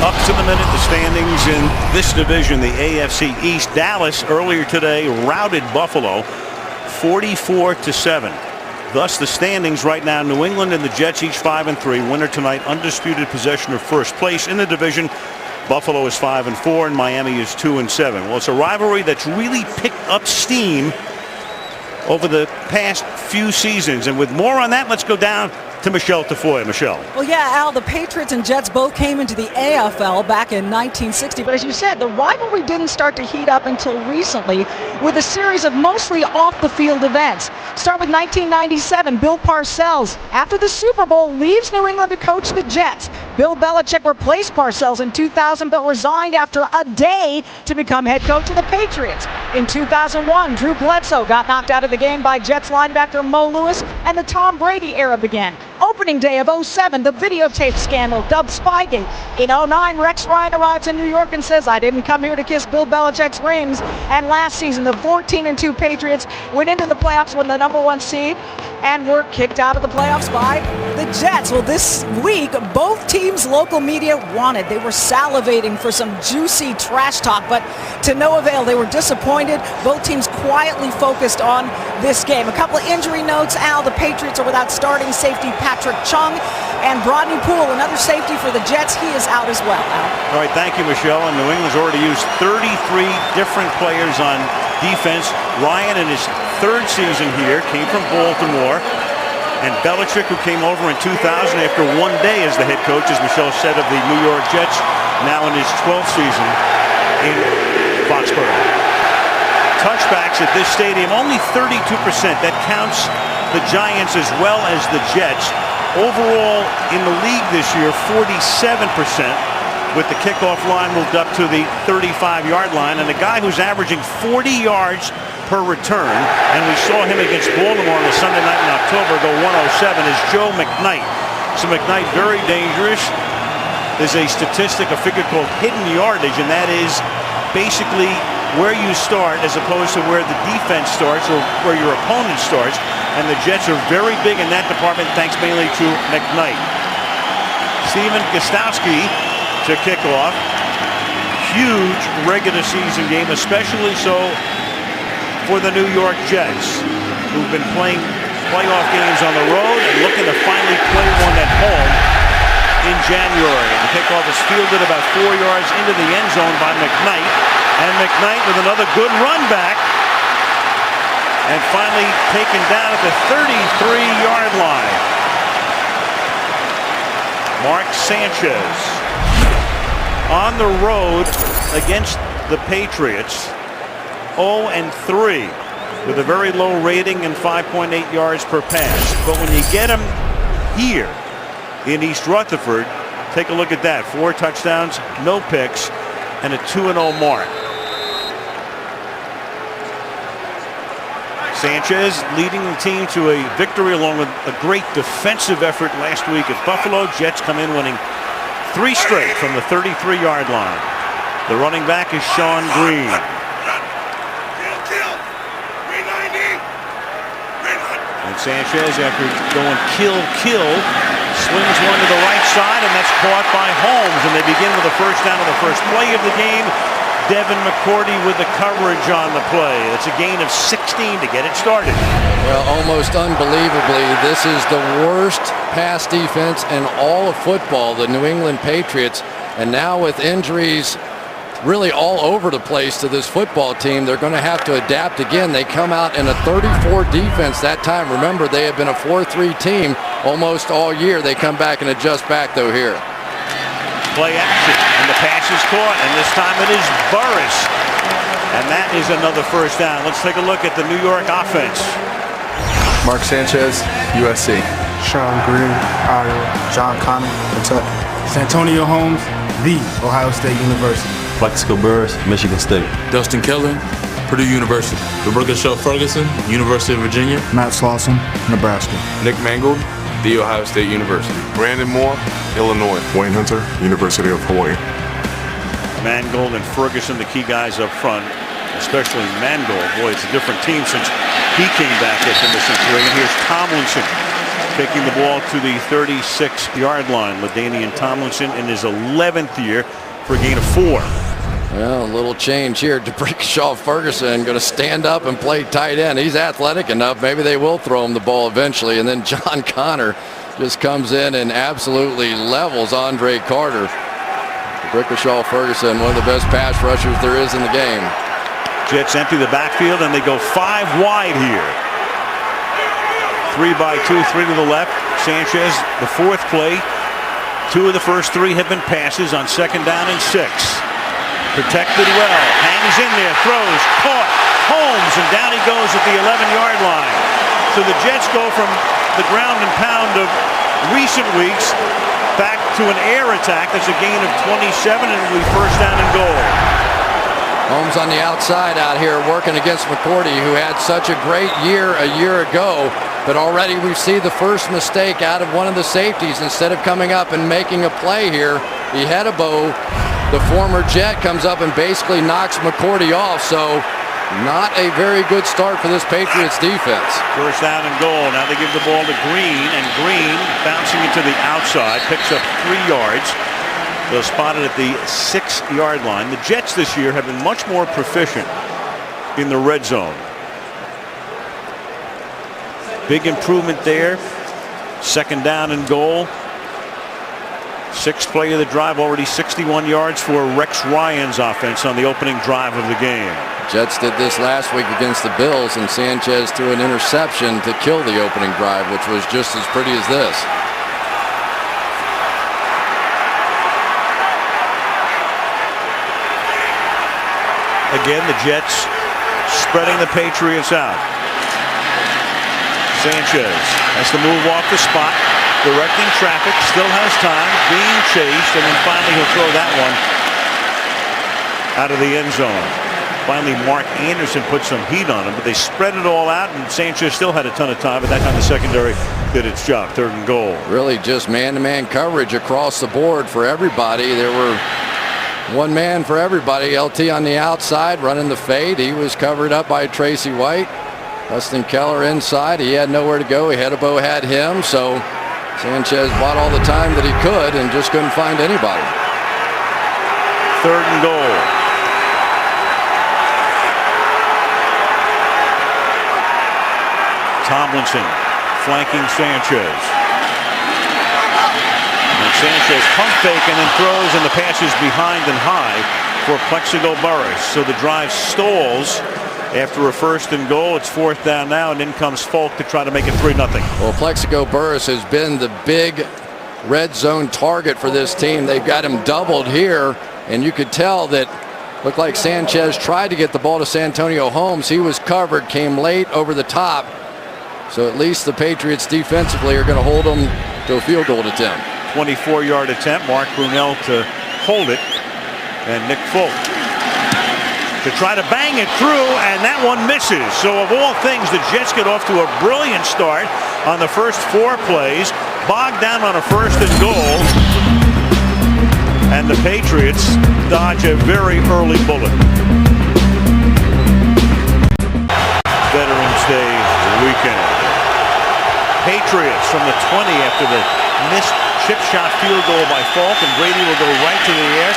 Up to the minute, the standings in this division, the AFC East. Dallas earlier today routed Buffalo 44-7. Thus the standings right now, New England and the Jets each 5-3. Winner tonight, undisputed possession of first place in the division. Buffalo is 5-4 and Miami is 2-7. Well, it's a rivalry that's really picked up steam over the past few seasons. And with more on that, let's go down to Michelle Tafoya. Michelle. Well, yeah, Al, the Patriots and Jets both came into the AFL back in 1960. But as you said, the rivalry didn't start to heat up until recently with a series of mostly off-the-field events. Start with 1997, Bill Parcells, after the Super Bowl, leaves New England to coach the Jets. Bill Belichick replaced Parcells in 2000, but resigned after a day to become head coach of the Patriots. In 2001, Drew Bledsoe got knocked out of the game by Jets linebacker Mo Lewis, and the Tom Brady era began. Opening day of 07, the videotape scandal dubbed Spygate. In 09, Rex Ryan arrives in New York and says, "I didn't come here to kiss Bill Belichick's rings." And last season, the 14-2 Patriots went into the playoffs with the #1 seed and were kicked out of the playoffs by the Jets. Well, this week, both teams' local media wanted. They were salivating for some juicy trash talk, but to no avail. They were disappointed. Both teams quietly focused on this game. A couple of injury notes, Al. The Patriots are without starting safety Patrick Chung, and Brodney Poole, another safety for the Jets. He is out as well, Al. All right, thank you, Michelle. And New England's already used 33 different players on defense. Ryan, in his third season here, came from Baltimore. And Belichick, who came over in 2000 after one day as the head coach, as Michelle said, of the New York Jets, now in his 12th season in Foxborough. Touchbacks at this stadium, only 32%. That counts the Giants as well as the Jets. Overall in the league this year, 47%, with the kickoff line moved up to the 35-yard line. And a guy who's averaging 40 yards per return, and we saw him against Baltimore on a Sunday night in October go 107, is Joe McKnight. So McKnight, very dangerous. There's a statistic, a figure called hidden yardage, and that is basically where you start as opposed to where the defense starts or where your opponent starts. And the Jets are very big in that department, thanks mainly to McKnight. Steven Gostkowski to kick off. Huge regular season game, especially so for the New York Jets, who've been playing playoff games on the road and looking to finally play one at home in January. The kickoff is fielded about 4 yards into the end zone by McKnight. And McKnight with another good run back. And finally taken down at the 33-yard line. Mark Sanchez on the road against the Patriots. 0-3 with a very low rating and 5.8 yards per pass. But when you get him here in East Rutherford, take a look at that. 4 touchdowns, no picks, and a 2-0 mark. Sanchez leading the team to a victory along with a great defensive effort last week at Buffalo. Jets come in winning 3 straight from the 33-yard line. The running back is Sean Green. And Sanchez, after going kill, swings one to the right side, and that's caught by Holmes. And they begin with a first down on the first play of the game. Devin McCourty with the coverage on the play. It's a gain of 16 to get it started. Well, almost unbelievably, this is the worst pass defense in all of football, the New England Patriots. And now with injuries really all over the place to this football team, they're going to have to adapt again. They come out in a 34 defense that time. Remember, they have been a 4-3 team almost all year. They come back and adjust back, though, here. Play action, and the pass is caught, and this time it is Burris. And that is another first down. Let's take a look at the New York offense. Mark Sanchez, USC. Sean Green, Iowa. John Connor, Kentucky. Santonio Holmes, the Ohio State University. Plaxico Burris, Michigan State. Dustin Keller, Purdue University. Roberto Shaw Ferguson, University of Virginia. Matt Slauson, Nebraska. Nick Mangold, The Ohio State University. Brandon Moore, Illinois. Wayne Hunter, University of Hawaii. Mangold and Ferguson, the key guys up front, especially Mangold. Boy, it's a different team since he came back after missing 3. And here's Tomlinson taking the ball to the 36-yard line. LaDainian Tomlinson in his 11th year for a gain of 4. Well, a little change here. D'Brickashaw Ferguson going to stand up and play tight end. He's athletic enough. Maybe they will throw him the ball eventually. And then John Connor just comes in and absolutely levels Andre Carter. D'Brickashaw Ferguson, one of the best pass rushers there is in the game. Jets empty the backfield and they go 5 wide here. 3 by 2, 3 to the left. Sanchez, the 4th play. 2 of the first 3 have been passes on 2nd down and 6. Protected well, hangs in there, throws, caught, Holmes, and down he goes at the 11-yard line. So the Jets go from the ground and pound of recent weeks back to an air attack. That's a gain of 27, and it'll be 1st down and goal. Holmes on the outside out here working against McCourty, who had such a great year a year ago. But already we see the first mistake out of one of the safeties. Instead of coming up and making a play here, Ihedebo, the former Jet, comes up and basically knocks McCourty off. So not a very good start for this Patriots defense. 1st down and goal. Now they give the ball to Green, and Green bouncing into the outside, picks up 3 yards. They'll spot it at the 6-yard line. The Jets this year have been much more proficient in the red zone. Big improvement there. 2nd down and goal. 6th play of the drive, already 61 yards for Rex Ryan's offense on the opening drive of the game. Jets did this last week against the Bills, and Sanchez threw an interception to kill the opening drive, which was just as pretty as this. Again, the Jets spreading the Patriots out. Sanchez has to move off the spot, directing traffic, still has time, being chased, and then finally he'll throw that one out of the end zone. Finally, Mark Anderson put some heat on him, but they spread it all out, and Sanchez still had a ton of time, but that time the secondary did its job. 3rd and goal. Really just man-to-man coverage across the board for everybody. There were one man for everybody. LT on the outside running the fade. He was covered up by Tracy White. Dustin Keller inside. He had nowhere to go. Ihedebo had him. So Sanchez bought all the time that he could and just couldn't find anybody. 3rd and goal. Tomlinson flanking Sanchez. And Sanchez pump fake and then throws, and the pass is behind and high for Plexico Burress. So the drive stalls after a 1st and goal. It's 4th down now, and in comes Folk to try to make it 3-0. Well, Plexico Burress has been the big red zone target for this team. They've got him doubled here, and you could tell that looked like Sanchez tried to get the ball to Santonio Holmes. He was covered, came late over the top. So at least the Patriots defensively are going to hold them to a field goal attempt. 24-yard attempt. Mark Brunell to hold it, and Nick Folk to try to bang it through, and that one misses. So of all things, the Jets get off to a brilliant start on the first 4 plays, bogged down on a 1st and goal, and the Patriots dodge a very early bullet. Veterans Day weekend. Patriots from the 20 after the missed chip shot field goal by Falk, and Brady will go right to the air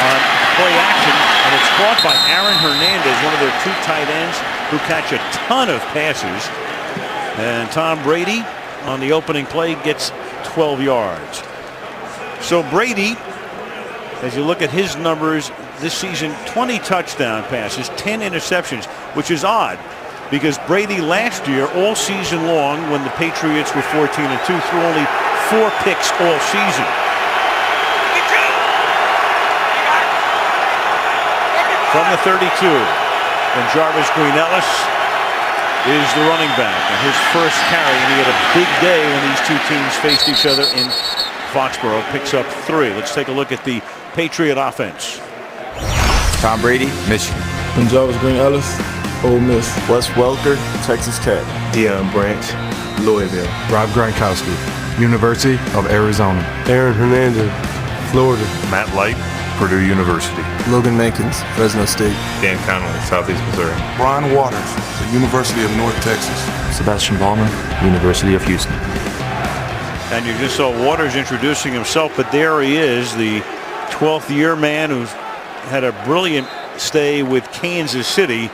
on play action, and it's caught by Aaron Hernandez, one of their 2 tight ends who catch a ton of passes. And Tom Brady on the opening play gets 12 yards. So Brady, as you look at his numbers this season, 20 touchdown passes, 10 interceptions, which is odd because Brady last year all season long when the Patriots were 14-2 threw only 4 picks all season. From the 32, and Jarvis Green-Ellis is the running back, and his first carry, and he had a big day when these 2 teams faced each other in Foxborough. Picks up 3. Let's take a look at the Patriot offense. Tom Brady, Michigan. And Jarvis Green-Ellis, Ole Miss. Wes Welker, Texas Tech. Deion Branch, Louisville. Rob Gronkowski, University of Arizona. Aaron Hernandez, Florida. Matt Light, Purdue University. Logan Mankins, Fresno State. Dan Connolly, Southeast Missouri. Brian Waters, the University of North Texas. Sebastian Ballman, University of Houston. And you just saw Waters introducing himself, but there he is, the 12th year man who's had a brilliant stay with Kansas City,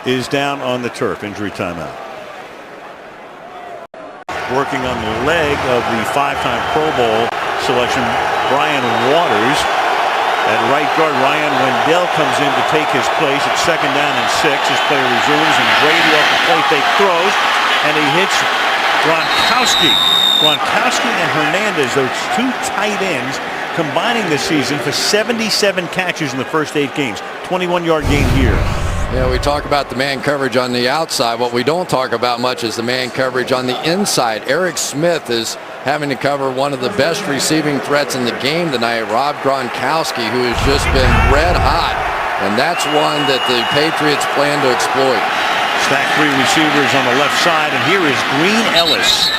is down on the turf. Injury timeout. Working on the leg of the 5-time Pro Bowl selection, Brian Waters. At right guard, Ryan Wendell comes in to take his place. It's 2nd down and 6. His play resumes, and Brady off the play fake throws, and he hits Gronkowski. Gronkowski and Hernandez, those two tight ends, combining this season for 77 catches in the first 8 games. 21-yard game here. Yeah, we talk about the man coverage on the outside. What we don't talk about much is the man coverage on the inside. Eric Smith is having to cover one of the best receiving threats in the game tonight, Rob Gronkowski, who has just been red hot. And that's one that the Patriots plan to exploit. Stack 3 receivers on the left side, and here is Green Ellis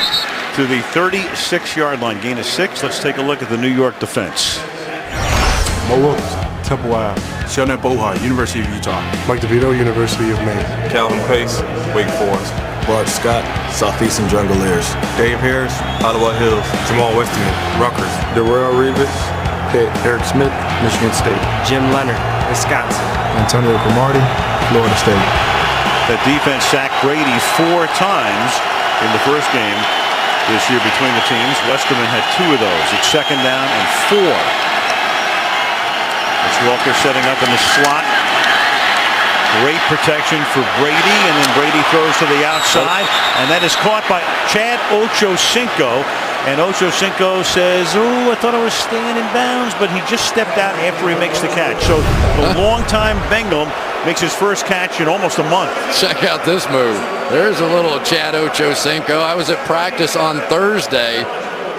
to the 36-yard line. Gain of 6. Let's take a look at the New York defense. Mo Williams, Temple Ave. Sheldon Bohart, University of Utah. Mike DeVito, University of Maine. Calvin Pace, Wake Forest. Bart Scott, Southeastern Jungle-Airs. Dave Harris, Ottawa Hills. Jamal Westerman, Rutgers. Darrell Reeves, Pitt. Eric Smith, Michigan State. Jim Leonard, Wisconsin. Antonio Cromartie, Florida State. The defense sacked Brady 4 times in the first game this year between the teams. Westerman had 2 of those. It's 2nd down and 4. It's Welker setting up in the slot. Great protection for Brady, and then Brady throws to the outside, and that is caught by Chad Ochocinco. And Ochocinco says, "Oh, I thought I was staying in bounds," but he just stepped out after he makes the catch. So the longtime Bengal makes his first catch in almost a month. Check out this move. There's a little Chad Ochocinco. I was at practice on Thursday,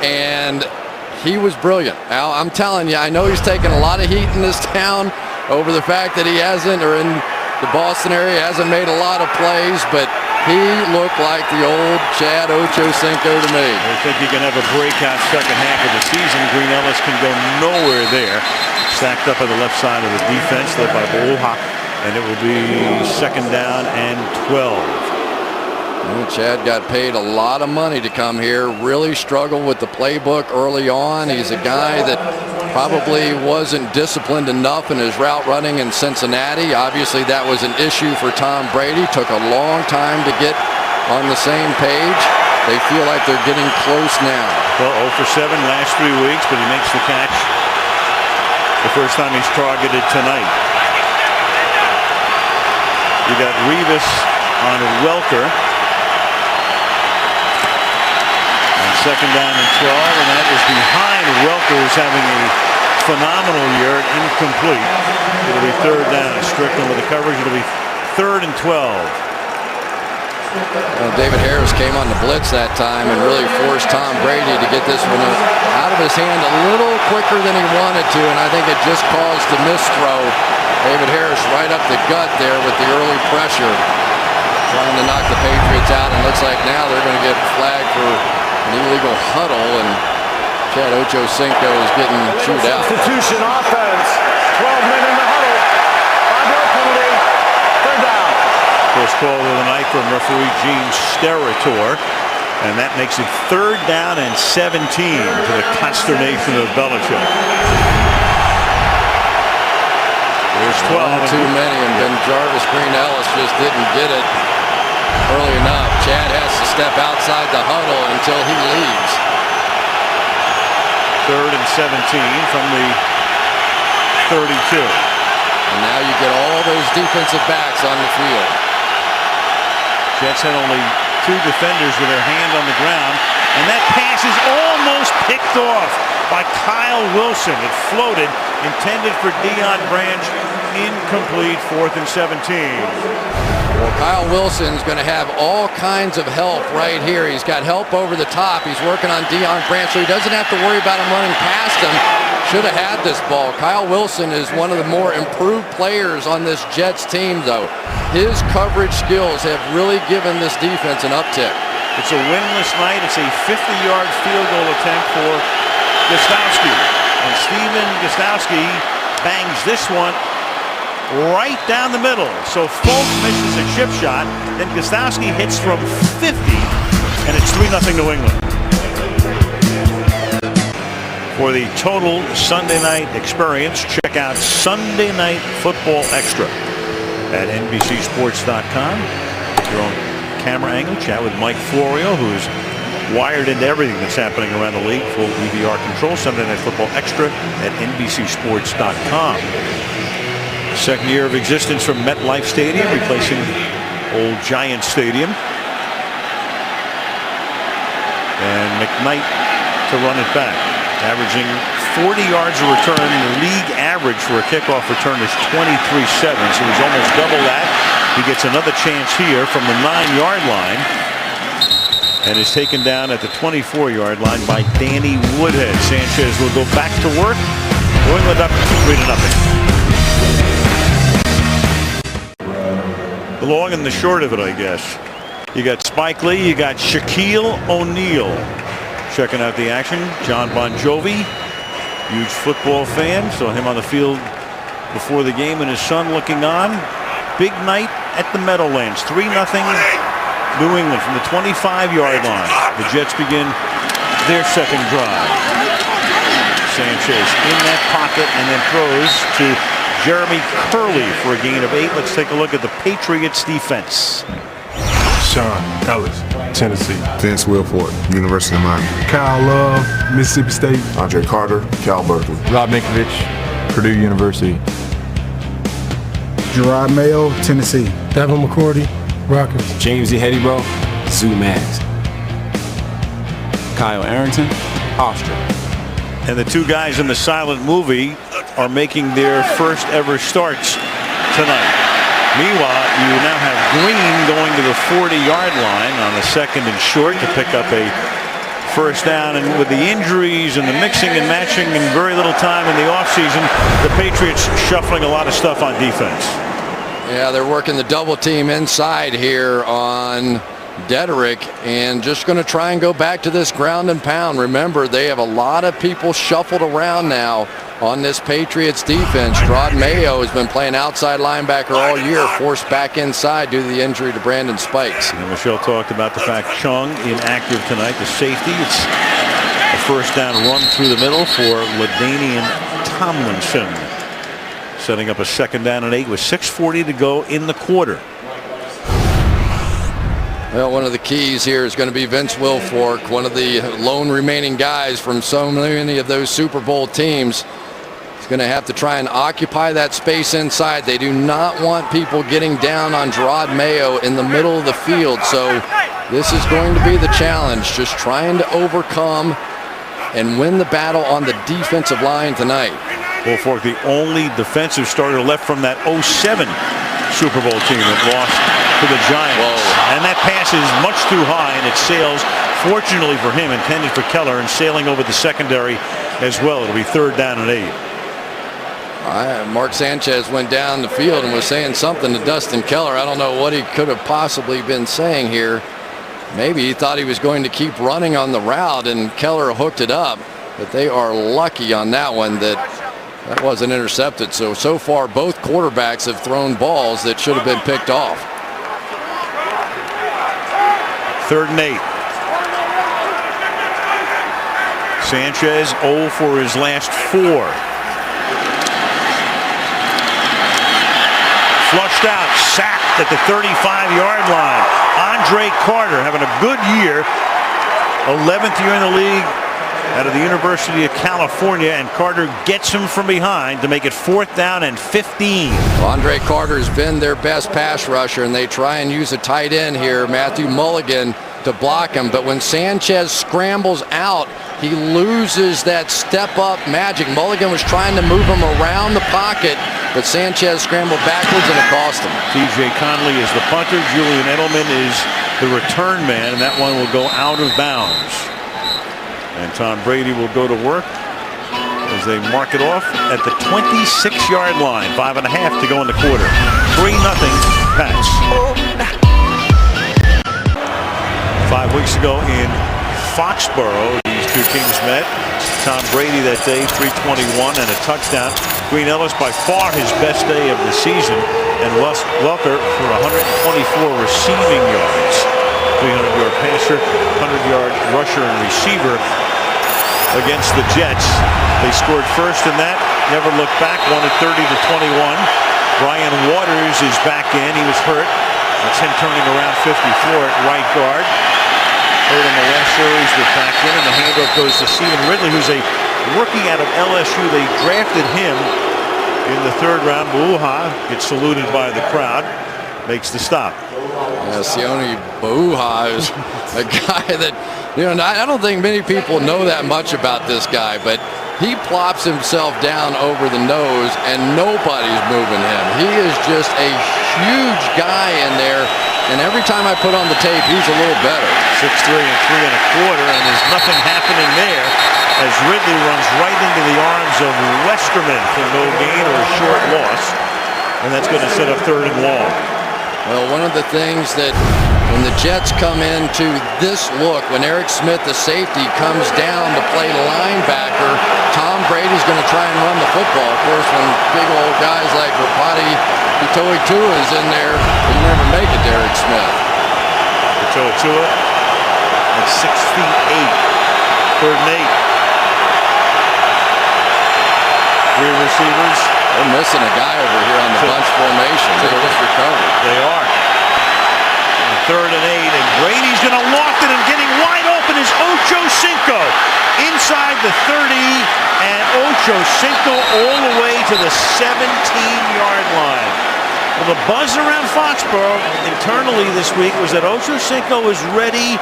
and he was brilliant. Al, I'm telling you, I know he's taken a lot of heat in this town over the fact that he hasn't, or in the Boston area, hasn't made a lot of plays, but he looked like the old Chad Ochocinco to me. I think he can have a breakout second half of the season. Green Ellis can go nowhere there. Stacked up on the left side of the defense, led by Boha, and it will be 2nd down and 12. Well, Chad got paid a lot of money to come here. Really struggled with the playbook early on. He's a guy that probably wasn't disciplined enough in his route running in Cincinnati. Obviously, that was an issue for Tom Brady. Took a long time to get on the same page. They feel like they're getting close now. Well, 0 for 7 last 3 weeks, but he makes the catch the first time he's targeted tonight. You got Revis on Welker. 2nd down and 12, and that is behind Welker, who's having a phenomenal year. Incomplete. It'll be 3rd down. Strickland with the coverage. It'll be 3rd and 12. Well, David Harris came on the blitz that time and really forced Tom Brady to get this one out of his hand a little quicker than he wanted to, and I think it just caused the misthrow. David Harris right up the gut there with the early pressure, trying to knock the Patriots out, and looks like now they're going to get flagged for an illegal huddle, and Chad Ochocinco is getting chewed out. Substitution offense. 12 men in the huddle. 5-yard penalty. 3rd down. First call of the night from referee Gene Steratore, and that makes it 3rd down and 17 to the consternation of Belichick. There's 12. Too many, and Ben Jarvis Green Ellis just didn't get it early enough. Chad has to step outside the huddle until he leaves. 3rd and 17 from the 32. And now you get all those defensive backs on the field. Jets had only 2 defenders with their hand on the ground, and that pass is almost picked off by Kyle Wilson. It floated, intended for Deion Branch, incomplete. 4th and 17. Well, Kyle Wilson's going to have all kinds of help right here. He's got help over the top. He's working on Deion Branch, so he doesn't have to worry about him running past him. Should have had this ball. Kyle Wilson is one of the more improved players on this Jets team, though. His coverage skills have really given this defense an uptick. It's a winless night. It's a 50-yard field goal attempt for Gostowski. And Steven Gostowski bangs this one right down the middle. So Folk misses a chip shot. Then Gostowski hits from 50, and it's 3-0 New England. For the total Sunday night experience, check out Sunday Night Football Extra at NBCSports.com. Your own camera angle. Chat with Mike Florio, who's wired into everything that's happening around the league. Full DVR control. Sunday Night Football Extra at NBCSports.com. Second year of existence from MetLife Stadium, replacing old Giant Stadium. And McKnight to run it back, averaging 40 yards a return. The league average for a kickoff return is 23.7, so he's almost double that. He gets another chance here from the 9-yard line and is taken down at the 24-yard line by Danny Woodhead. Sanchez will go back to work. New England up 3-0. The long and the short of it, I guess. You got Spike Lee, you got Shaquille O'Neal checking out the action. John Bon Jovi, huge football fan, saw him on the field before the game and his son looking on. Big night at the Meadowlands, 3-0 New England from the 25-yard line. The Jets begin their second drive. Sanchez in that pocket and then throws to Jeremy Curley for a gain of 8. Let's take a look at the Patriots defense. Sean Ellis, Tennessee. Vince Wilfork, University of Miami. Kyle Love, Mississippi State. Andre Carter, Cal Berkeley. Rob Minkovich, Purdue University. Gerard Mayo, Tennessee. Devin McCourty, Rutgers. James E. Hedibro, Zoo-Max. Kyle Arrington, Hofstra. And the two guys in the silent movie are making their first ever starts tonight. Meanwhile, you now have Green going to the 40-yard line on the second and short to pick up a first down. And with the injuries and the mixing and matching and very little time in the offseason, the Patriots shuffling a lot of stuff on defense. Yeah, they're working the double team inside here on Dederick and just going to try and go back to this ground and pound. Remember, they have a lot of people shuffled around now on this Patriots defense. Gerard Mayo has been playing outside linebacker all year, forced back inside due to the injury to Brandon Spikes. And Michelle talked about the fact Chung inactive tonight, the safety. It's a first down run through the middle for LaDainian Tomlinson, setting up a second down and 8 with 6:40 to go in the quarter. Well, one of the keys here is going to be Vince Wilfork, one of the lone remaining guys from so many of those Super Bowl teams. He's going to have to try and occupy that space inside. They do not want people getting down on Gerard Mayo in the middle of the field. So this is going to be the challenge, just trying to overcome and win the battle on the defensive line tonight. Wilfork, the only defensive starter left from that 07 Super Bowl team that lost to the Giants. Whoa. And that pass is much too high, and it sails, fortunately for him, intended for Keller, and sailing over the secondary as well. It'll be third down and 8. Mark Sanchez went down the field and was saying something to Dustin Keller. I don't know what he could have possibly been saying here. Maybe he thought he was going to keep running on the route, and Keller hooked it up. But they are lucky on that one that wasn't intercepted. So far, both quarterbacks have thrown balls that should have been picked off. Third and 8. Sanchez 0 for his last 4. Flushed out, sacked at the 35-yard line. Andre Carter having a good year. 11th year in the league out of the University of California, and Carter gets him from behind to make it 4th down and 15. Andre Carter's been their best pass rusher, and they try and use a tight end here, Matthew Mulligan, to block him. But when Sanchez scrambles out, he loses that step-up magic. Mulligan was trying to move him around the pocket, but Sanchez scrambled backwards and it cost him. TJ Conley is the punter. Julian Edelman is the return man, and that one will go out of bounds. And Tom Brady will go to work as they mark it off at the 26-yard line. 5.5 to go in the quarter. 3-0 Pats. 5 weeks ago in Foxborough, these two teams met. Tom Brady that day, 321 and a touchdown. Green Ellis by far his best day of the season, and Welker for 124 receiving yards. 300-yard passer, 100-yard rusher and receiver. against the Jets. They scored first in that, never looked back, won it 30-21. Brian Waters is back in. He was hurt. That's him turning around 54 at right guard. Hurt in the last series, but back in, and the handoff goes to Stephen Ridley, who's a rookie out of LSU. They drafted him in the third round. Buha gets saluted by the crowd, makes the stop. Yeah, Sione Buha is a guy that, I don't think many people know that much about this guy, but he plops himself down over the nose and nobody's moving him. He is just a huge guy in there, and every time I put on the tape, he's a little better. 6'3" and 3 1/4, and there's nothing happening there as Ridley runs right into the arms of Westerman for no gain or a short loss, and that's going to set up third and long. Well, one of the things that when the Jets come into this look, when Eric Smith, the safety, comes down to play linebacker, Tom Brady's going to try and run the football. Of course, when big old guys like Rapati Itoe Tua is in there, you never make it to Eric Smith. Itoe Tua at 6'8", third and 8. Three receivers. They're missing a guy over here on the bunch formation. They just recovered. They are. Third and 8, and Brady's going to loft it, and getting wide open is Ocho Cinco inside the 30, and Ocho Cinco all the way to the 17-yard line. Well, the buzz around Foxborough internally this week was that Ocho Cinco was ready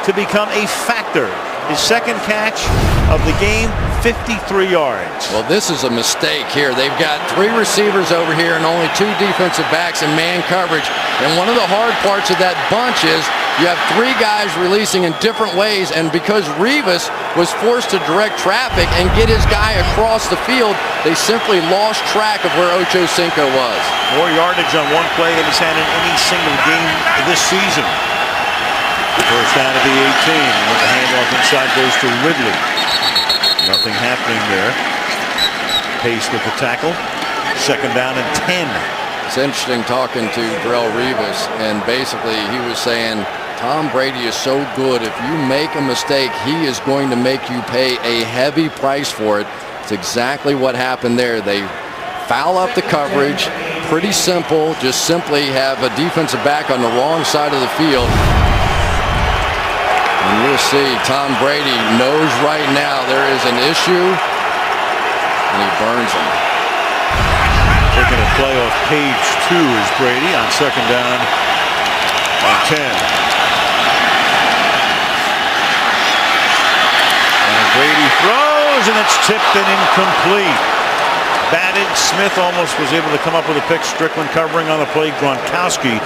to become a factor. His second catch of the game, 53 yards. Well, this is a mistake here. They've got three receivers over here and only two defensive backs in man coverage. And one of the hard parts of that bunch is you have three guys releasing in different ways, and because Revis was forced to direct traffic and get his guy across the field, they simply lost track of where Ocho Cinco was. More yardage on one play than he's had in any single game this season. First down at the 18. With the handoff inside goes to Ridley. Nothing happening there. Pace with the tackle. Second down and 10. It's interesting talking to Darrelle Revis, and basically he was saying Tom Brady is so good. If you make a mistake, he is going to make you pay a heavy price for it. It's exactly what happened there. They foul up the coverage. Pretty simple. Just simply have a defensive back on the wrong side of the field. And you'll see Tom Brady knows right now there is an issue, and he burns him. Taking a play off page 2 is Brady on second down and 10. And Brady throws, and it's tipped and incomplete. Batted. Smith almost was able to come up with a pick. Strickland covering on the play. Gronkowski,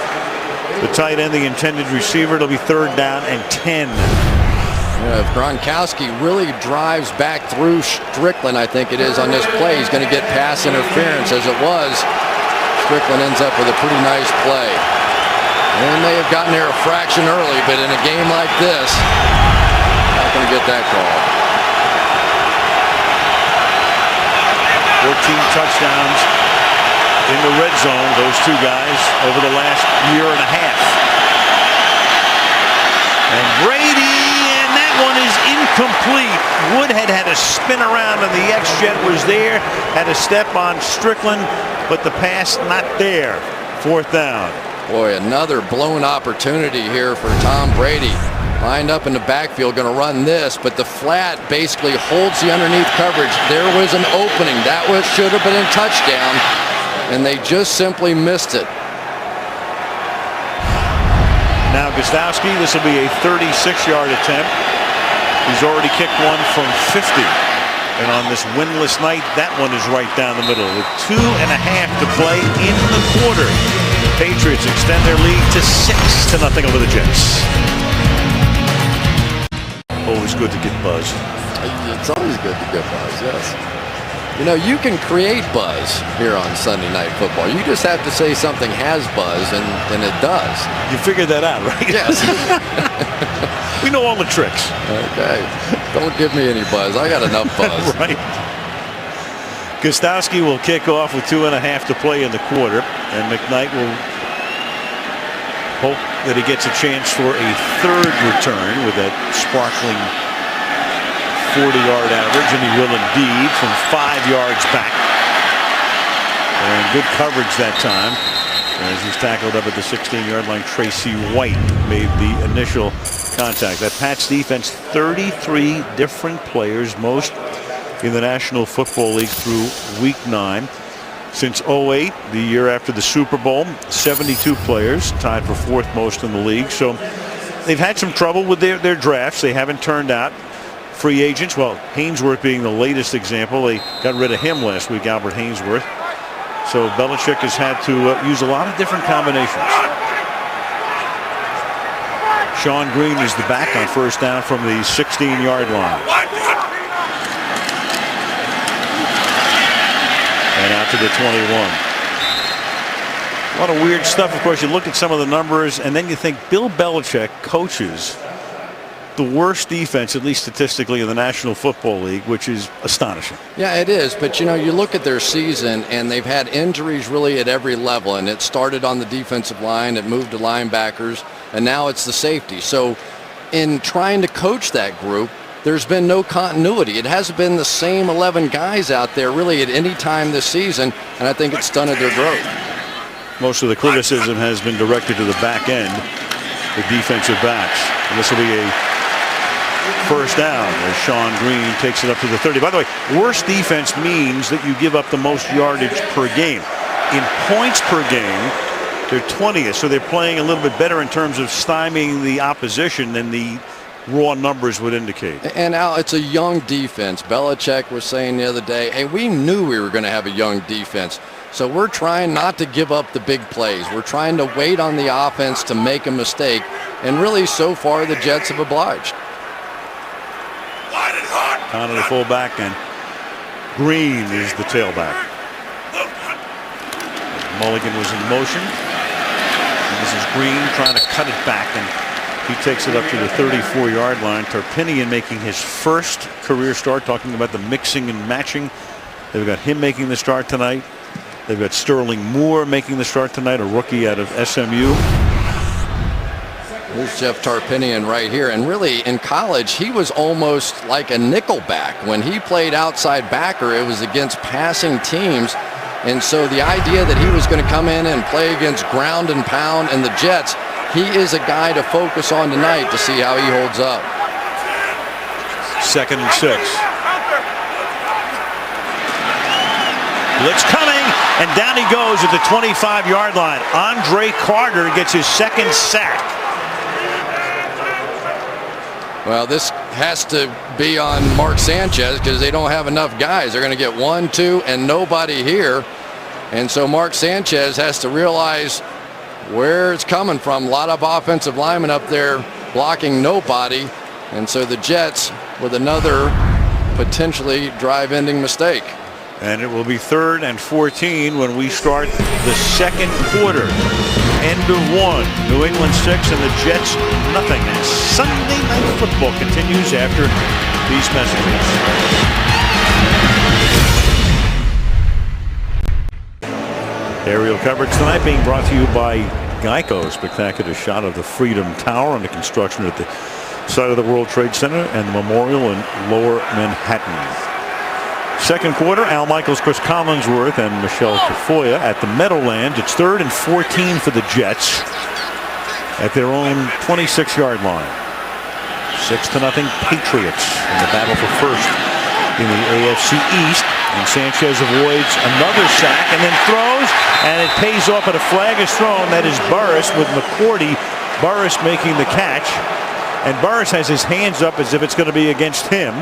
the tight end, the intended receiver. It'll be third down and 10. Yeah, if Gronkowski really drives back through Strickland, I think it is, on this play, he's going to get pass interference. As it was, Strickland ends up with a pretty nice play. And they have gotten there a fraction early, but in a game like this, not going to get that call. 14 touchdowns in the red zone, those two guys, over the last year and a half. And Brady, and that one is incomplete. Woodhead had to spin around, and the X-Jet was there, had to step on Strickland, but the pass not there. Fourth down. Boy, another blown opportunity here for Tom Brady. Lined up in the backfield, going to run this, but the flat basically holds the underneath coverage. There was an opening. That should have been a touchdown, and they just simply missed it. Now Gostowski, this will be a 36-yard attempt. He's already kicked one from 50. And on this winless night, that one is right down the middle with 2.5 to play in the quarter. The Patriots extend their lead to 6-0 over the Jets. Always good to get buzz. It's always good to get buzz, yes. You know, you can create buzz here on Sunday Night Football. You just have to say something has buzz, and it does. You figured that out, right? Yes. We know all the tricks. Okay. Don't give me any buzz. I got enough buzz. Right. Gostowski will kick off with 2.5 to play in the quarter, and McKnight will hope that he gets a chance for a third return with that sparkling 40-yard average, and he will indeed from 5 yards back. And good coverage that time as he's tackled up at the 16-yard line. Tracy White made the initial contact. That Pats defense, 33 different players, most in the National Football League through week 9. Since 2008, the year after the Super Bowl, 72 players, tied for 4th most in the league. So they've had some trouble with their drafts. They haven't turned out. Free agents, well, Hainsworth being the latest example. They got rid of him last week, Albert Hainsworth. So Belichick has had to use a lot of different combinations. Sean Green is the back on first down from the 16-yard line. And out to the 21. A lot of weird stuff. Of course, you look at some of the numbers, and then you think Bill Belichick coaches the worst defense, at least statistically, in the National Football League, which is astonishing. Yeah, it is. But, you know, you look at their season, and they've had injuries really at every level. And it started on the defensive line. It moved to linebackers. And now it's the safety. So in trying to coach that group, there's been no continuity. It hasn't been the same 11 guys out there really at any time this season. And I think it's stunted their growth. Most of the criticism has been directed to the back end, the defensive backs. And this will be a first down as Sean Green takes it up to the 30. By the way, worst defense means that you give up the most yardage per game. In points per game, they're 20th, so they're playing a little bit better in terms of stymieing the opposition than the raw numbers would indicate. And Al, it's a young defense. Belichick was saying the other day, hey, we knew we were going to have a young defense. So we're trying not to give up the big plays. We're trying to wait on the offense to make a mistake. And really, so far, the Jets have obliged. Connor the fullback, and Green is the tailback. Mulligan was in motion. And this is Green trying to cut it back, and he takes it up to the 34-yard line. Tarpinian making his first career start, talking about the mixing and matching. They've got him making the start tonight. They've got Sterling Moore making the start tonight, a rookie out of SMU. Here's Jeff Tarpinian right here. And really, in college, he was almost like a nickel back. When he played outside backer, it was against passing teams. And so the idea that he was going to come in and play against ground and pound and the Jets, he is a guy to focus on tonight to see how he holds up. 2nd and 6. Blitz coming, and down he goes at the 25-yard line. Andre Carter gets his 2nd sack. Well, this has to be on Mark Sanchez because they don't have enough guys. They're going to get 1, 2, and nobody here. And so Mark Sanchez has to realize where it's coming from. A lot of offensive linemen up there blocking nobody. And so the Jets with another potentially drive-ending mistake. And it will be 3rd and 14 when we start the 2nd quarter. End of 1. New England 6 and the Jets nothing. And Sunday Night Football continues after these messages. Aerial coverage tonight being brought to you by Geico. Spectacular shot of the Freedom Tower under construction at the site of the World Trade Center and the Memorial in Lower Manhattan. 2nd quarter, Al Michaels, Chris Collinsworth, and Michelle Tafoya at the Meadowlands. It's 3rd and 14 for the Jets at their own 26-yard line. 6-0 Patriots in the battle for first in the AFC East. And Sanchez avoids another sack and then throws, and it pays off, but a flag is thrown. That is Burris with McCourty. Burris making the catch, and Burris has his hands up as if it's going to be against him.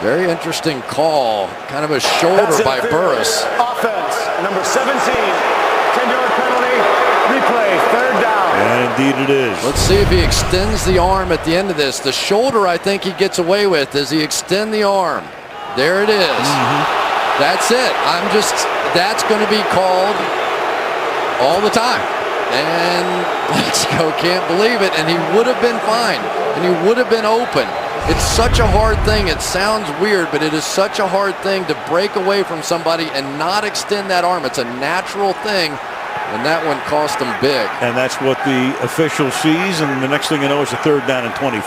Very interesting call. Kind of a shoulder by Burris. Offense, number 17. 10-yard penalty. Replay, 3rd down. And indeed it is. Let's see if he extends the arm at the end of this. The shoulder, I think he gets away with. Does he extend the arm? There it is. That's it. That's going to be called all the time. And Mexico can't believe it. And he would have been fine. And he would have been open. It's such a hard thing. It sounds weird, but it is such a hard thing to break away from somebody and not extend that arm. It's a natural thing, and that one cost them big. And that's what the official sees, and the next thing you know, it's a 3rd down and 24.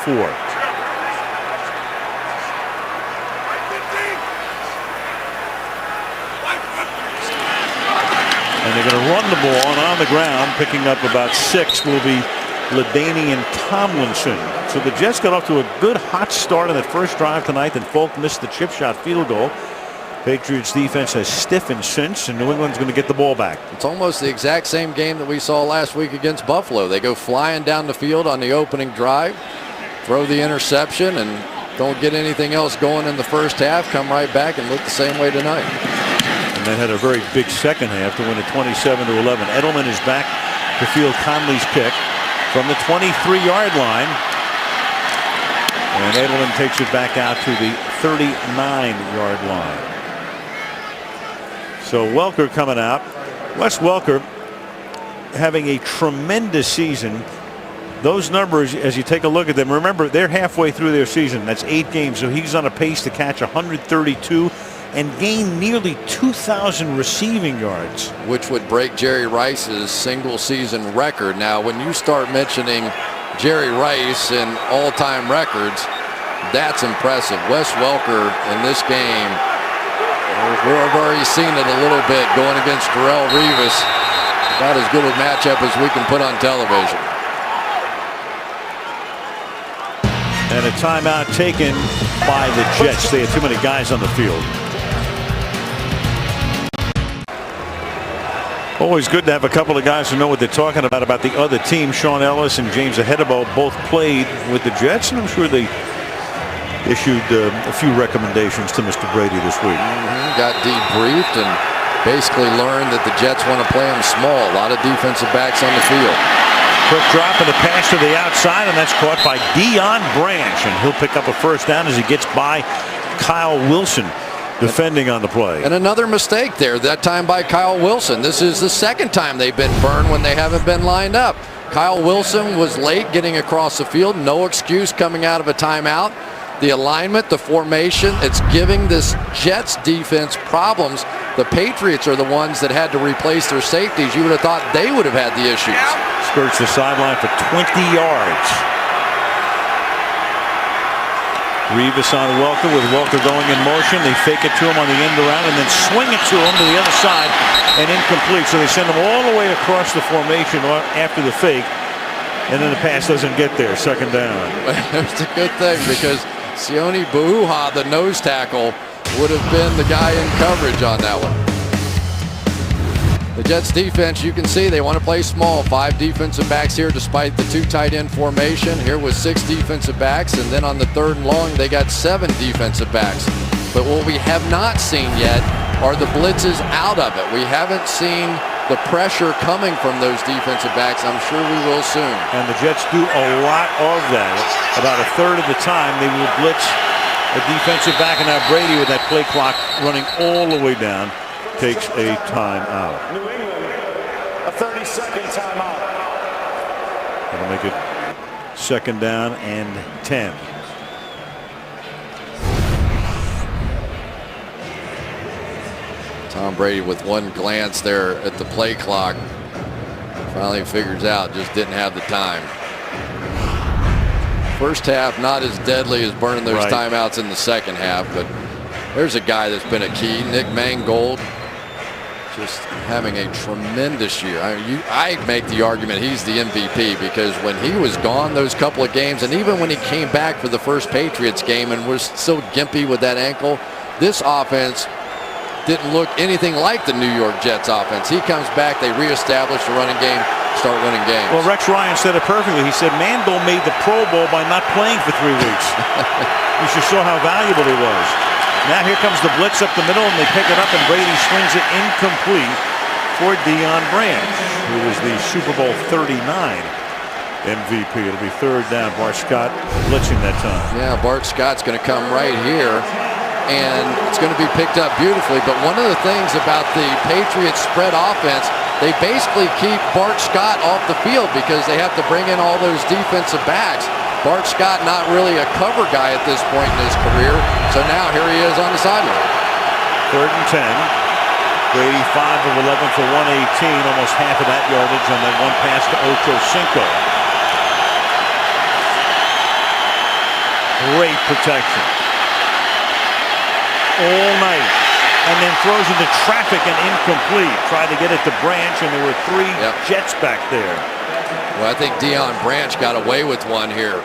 And they're going to run the ball, and on the ground, picking up about 6 will be LaDainian Tomlinson. So the Jets got off to a good hot start on that first drive tonight. Then Folk missed the chip shot field goal. Patriots defense has stiffened since, and New England's going to get the ball back. It's almost the exact same game that we saw last week against Buffalo. They go flying down the field on the opening drive, throw the interception, and don't get anything else going in the first half, come right back and look the same way tonight. And they had a very big second half to win it 27-11. Edelman is back to field Conley's kick from the 23-yard line. And Edelman takes it back out to the 39-yard line. So Welker coming out. Wes Welker having a tremendous season. Those numbers, as you take a look at them, remember they're halfway through their season. That's 8 games. So he's on a pace to catch 132 and gain nearly 2,000 receiving yards, which would break Jerry Rice's single season record. Now, when you start mentioning Jerry Rice and all-time records, that's impressive. Wes Welker in this game, we've already seen it a little bit going against Darrelle Revis. About as good a matchup as we can put on television. And a timeout taken by the Jets. They had too many guys on the field. Always good to have a couple of guys who know what they're talking about the other team. Sean Ellis and James Ahedebo both played with the Jets, and I'm sure they issued a few recommendations to Mr. Brady this week. Got debriefed and basically learned that the Jets want to play them small. A lot of defensive backs on the field. Quick drop and a pass to the outside, and that's caught by Deion Branch, and he'll pick up a first down as he gets by Kyle Wilson defending on the play. And another mistake there, that time by Kyle Wilson. This is the second time they've been burned when they haven't been lined up. Kyle Wilson was late getting across the field. No excuse coming out of a timeout. The alignment, the formation, it's giving this Jets defense problems. The Patriots are the ones that had to replace their safeties. You would have thought they would have had the issues. Skirts the sideline for 20 yards. Revis on Welker, with Welker going in motion. They fake it to him on the end around and then swing it to him to the other side and incomplete. So they send him all the way across the formation after the fake, and then the pass doesn't get there. Second down. It's a good thing because Sione Buuha, the nose tackle, would have been the guy in coverage on that one. The Jets defense, you can see they want to play small. 5 defensive backs here despite the 2 tight end formation. Here was 6 defensive backs, and then on the 3rd and long they got 7 defensive backs. But what we have not seen yet are the blitzes out of it. We haven't seen the pressure coming from those defensive backs. I'm sure we will soon. And the Jets do a lot of that. About a third of the time they will blitz a defensive back, and now Brady with that play clock running all the way down takes a timeout. New England, a 30-second timeout. That'll make it second down and 10. Tom Brady with one glance there at the play clock finally figures out just didn't have the time. First half not as deadly as burning those timeouts in the second half, but there's a guy that's been a key. Nick Mangold just having a tremendous year. I make the argument he's the MVP because when he was gone those couple of games, and even when he came back for the first Patriots game and was so gimpy with that ankle, this offense didn't look anything like the New York Jets offense. He comes back, they reestablish the running game, start winning games. Well, Rex Ryan said it perfectly. He said Mangold made the Pro Bowl by not playing for 3 weeks. You should show how valuable he was. Now here comes the blitz up the middle, and they pick it up, and Brady swings it incomplete for Deion Branch, who was the Super Bowl 39 MVP. It'll be 3rd down. Bart Scott blitzing that time. Yeah, Bart Scott's going to come right here, and it's going to be picked up beautifully. But one of the things about the Patriots spread offense, they basically keep Bart Scott off the field because they have to bring in all those defensive backs. Bart Scott not really a cover guy at this point in his career, so now here he is on the sideline. 3rd and 10. Brady 5 of 11 for 118, almost half of that yardage on that one pass to Ocho Cinco. Great protection all night and then throws into traffic and incomplete. Tried to get it to Branch, and there were 3 Jets back there. Well, I think Deion Branch got away with one here.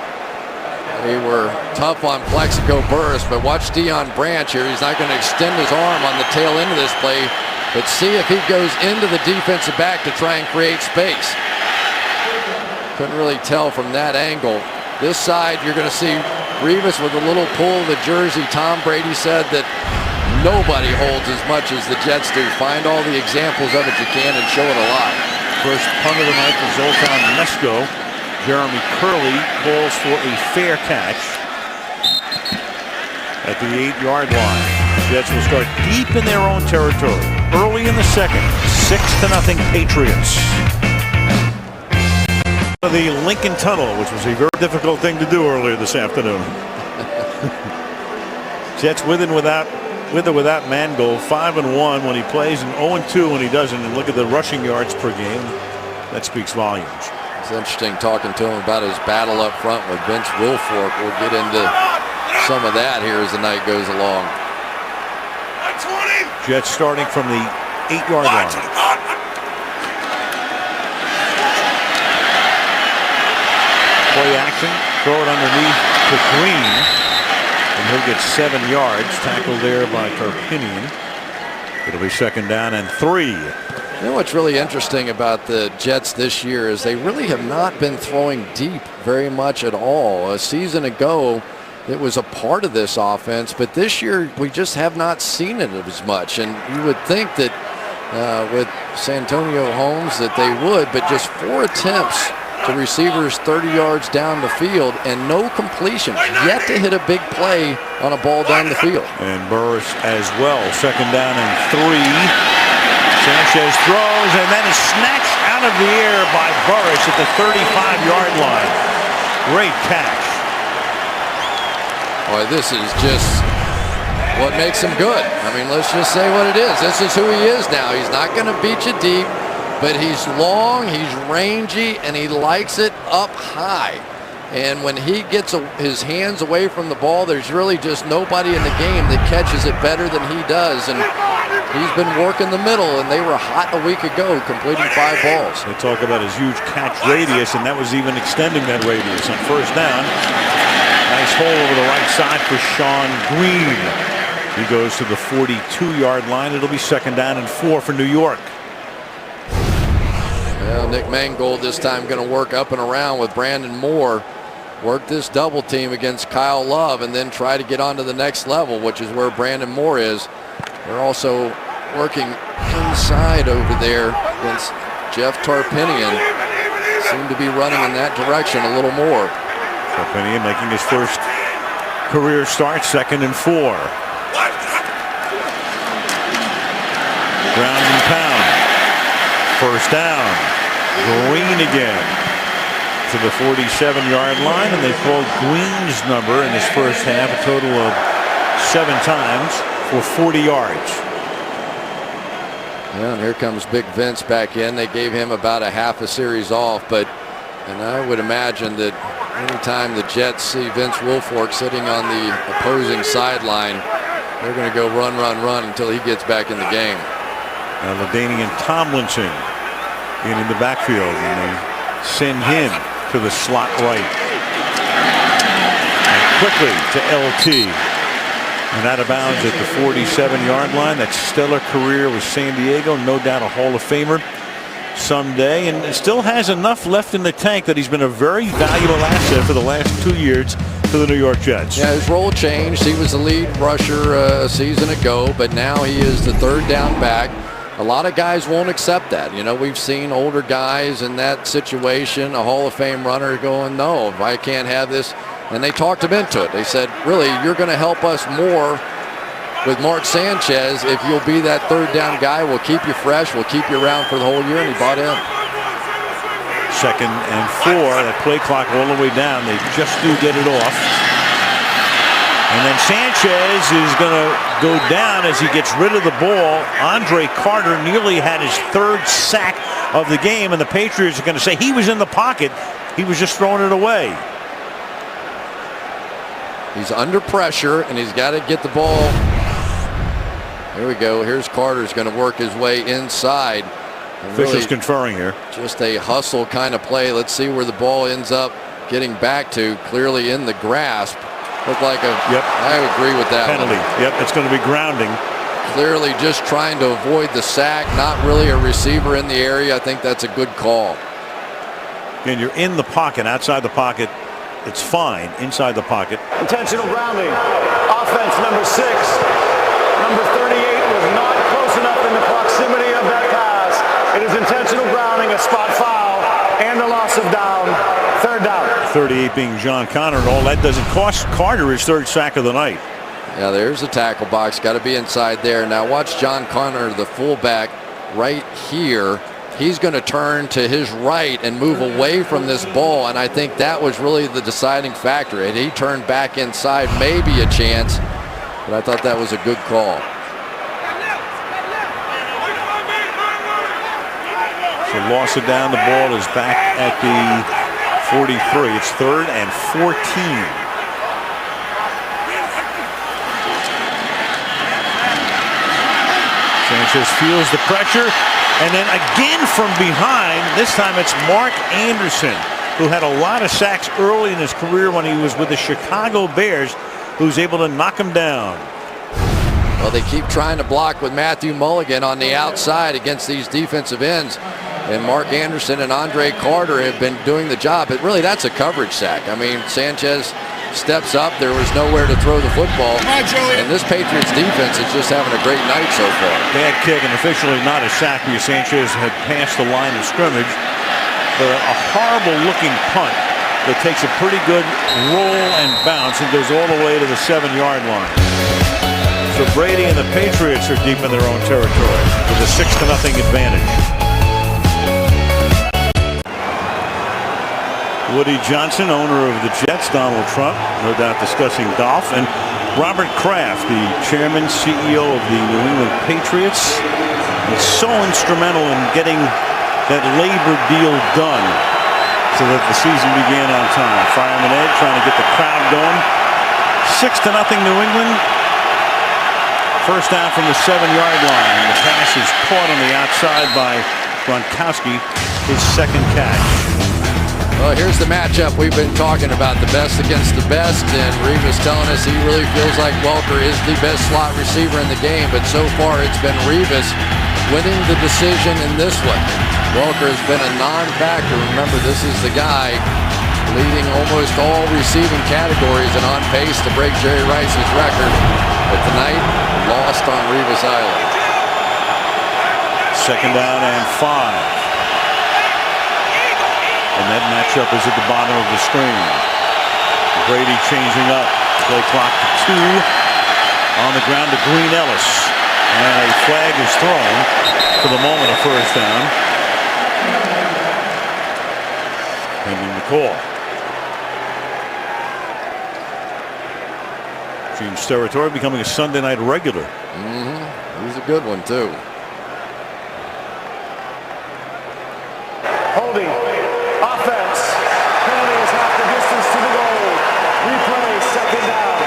They were tough on Plexico Burris, but watch Deion Branch here. He's not going to extend his arm on the tail end of this play, but see if he goes into the defensive back to try and create space. Couldn't really tell from that angle. This side, you're going to see Revis with a little pull of the jersey. Tom Brady said that nobody holds as much as the Jets do. Find all the examples of it you can and show it a lot. First punt of the night for Zoltan Mesko. Jeremy Curley calls for a fair catch at the 8-yard line. Jets will start deep in their own territory. Early in the second, 6-0 Patriots. The Lincoln Tunnel, which was a very difficult thing to do earlier this afternoon. Jets with or without Mangold, 5-1 when he plays and 0-2 when he doesn't. And look at the rushing yards per game. That speaks volumes. It's interesting talking to him about his battle up front with Vince Wilfork. We'll get into some of that here as the night goes along. Jets starting from the 8-yard line. Play action, throw it underneath to Green, and he'll get 7 yards. Tackled there by Tarpinian. It'll be 2nd down and 3. You know what's really interesting about the Jets this year is they really have not been throwing deep very much at all. A season ago, it was a part of this offense, but this year we just have not seen it as much. And you would think that with Santonio Holmes that they would, but just 4 attempts to receivers 30 yards down the field and no completions, yet to hit a big play on a ball down the field. And Burris as well. 2nd down and 3. Sanchez throws, and then is snatched out of the air by Burris at the 35-yard line. Great catch. Boy, this is just what makes him good. I mean, let's just say what it is. This is who he is now. He's not going to beat you deep, but he's long, he's rangy, and he likes it up high. And when he gets his hands away from the ball, there's really just nobody in the game that catches it better than he does. And he's been working the middle, and they were hot a week ago, completing 5 balls. They talk about his huge catch radius, and that was even extending that radius. On 1st down, nice hole over the right side for Sean Green. He goes to the 42-yard line. It'll be 2nd down and 4 for New York. Well, Nick Mangold this time going to work up and around with Brandon Moore. Work this double team against Kyle Love and then try to get on to the next level, which is where Brandon Moore is. They're also working inside over there against Jeff Tarpinian. Seem to be running in that direction a little more. Tarpinian making his first career start, 2nd and 4. Ground and pound. 1st down. Green again to the 47-yard line, and they called Green's number in his first half, a total of 7 times for 40 yards. Yeah, and here comes Big Vince back in. They gave him about a half a series off, and I would imagine that anytime the Jets see Vince Wilfork sitting on the opposing sideline, they're going to go run, run, run until he gets back in the game. LaDainian Tomlinson in the backfield, and they send him to the slot right. And quickly to LT. And out of bounds at the 47-yard line. That stellar career with San Diego. No doubt a Hall of Famer someday. And still has enough left in the tank that he's been a very valuable asset for the last 2 years to the New York Jets. Yeah, his role changed. He was the lead rusher a season ago, but now he is the 3rd down back. A lot of guys won't accept that. You know, we've seen older guys in that situation, a Hall of Fame runner going, no, I can't have this. And they talked him into it. They said, really, you're going to help us more with Mark Sanchez if you'll be that 3rd down guy. We'll keep you fresh. We'll keep you around for the whole year. And he bought in. 2nd and 4. That play clock all the way down. They just do get it off. And then Sanchez is going to go down as he gets rid of the ball. Andre Carter nearly had his 3rd sack of the game, and the Patriots are going to say he was in the pocket. He was just throwing it away. He's under pressure, and he's got to get the ball Here we go. Here's Carter's going to work his way inside. Officials really conferring here. Just a hustle kind of play. Let's see where the ball ends up getting back to. Clearly in the grasp. Looked like a. Yep. I agree with that penalty. one. Yep, it's going to be grounding. Clearly just trying to avoid the sack. Not really a receiver in the area. I think that's a good call. And you're in the pocket, outside the pocket. It's fine. Inside the pocket. Intentional grounding. Offense number 6. Number 38 was not close enough in the proximity of that pass. It is intentional grounding, a spot foul, and a loss of down. 3rd down. 38 being John Connor, and all that doesn't cost Carter his 3rd sack of the night. Yeah, there's the tackle box. Got to be inside there. Now watch John Connor, the fullback, right here. He's going to turn to his right and move away from this ball, and I think that was really the deciding factor. And he turned back inside, maybe a chance, but I thought that was a good call. So loss of down. The ball is back at the 43. It's 3rd and 14. Sanchez feels the pressure, and then again from behind. This time it's Mark Anderson, who had a lot of sacks early in his career when he was with the Chicago Bears, who's able to knock him down. Well, they keep trying to block with Matthew Mulligan on the outside against these defensive ends. And Mark Anderson and Andre Carter have been doing the job. But really, that's a coverage sack. I mean, Sanchez steps up. There was nowhere to throw the football. And this Patriots defense is just having a great night so far. Bad kick, and officially not a sack because Sanchez had passed the line of scrimmage. But a horrible-looking punt that takes a pretty good roll and bounce and goes all the way to the 7-yard line. So Brady and the Patriots are deep in their own territory with a 6-0 advantage. Woody Johnson, owner of the Jets, Donald Trump, no doubt discussing golf, and Robert Kraft, the chairman, CEO of the New England Patriots, is so instrumental in getting that labor deal done so that the season began on time. Fireman Ed trying to get the crowd going. 6-0 New England. First down from the 7-yard line. The pass is caught on the outside by Gronkowski, his 2nd catch. Well, here's the matchup we've been talking about, the best against the best, and Revis telling us he really feels like Welker is the best slot receiver in the game, but so far it's been Revis winning the decision in this one. Welker has been a non-factor. Remember, this is the guy leading almost all receiving categories and on pace to break Jerry Rice's record, but tonight lost on Revis Island. 2nd down and 5. And that matchup is at the bottom of the screen. Brady changing up. Play clock to 2. On the ground to Green Ellis. And a flag is thrown for the moment of 1st down. Pending the call. Change territory, becoming a Sunday night regular. He's a good one, too. Holding. Offense. Penalty is half the distance to the goal. Replay, 2nd down.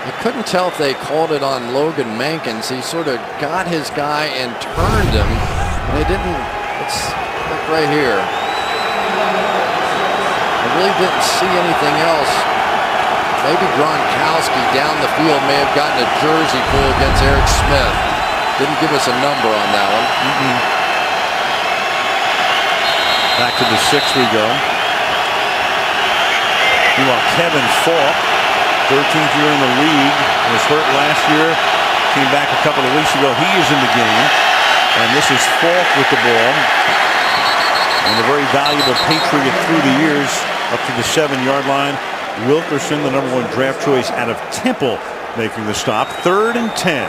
I couldn't tell if they called it on Logan Mankins. He sort of got his guy and turned him. And they didn't. Let's look right here. I really didn't see anything else. Maybe Gronkowski down the field may have gotten a jersey pull against Eric Smith. Didn't give us a number on that one. Back to the 6 we go. Meanwhile, Kevin Falk, 13th year in the league, was hurt last year, came back a couple of weeks ago. He is in the game, and this is Falk with the ball. And a very valuable Patriot through the years, up to the 7-yard line. Wilkerson, the #1 draft choice out of Temple, making the stop. 3rd and 10.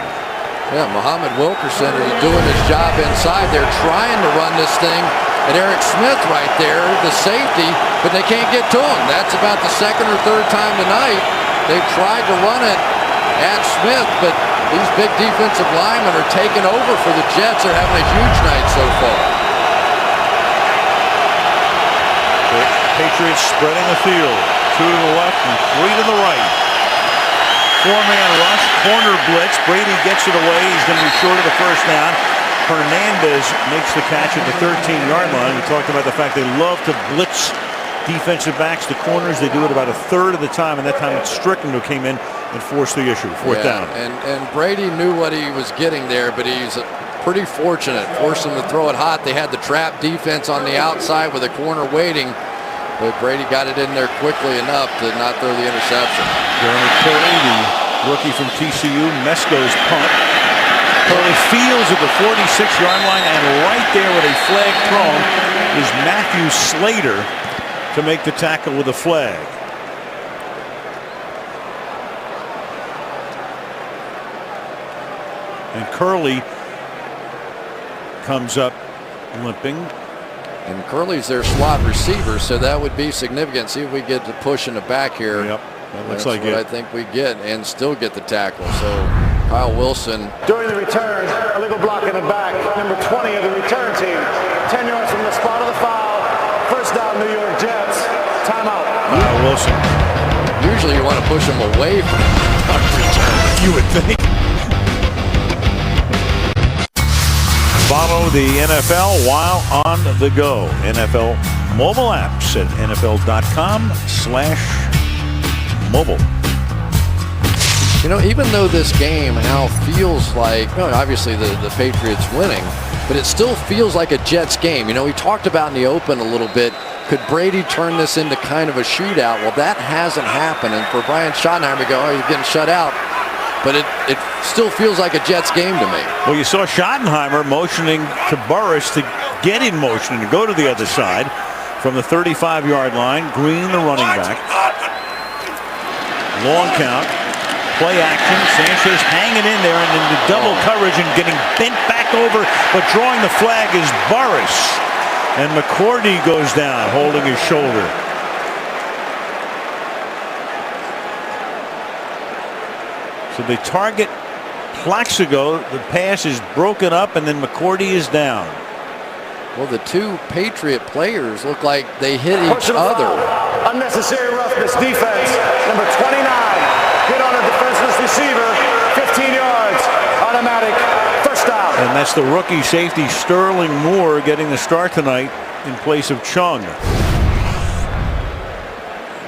Yeah, Muhammad Wilkerson is doing his job inside. They're trying to run this thing. And Eric Smith right there, the safety, but they can't get to him. That's about the 2nd or 3rd time tonight. They've tried to run it at Smith, but these big defensive linemen are taking over for the Jets. They're having a huge night so far. The Patriots spreading the field. 2 to the left and 3 to the right. Four-man rush, corner blitz. Brady gets it away. He's going to be short of the first down. Hernandez makes the catch at the 13-yard line. We talked about the fact they love to blitz defensive backs, the corners. They do it about a third of the time, and that time it's Strickland who came in and forced the issue. Fourth down. And Brady knew what he was getting there, but he's pretty fortunate. Forced him to throw it hot. They had the trap defense on the outside with a corner waiting, but Brady got it in there quickly enough to not throw the interception. Jeremy Curley, the rookie from TCU, Mesco's punt. Curley fields at the 46-yard line, and right there with a flag thrown is Matthew Slater to make the tackle with a flag. And Curley comes up limping. And Curley's their slot receiver, so that would be significant. See if we get to push in the back here. Yep, that looks That's like what it. I think we get, and still get the tackle. So Kyle Wilson. During the return, illegal block in the back. Number 20 of the return team. 10 yards from the spot of the foul. First down, New York Jets. Timeout. Kyle Wilson. Usually you want to push him away from the return. You would think. Follow the NFL while on the go. NFL mobile apps at NFL.com/mobile. You know, even though this game now feels like, obviously the Patriots winning, but it still feels like a Jets game. You know, we talked about in the open a little bit, could Brady turn this into kind of a shootout? Well, that hasn't happened. And for Brian Schottenheimer to go, oh, he's getting shut out. But it still feels like a Jets game to me. Well, you saw Schottenheimer motioning to Burris to get in motion and go to the other side from the 35-yard line. Green, the running back. Long count. Play action. Sanchez hanging in there and into double coverage and getting bent back over. But drawing the flag is Burris. And McCourty goes down holding his shoulder. So they target Plaxico. The pass is broken up, and then McCourty is down. Well, the two Patriot players look like they hit each other. Unnecessary roughness defense. Number 29 hit on a defenseless receiver. 15 yards. Automatic first down. And that's the rookie safety Sterling Moore getting the start tonight in place of Chung.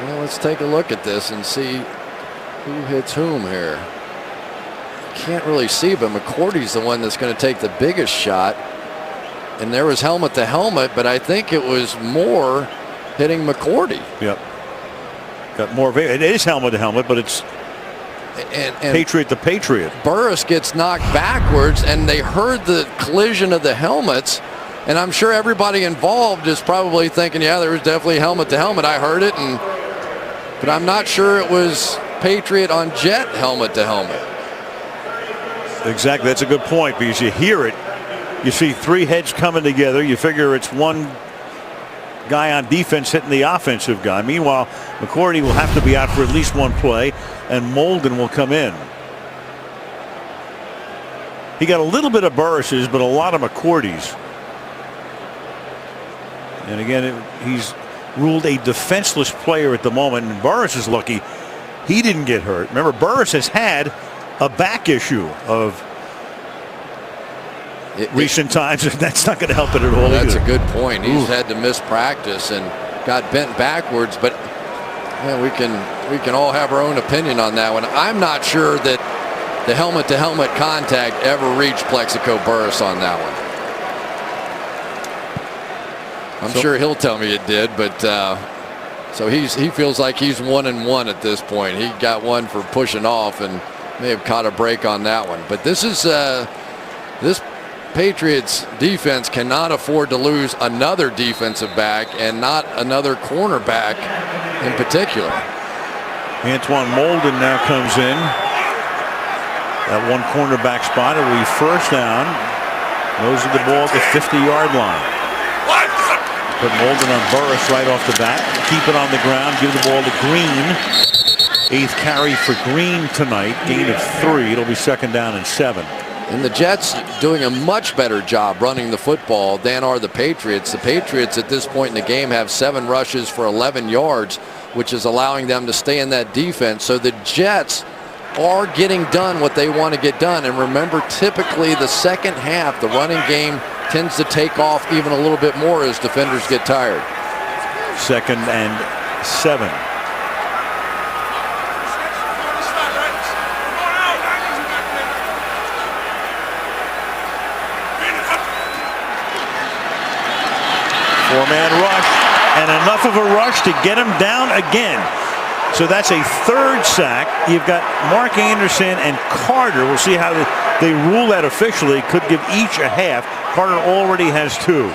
Well, let's take a look at this and see who hits whom here. Can't really see, but McCourty's the one that's going to take the biggest shot. And there was helmet to helmet, but I think it was Moore hitting McCourty. Yep. Got more. It is helmet to helmet, but it's and Patriot to Patriot. Burris gets knocked backwards, and they heard the collision of the helmets. And I'm sure everybody involved is probably thinking, yeah, there was definitely helmet to helmet. I heard it, but I'm not sure it was Patriot on Jet helmet to helmet. Exactly. That's a good point, because you hear it. You see three heads coming together. You figure it's one guy on defense hitting the offensive guy. Meanwhile, McCourty will have to be out for at least one play, and Molden will come in. He got a little bit of Burris's, but a lot of McCourty's. And again, he's ruled a defenseless player at the moment, and Burris is lucky he didn't get hurt. Remember, Burris has had a back issue of recent times, and that's not going to help it at all. That's either. a good point. He's had to miss practice and got bent backwards, but we can all have our own opinion on that one. I'm not sure that the helmet-to-helmet contact ever reached Plexico Burris on that one. I'm sure he'll tell me it did, but so he feels like he's 1-1 at this point. He got one for pushing off and may have caught a break on that one. But this is this Patriots defense cannot afford to lose another defensive back and not another cornerback in particular. Antoine Molden now comes in. That one cornerback spot. It'll be first down. Those are the ball at the 50-yard line. Put Molden on Burris right off the bat. Keep it on the ground. Give the ball to Green. 8th carry for Green tonight. Gain of 3. It'll be second down and 7. And the Jets doing a much better job running the football than are the Patriots. The Patriots at this point in the game have 7 rushes for 11 yards, which is allowing them to stay in that defense. So the Jets are getting done what they want to get done. And remember, typically the second half, the running game tends to take off even a little bit more as defenders get tired. 2nd and 7. Four-man rush, and enough of a rush to get him down again. So that's a 3rd sack. You've got Mark Anderson and Carter. We'll see how they rule that officially. Could give each a half. Carter already has 2.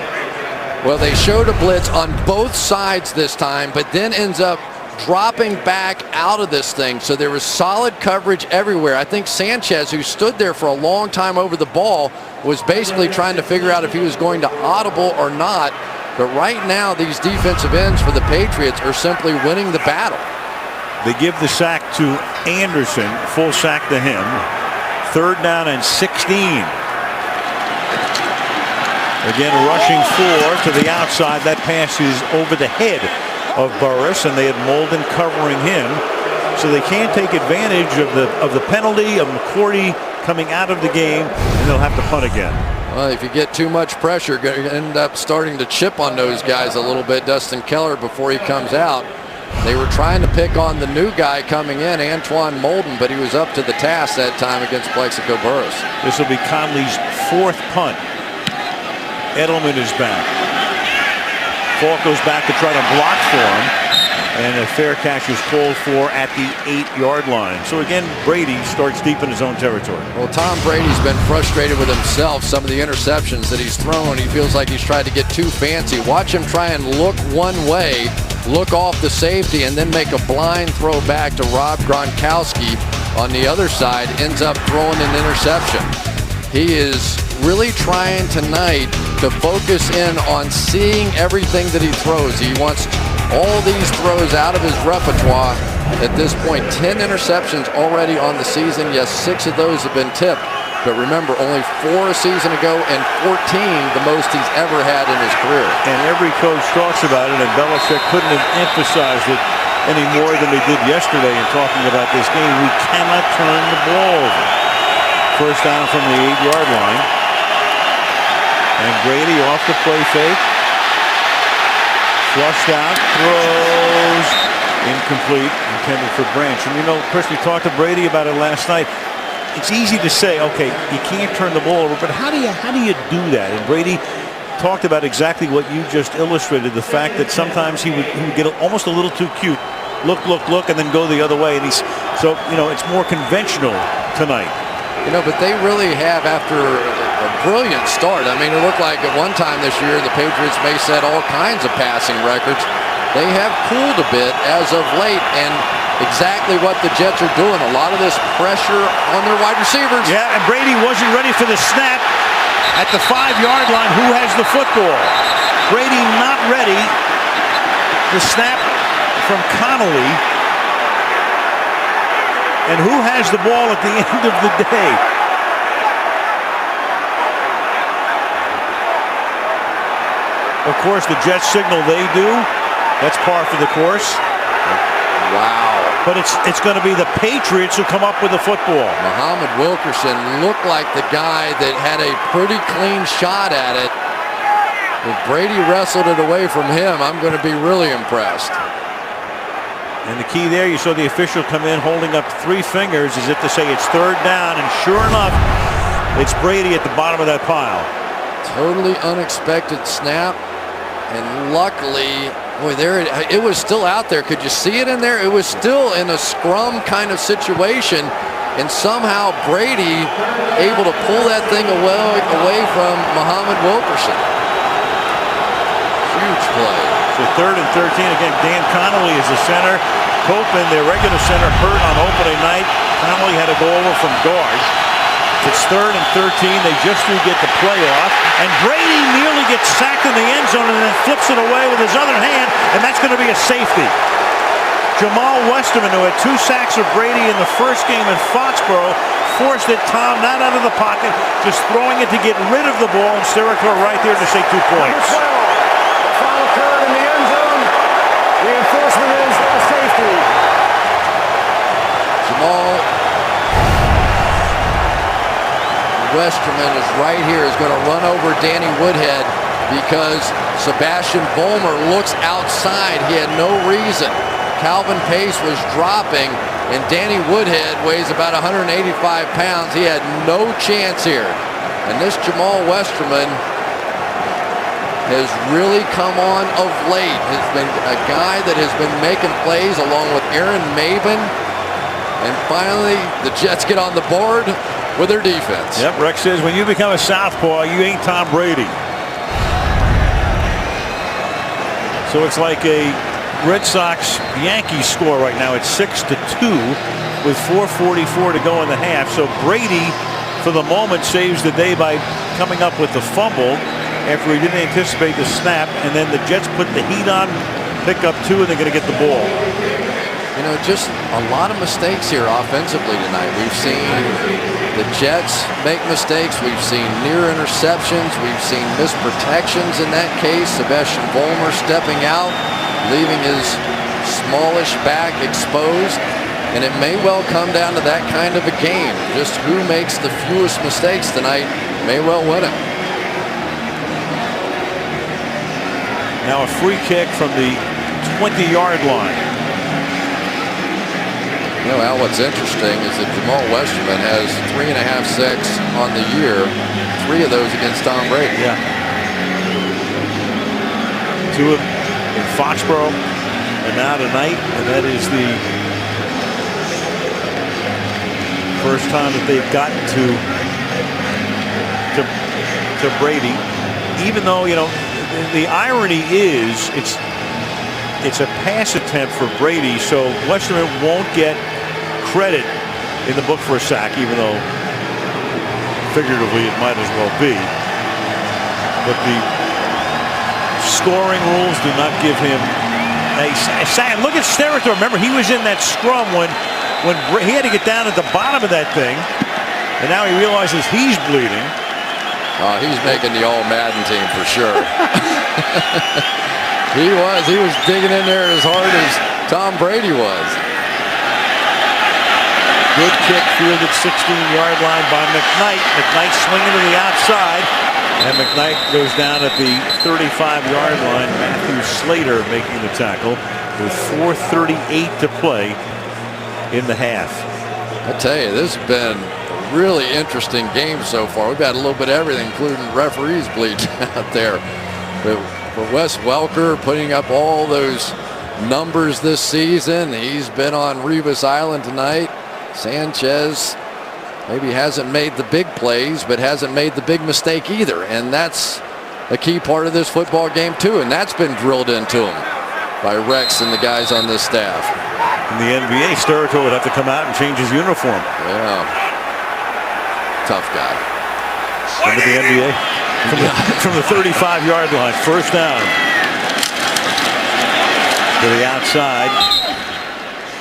Well, they showed a blitz on both sides this time, but then ends up dropping back out of this thing. So there was solid coverage everywhere. I think Sanchez, who stood there for a long time over the ball, was basically trying to figure out if he was going to audible or not. But right now, these defensive ends for the Patriots are simply winning the battle. They give the sack to Anderson, full sack to him. 3rd down and 16. Again, rushing 4 to the outside. That pass is over the head of Burris, and they had Molden covering him. So they can't take advantage of the penalty of McCourty coming out of the game, and they'll have to punt again. Well, if you get too much pressure, you're going to end up starting to chip on those guys a little bit. Dustin Keller, before he comes out, they were trying to pick on the new guy coming in, Antoine Molden, but he was up to the task that time against Plexico Burris. This will be Conley's 4th punt. Edelman is back. Falk goes back to try to block for him, and a fair catch is called for at the 8-yard line. So again, Brady starts deep in his own territory. Well, Tom Brady's been frustrated with himself. Some of the interceptions that he's thrown, he feels like he's tried to get too fancy. Watch him try and look one way, look off the safety, and then make a blind throw back to Rob Gronkowski on the other side, ends up throwing an interception. He is really trying tonight to focus in on seeing everything that he throws. He wants all these throws out of his repertoire. At this point, 10 interceptions already on the season. Yes, 6 of those have been tipped. But remember, only 4 a season ago and 14 the most he's ever had in his career. And every coach talks about it, and Belichick couldn't have emphasized it any more than they did yesterday in talking about this game. We cannot turn the ball over. 1st down from the 8-yard line. And Brady off the play fake. Flushed out, throws, incomplete, intended for Branch. And you know, Chris, we talked to Brady about it last night. It's easy to say, okay, you can't turn the ball over, but how do you do that? And Brady talked about exactly what you just illustrated, the fact that sometimes he would get almost a little too cute. Look, and then go the other way. And so, you know, it's more conventional tonight. You know, but they really have, after a brilliant start. I mean, it looked like at one time this year the Patriots may set all kinds of passing records. They have cooled a bit as of late, and exactly what the Jets are doing. A lot of this pressure on their wide receivers. Yeah, and Brady wasn't ready for the snap at the 5-yard line. Who has the football? Brady not ready. The snap from Connolly. And who has the ball at the end of the day? Of course, the Jets signal they do. That's par for the course. Wow. But it's going to be the Patriots who come up with the football. Muhammad Wilkerson looked like the guy that had a pretty clean shot at it. If Brady wrestled it away from him, I'm going to be really impressed. And the key there, you saw the official come in holding up 3 fingers as if to say it's 3rd down. And sure enough, it's Brady at the bottom of that pile. Totally unexpected snap. And luckily, boy, there it was still out there. Could you see it in there? It was still in a scrum kind of situation. And somehow Brady able to pull that thing away from Muhammad Wilkerson. Huge play. So 3rd and 13. Again, Dan Connolly is the center. Copeland, their regular center, hurt on opening night. Connolly had to go over from guard. It's 3rd and 13. They just do get the play off. And Brady nearly gets sacked in the end zone and then flips it away with his other hand. And that's going to be a safety. Jamal Westerman, who had 2 sacks of Brady in the first game in Foxborough, forced it, Tom, not out of the pocket, just throwing it to get rid of the ball. And Steritor right there to say 2 points. Foul occurred in the end zone. The enforcement is a safety. Jamal Westerman is right here, is going to run over Danny Woodhead because Sebastian Vollmer looks outside. He had no reason. Calvin Pace was dropping, and Danny Woodhead weighs about 185 pounds. He had no chance here. And this Jamal Westerman has really come on of late. Has been a guy that has been making plays along with Aaron Maven. And finally, the Jets get on the board with their defense. Yep, Rex says when you become a southpaw, you ain't Tom Brady. So it's like a Red Sox-Yankees score right now. It's 6-2 with 4:44 to go in the half. So Brady, for the moment, saves the day by coming up with the fumble after he didn't anticipate the snap. And then the Jets put the heat on, pick up 2, and they're going to get the ball. You know, just a lot of mistakes here offensively tonight. We've seen the Jets make mistakes. We've seen near interceptions. We've seen missed protections in that case. Sebastian Vollmer stepping out, leaving his smallish back exposed. And it may well come down to that kind of a game. Just who makes the fewest mistakes tonight may well win it. Now a free kick from the 20-yard line. You know, Al, what's interesting is that Jamal Westerman has 3.5 sacks on the year, 3 of those against Tom Brady. Yeah. 2 in Foxborough, and now tonight, and that is the first time that they've gotten to Brady. Even though, you know, the irony is it's a pass attempt for Brady, so Westerman won't get credit in the book for a sack, even though figuratively it might as well be. But the scoring rules do not give him a sack. Look at Steratore. Remember, he was in that scrum when he had to get down at the bottom of that thing, and now he realizes he's bleeding. He's making the All-Madden team for sure. He was digging in there as hard as Tom Brady was. Good kick fielded 16-yard line by McKnight. McKnight swinging to the outside, and McKnight goes down at the 35-yard line. Matthew Slater making the tackle with 4:38 to play in the half. I tell you, this has been a really interesting game so far. We've had a little bit of everything, including referees bleeding out there. But for Wes Welker putting up all those numbers this season, he's been on Revis Island tonight. Sanchez maybe hasn't made the big plays, but hasn't made the big mistake either. And that's a key part of this football game, too. And that's been drilled into him by Rex and the guys on this staff. In the NBA, Steratore would have to come out and change his uniform. Yeah. Tough guy. Remember the NBA? From the 35-yard line, first down. To the outside.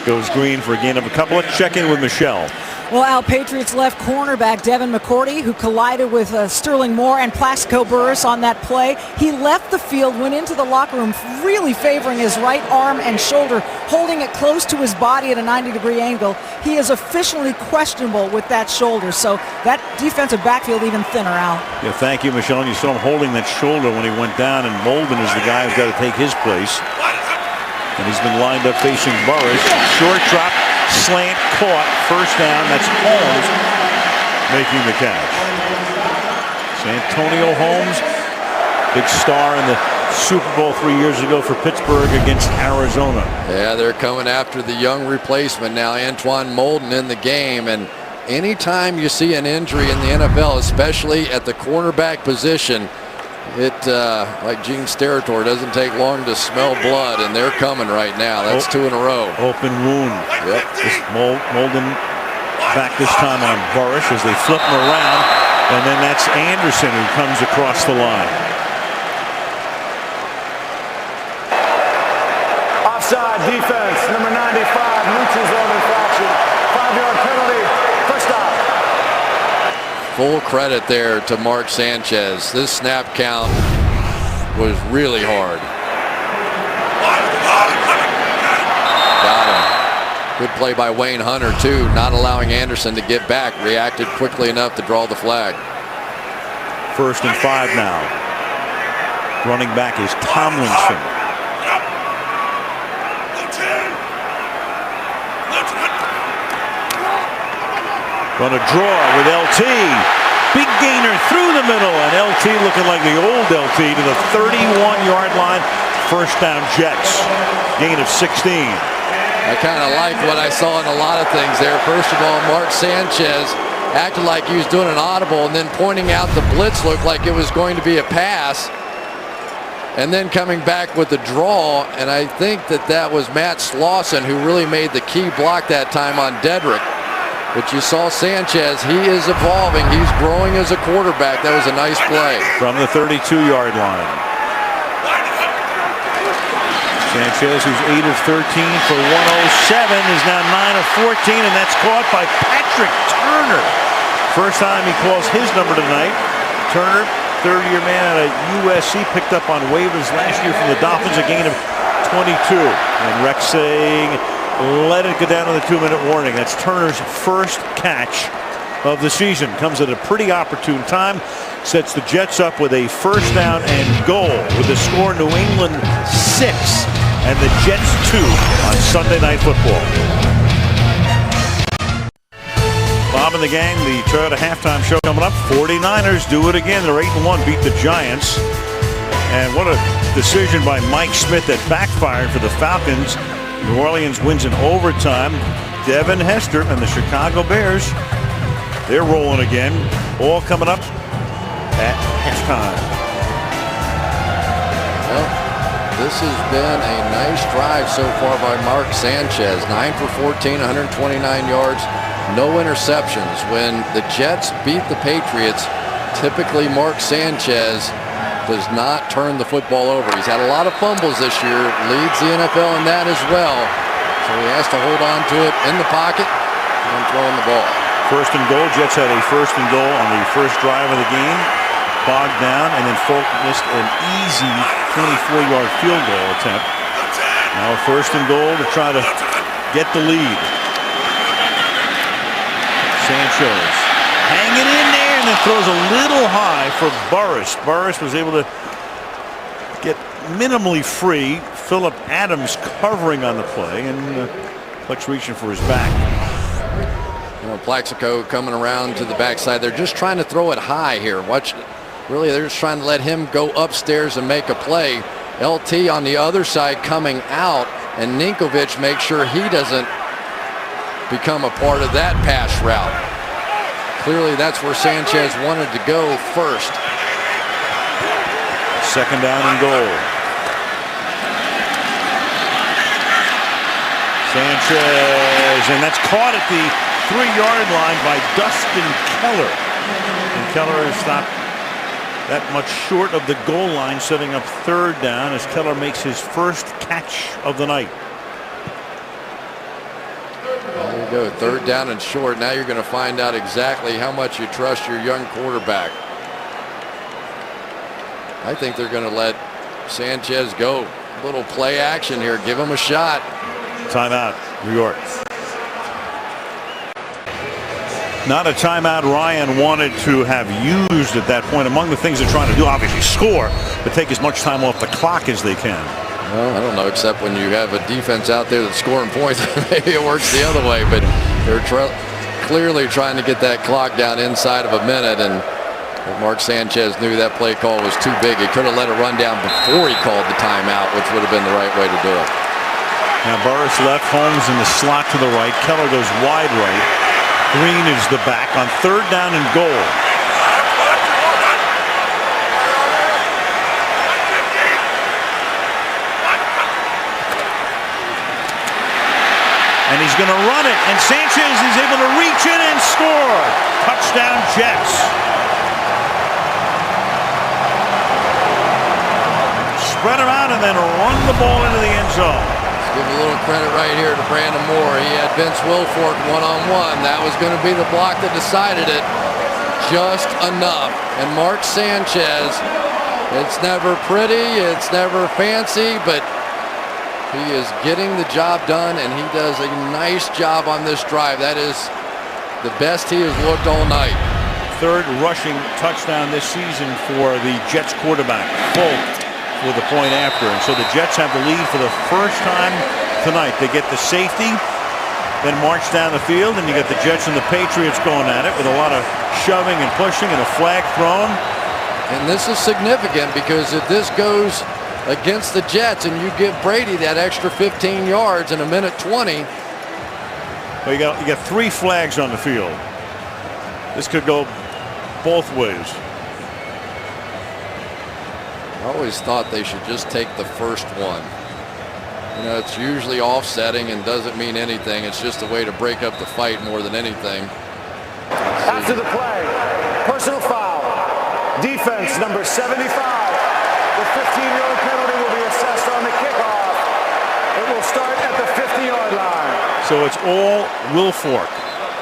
Goes Green for a gain of a couple. Let's check in with Michelle. Well, Al, Patriots left cornerback Devin McCourty, who collided with Sterling Moore and Plaxico Burress on that play. He left the field, went into the locker room, really favoring his right arm and shoulder, holding it close to his body at a 90-degree angle. He is officially questionable with that shoulder, so that defensive backfield even thinner, Al. Yeah, thank you, Michelle. And you saw him holding that shoulder when he went down, and Molden is the guy who's got to take his place. And he's been lined up facing Burress. Short drop, slant, caught, first down. That's Holmes making the catch. Santonio Holmes, big star in the Super Bowl 3 years ago for Pittsburgh against Arizona. Yeah, they're coming after the young replacement now, Antoine Molden, in the game. And anytime you see an injury in the NFL, especially at the cornerback position, it, like Gene Steratore, doesn't take long to smell blood, and they're coming right now. That's 2 in a row. Open wound. Yep. Molden back this time on Burress as they flip him around, and then that's Anderson who comes across the line. Offside defense, number 95, neutral zone infraction, 5-yard penalty, first down. Full credit there to Mark Sanchez. This snap count was really hard. Got him. Good play by Wayne Hunter, too, not allowing Anderson to get back. Reacted quickly enough to draw the flag. 1st and 5 now. Running back is Tomlinson. Going to draw with LT. Big gainer through the middle, and LT looking like the old LT to the 31-yard line. 1st down Jets. Gain of 16. I kind of like what I saw in a lot of things there. First of all, Mark Sanchez acted like he was doing an audible and then pointing out the blitz looked like it was going to be a pass. And then coming back with the draw, and I think that was Matt Slauson who really made the key block that time on Dedrick. But you saw Sanchez, he is evolving. He's growing as a quarterback. That was a nice play. From the 32-yard line. Sanchez, who's 8 of 13 for 107, is now 9 of 14, and that's caught by Patrick Turner. First time he calls his number tonight. Turner, third-year man out of USC, picked up on waivers last year from the Dolphins, a gain of 22. And Rex saying, let it go down to the 2-minute warning. That's Turner's first catch of the season. Comes at a pretty opportune time. Sets the Jets up with a 1st down and goal with the score New England 6 and the Jets 2 on Sunday Night Football. Bob and the gang, the Toyota halftime show coming up. 49ers do it again. They're 8-1, beat the Giants. And what a decision by Mike Smith that backfired for the Falcons. New Orleans wins in overtime. Devin Hester and the Chicago Bears, they're rolling again. All coming up at halftime. Well, this has been a nice drive so far by Mark Sanchez. 9 for 14, 129 yards, no interceptions. When the Jets beat the Patriots, typically Mark Sanchez does not turn the football over. He's had a lot of fumbles this year, leads the NFL in that as well. So he has to hold on to it in the pocket and throwing the ball. 1st and goal. Jets had a 1st and goal on the first drive of the game. Bogged down, and then Folk missed an easy 24-yard field goal attempt. Now 1st and goal to try to get the lead. Sanchez hanging in there, and then throws a little high for Burris. Burris was able to get minimally free. Phillip Adams covering on the play, and Flex reaching for his back. You know, Plaxico coming around to the backside. They're just trying to throw it high here. Watch, really, they're just trying to let him go upstairs and make a play. LT on the other side coming out, and Ninkovich makes sure he doesn't become a part of that pass route. Clearly, that's where Sanchez wanted to go first. 2nd down and goal. Sanchez, and that's caught at the 3-yard line by Dustin Keller. And Keller has stopped that much short of the goal line, setting up 3rd down as Keller makes his first catch of the night. There you go, 3rd down and short. Now you're going to find out exactly how much you trust your young quarterback. I think they're going to let Sanchez go. A little play action here. Give him a shot. Timeout, New York. Not a timeout Ryan wanted to have used at that point. Among the things they're trying to do, obviously score, but take as much time off the clock as they can. Well, I don't know, except when you have a defense out there that's scoring points, maybe it works the other way, but they're clearly trying to get that clock down inside of a minute, and Mark Sanchez knew that play call was too big. He could have let it run down before he called the timeout, which would have been the right way to do it. Now Burris left, Holmes in the slot to the right, Keller goes wide right. Green is the back on 3rd down and goal. And he's going to run it, and Sanchez is able to reach in and score. Touchdown Jets. Spread him out and then run the ball into the end zone. Give a little credit right here to Brandon Moore. He had Vince Wilfork one-on-one. That was going to be the block that decided it just enough. And Mark Sanchez, it's never pretty, it's never fancy, but He is getting the job done, and he does a nice job on this drive. That is the best he has looked all night. Third rushing touchdown this season for the Jets quarterback, Folk, with the point after. And so the Jets have the lead for the first time tonight. They get the safety, then march down the field, and you get the Jets and the Patriots going at it with a lot of shoving and pushing and a flag thrown. And this is significant because if this goes against the Jets and you give Brady that extra 15 yards in a minute 20. Well, you got 3 flags on the field. This could go both ways. I always thought they should just take the first one. You know, it's usually offsetting and doesn't mean anything. It's just a way to break up the fight more than anything. After the play, personal foul. Defense number 75. The 15-yard penalty will be assessed on the kickoff. It will start at the 50-yard line. So it's all Wilfork.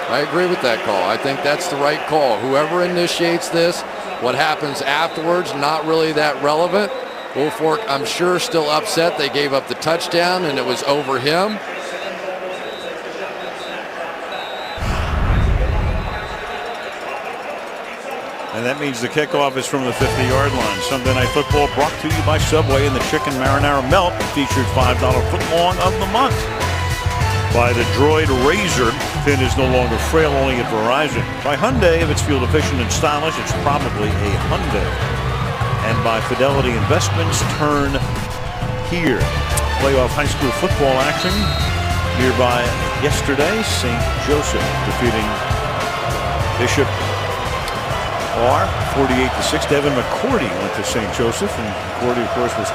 I agree with that call. I think that's the right call. Whoever initiates this, what happens afterwards, not really that relevant. Wilfork, I'm sure, still upset. They gave up the touchdown, and it was over him. And that means the kickoff is from the 50-yard line. Sunday Night Football brought to you by Subway and the Chicken Marinara Melt, featured $5 footlong of the month. By the Droid Razor, thin is no longer frail, only at Verizon. By Hyundai, if it's fuel efficient and stylish, it's probably a Hyundai. And by Fidelity Investments, turn here. Playoff high school football action nearby yesterday. St. Joseph defeating Bishop R 48-6. Devin McCourty went to St. Joseph, and McCourty, of course, was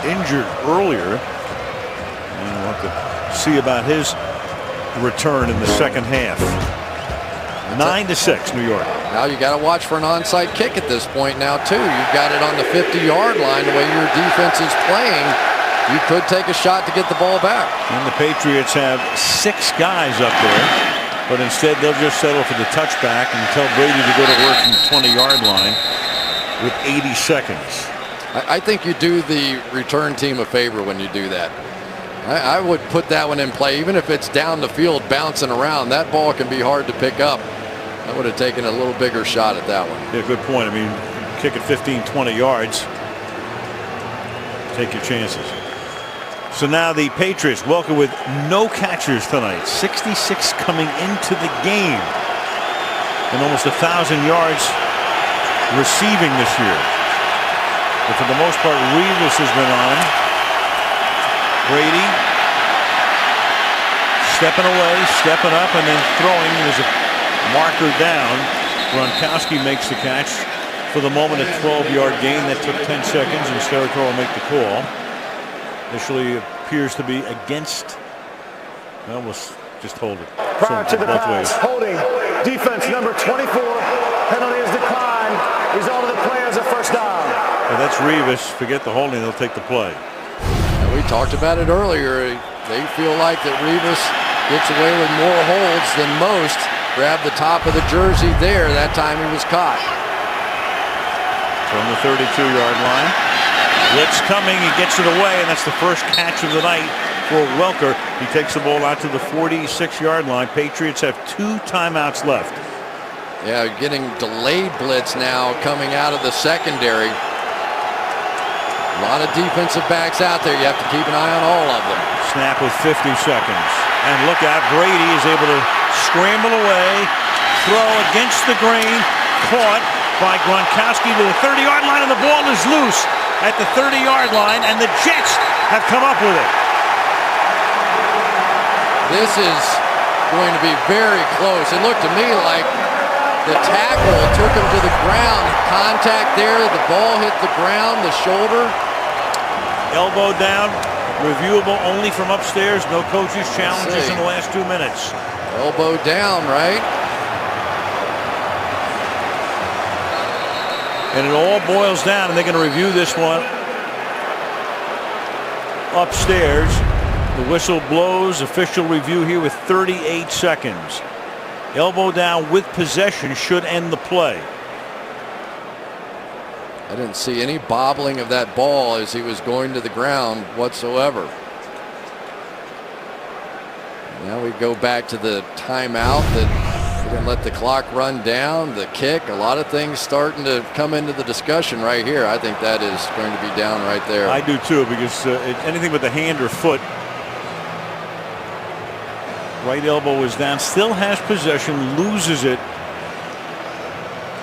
injured earlier. And we'll have to see about his return in the second half. 9-6, New York. Now you got to watch for an onside kick at this point now, too. You've got it on the 50-yard line. The way your defense is playing, you could take a shot to get the ball back. And the Patriots have 6 guys up there, but instead they'll just settle for the touchback and tell Brady to go to work from the 20-yard line with 80 seconds. I think you do the return team a favor when you do that. I would put that one in play, even if it's down the field bouncing around. That ball can be hard to pick up. I would have taken a little bigger shot at that one. Yeah, good point. I mean, kick it 15, 20 yards. Take your chances. So now the Patriots welcome with no catchers tonight. 66 coming into the game. And almost 1,000 yards receiving this year. But for the most part, Revis has been on. Brady stepping away, stepping up, and then throwing. There's a marker down. Gronkowski makes the catch for the moment, a 12-yard gain. That took 10 seconds, and Sterico will make the call. Initially appears to be against. Well, we'll just hold it. Prior to the pass, holding. Defense number 24. Penalty is declined. Result of the play is a first down. Well, that's Revis. Forget the holding. They'll take the play. We talked about it earlier. They feel like that Revis gets away with more holds than most. Grabbed the top of the jersey there. That time he was caught. From the 32-yard line. Blitz coming. He gets it away, and that's the first catch of the night for Welker. He takes the ball out to the 46-yard line. Patriots have 2 timeouts left. Yeah, getting delayed blitz now coming out of the secondary. A lot of defensive backs out there. You have to keep an eye on all of them. Snap with 50 seconds. And look out, Brady is able to scramble away, throw against the grain, caught by Gronkowski to the 30-yard line, and the ball is loose at the 30-yard line, and the Jets have come up with it. This is going to be very close. It looked to me like the tackle took him to the ground. Contact there. The ball hit the ground, the shoulder. Elbow down. Reviewable only from upstairs. No coaches' challenges in the last 2 minutes. Elbow down, right? And it all boils down, and they're going to review this one upstairs. The whistle blows. Official review here with 38 seconds. Elbow down with possession should end the play. I didn't see any bobbling of that ball as he was going to the ground whatsoever. Now we go back to the timeout that we're going to let the clock run down, the kick, a lot of things starting to come into the discussion right here. I think that is going to be down right there. I do too, because anything with the hand or foot. Right elbow is down, still has possession, loses it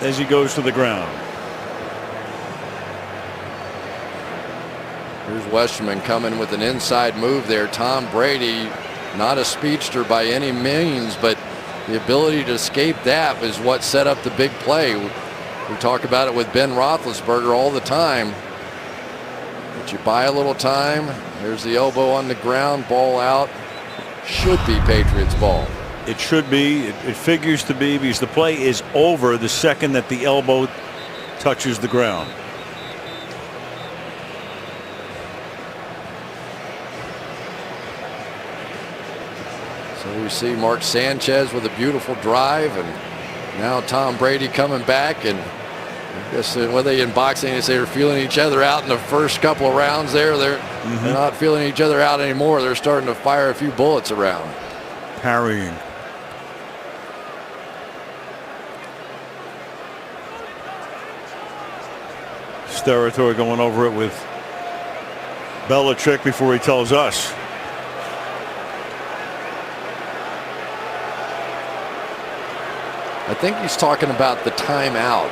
as he goes to the ground. Here's Westerman coming with an inside move there. Tom Brady, not a speedster by any means, but the ability to escape that is what set up the big play. We talk about it with Ben Roethlisberger all the time. But you buy a little time. There's the elbow on the ground, ball out. Should be Patriots ball. It should be. It figures to be, because the play is over the second that the elbow touches the ground. So we see Mark Sanchez with a beautiful drive, and now Tom Brady coming back. And I guess when they in boxing, they say they're feeling each other out in the first couple of rounds there. They're not feeling each other out anymore. They're starting to fire a few bullets around. Parrying. Steratore going over it with Belichick before he tells us. I think he's talking about the timeout.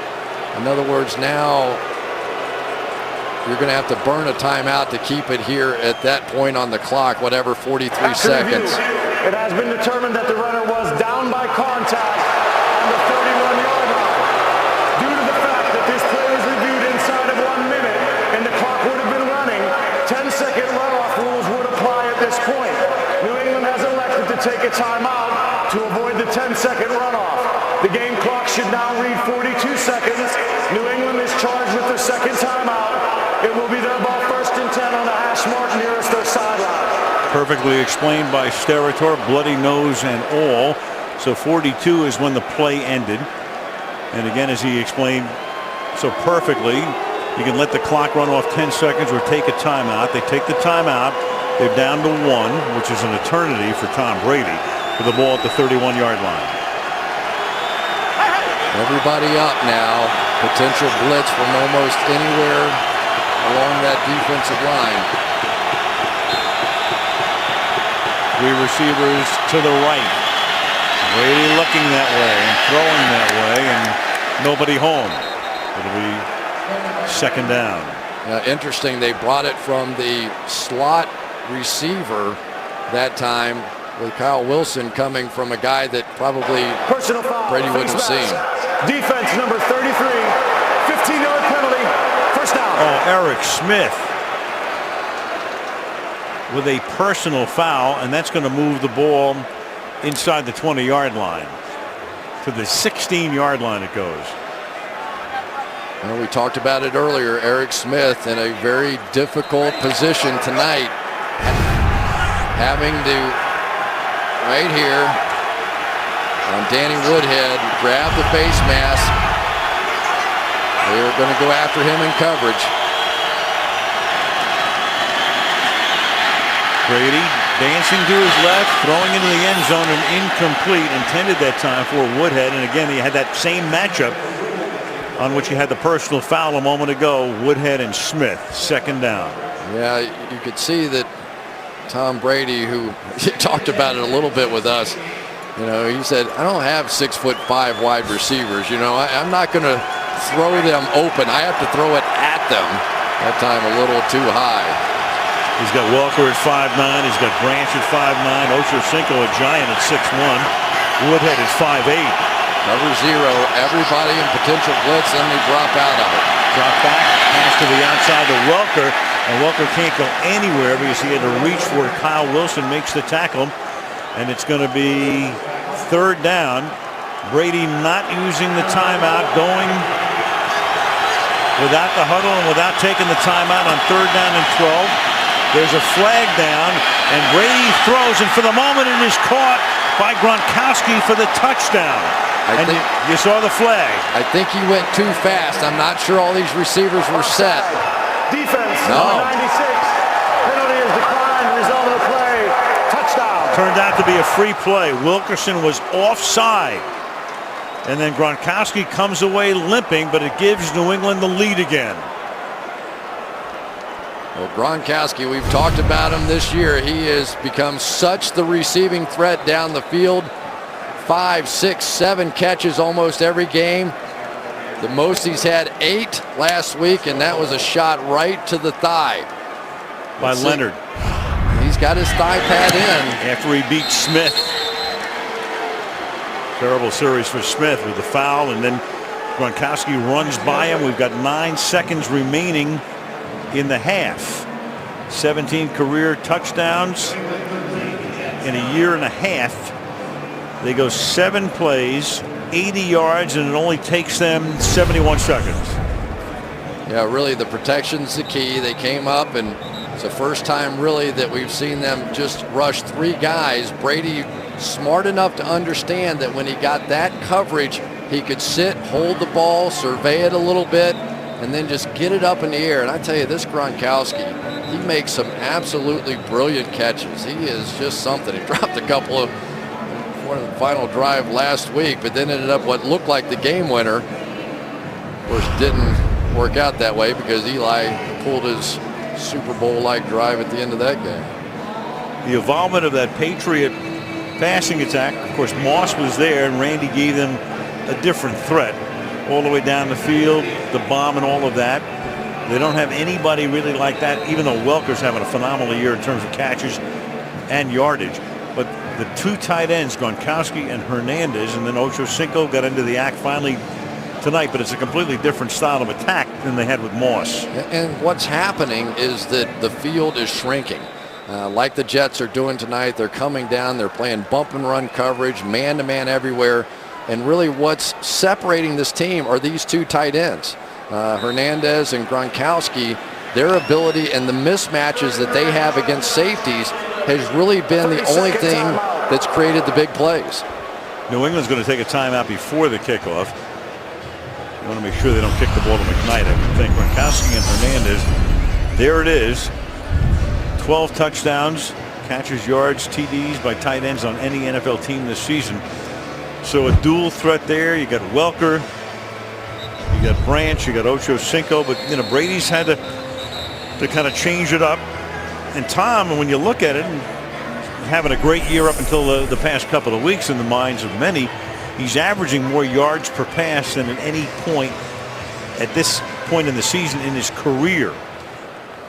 In other words, now you're going to have to burn a timeout to keep it here at that point on the clock, whatever, 43 seconds. It has been determined that the runner was down by contact on the 31-yard line. Due to the fact that this play was reviewed inside of 1 minute and the clock would have been running, 10-second runoff rules would apply at this point. New England has elected to take a timeout to avoid the 10-second runoff. The game clock should now read 42 seconds. New England is charged with their second timeout. It will be their ball, 1st and 10 on the hash mark nearest their sideline. Perfectly explained by Steratore, bloody nose and all. So 42 is when the play ended. And again, as he explained so perfectly, you can let the clock run off 10 seconds or take a timeout. They take the timeout. They're down to 1, which is an eternity for Tom Brady, with the ball at the 31-yard line. Everybody up now. Potential blitz from almost anywhere along that defensive line. 3 receivers to the right. Brady looking that way and throwing that way, and nobody home. It'll be 2nd down. Interesting, they brought it from the slot receiver that time, with Kyle Wilson coming from a guy that probably Brady wouldn't have seen. Defense number 33, 15-yard penalty, 1st down. Oh, Eric Smith with a personal foul, and that's going to move the ball inside the 20-yard line. To the 16-yard line it goes. Well, we talked about it earlier. Eric Smith in a very difficult position tonight, having to, right here on Danny Woodhead, grab the face mask. They're going to go after him in coverage. Brady dancing to his left, throwing into the end zone, and incomplete. Intended that time for Woodhead. And again, he had that same matchup on which he had the personal foul a moment ago. Woodhead and Smith, 2nd down. Yeah, you could see that Tom Brady, who talked about it a little bit with us, you know, he said, I don't have 6'5" wide receivers. You know, I'm not going to throw them open. I have to throw it at them. That time a little too high. He's got Welker at 5'9". He's got Branch at 5'9". Ochocinco, a giant, at 6'1". Woodhead is 5'8". Cover 0. Everybody in potential blitz, then they drop out of it. Drop back, pass to the outside to Welker. And Welker can't go anywhere because he had to reach for it. Kyle Wilson makes the tackle. And it's going to be 3rd down. Brady not using the timeout, going without the huddle and without taking the timeout on 3rd down and 12. There's a flag down, and Brady throws, and for the moment it is caught by Gronkowski for the touchdown. And you saw the flag. I think he went too fast. I'm not sure all these receivers were set. Defense, number 96. Penalty is declined. Result of the play, touchdown. Turned out to be a free play. Wilkerson was offside. And then Gronkowski comes away limping, but it gives New England the lead again. Well, Gronkowski, we've talked about him this year. He has become such the receiving threat down the field. 5, 6, 7 catches almost every game. The most he's had 8 last week, and that was a shot right to the thigh. By Leonard. He's got his thigh pad in. After he beat Smith. Terrible series for Smith with the foul, and then Gronkowski runs by him. We've got 9 seconds remaining in the half. 17 career touchdowns in a year and a half. They go 7 plays, 80 yards, and it only takes them 71 seconds. Yeah, really the protection's the key. They came up, and it's the first time really that we've seen them just rush 3 guys. Brady smart enough to understand that when he got that coverage, he could sit, hold the ball, survey it a little bit, and then just get it up in the air. And I tell you, this Gronkowski, he makes some absolutely brilliant catches. He is just something. He dropped a couple of one of the final drive last week, but then ended up what looked like the game winner. Of course, didn't work out that way because Eli pulled his Super Bowl-like drive at the end of that game. The involvement of that Patriot passing attack, of course, Moss was there, and Randy gave them a different threat all the way down the field, the bomb and all of that. They don't have anybody really like that, even though Welker's having a phenomenal year in terms of catches and yardage. But the 2 tight ends, Gronkowski and Hernandez, and then Ocho Cinco got into the act finally tonight, but it's a completely different style of attack than they had with Moss. And what's happening is that the field is shrinking. Like the Jets are doing tonight, they're coming down, they're playing bump and run coverage, man-to-man everywhere. And really what's separating this team are these 2 tight ends. Hernandez and Gronkowski, their ability and the mismatches that they have against safeties has really been the only thing that's created the big plays. New England's going to take a timeout before the kickoff. You want to make sure they don't kick the ball to McKnight, I would think. Gronkowski and Hernandez, there it is. 12 touchdowns, catches, yards, TDs by tight ends on any NFL team this season. So a dual threat there. You got Welker, you got Branch, you got Ocho Cinco, but you know Brady's had to kind of change it up. And Tom, when you look at it, and having a great year up until the past couple of weeks in the minds of many, he's averaging more yards per pass than at any point at this point in the season in his career.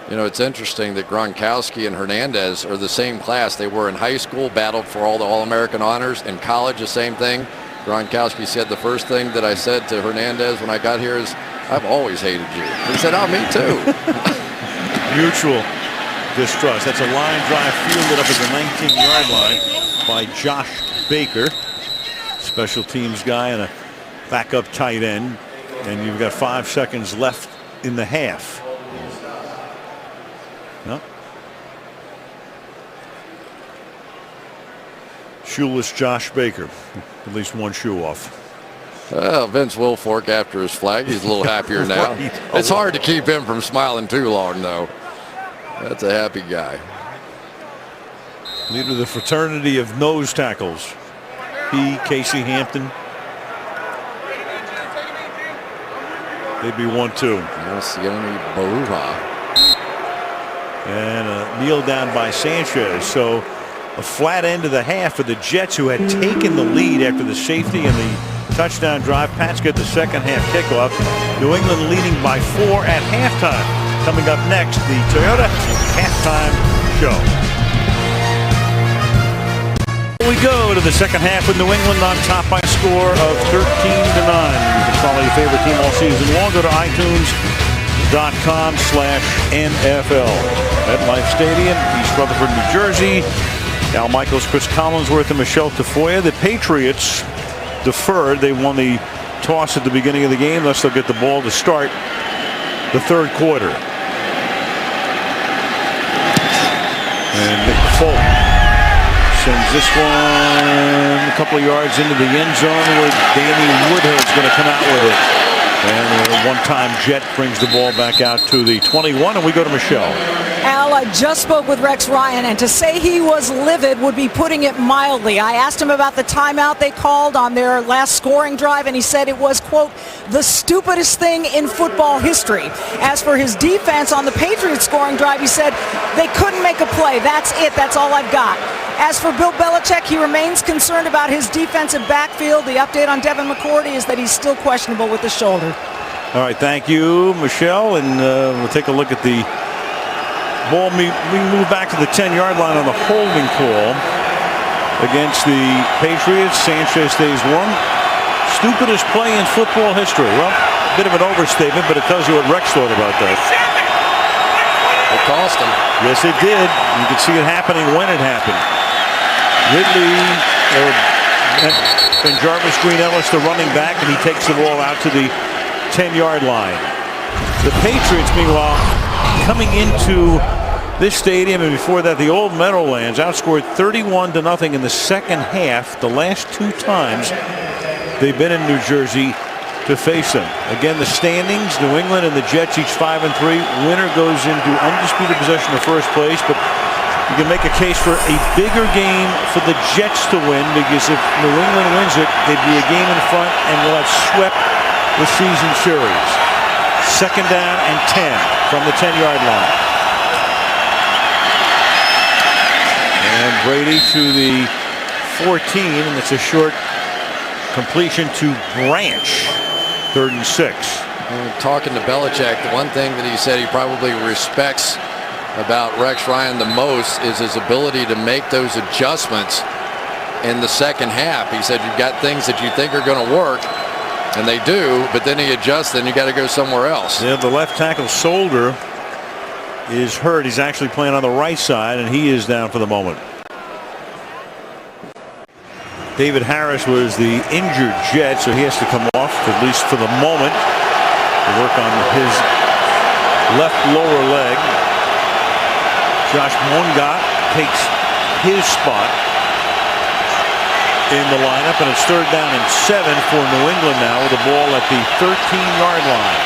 You know, it's interesting that Gronkowski and Hernandez are the same class. They were in high school, battled for all the All-American honors. In college, the same thing. Gronkowski said the first thing that I said to Hernandez when I got here is, "I've always hated you." He said, "Oh, me too." Mutual distrust. That's a line drive fielded up at the 19-yard line by Josh Baker, special teams guy and a backup tight end. And you've got 5 seconds left in the half. No. Shoeless Josh Baker, at least one shoe off. Well, Vince Wilfork after his flag, he's a little happier now. Right. It's hard to keep him from smiling too long, though. That's a happy guy. Leader of the fraternity of nose tackles. He, Casey Hampton. They'd be 1-2. Yes, Yoni Baruha. And a kneel down by Sanchez. So a flat end of the half for the Jets, who had taken the lead after the safety and the touchdown drive. Pats get the second half kickoff. New England leading by 4 at halftime. Coming up next, the Toyota halftime show. We go to the second half with New England on top by a score of 13-9. You can follow your favorite team all season long. Go to iTunes.com/NFL. MetLife Stadium, East Rutherford, New Jersey. Al Michaels, Chris Collinsworth, and Michelle Tafoya. The Patriots deferred. They won the toss at the beginning of the game, thus they'll get the ball to start the third quarter. And Nick Folk sends this one a couple of yards into the end zone where Danny Woodhead's going to come out with it. And a one-time Jet brings the ball back out to the 21, and we go to Michelle. Al, I just spoke with Rex Ryan, and to say he was livid would be putting it mildly. I asked him about the timeout they called on their last scoring drive, and he said it was, quote, the stupidest thing in football history. As for his defense on the Patriots scoring drive, he said they couldn't make a play. That's it. That's all I've got. As for Bill Belichick, he remains concerned about his defensive backfield. The update on Devin McCourty is that he's still questionable with the shoulder. All right, thank you, Michelle, and we'll take a look at the ball. We move back to the 10-yard line on the holding call against the Patriots. Sanchez stays warm. Stupidest play in football history. Well, a bit of an overstatement, but it tells you what Rex thought about that. It cost him. Yes, it did. You could see it happening when it happened. Ridley and Jarvis Green Ellis, the running back, and he takes the ball out to the 10-yard line. The Patriots, meanwhile, coming into this stadium and before that the old Meadowlands, outscored 31-0 in the second half the last two times they've been in New Jersey to face them. Again, the standings, New England and the Jets each 5-3. Winner goes into undisputed possession of first place, but you can make a case for a bigger game for the Jets to win, because if New England wins it, they'd be a game in front and will have swept the season series. Second down and 10 from the 10-yard line. And Brady to the 14, and it's a short completion to Branch. 3rd and 6. Talking to Belichick, the one thing that he said he probably respects about Rex Ryan the most is his ability to make those adjustments in the second half. He said you've got things that you think are going to work, and they do, but then he adjusts, then you got to go somewhere else. Yeah, the left tackle's shoulder is hurt. He's actually playing on the right side, and he is down for the moment. David Harris was the injured Jet, so he has to come off, at least for the moment, to work on his left lower leg. Josh Mongat takes his spot in the lineup, and it's 3rd down and 7 for New England now with the ball at the 13-yard line.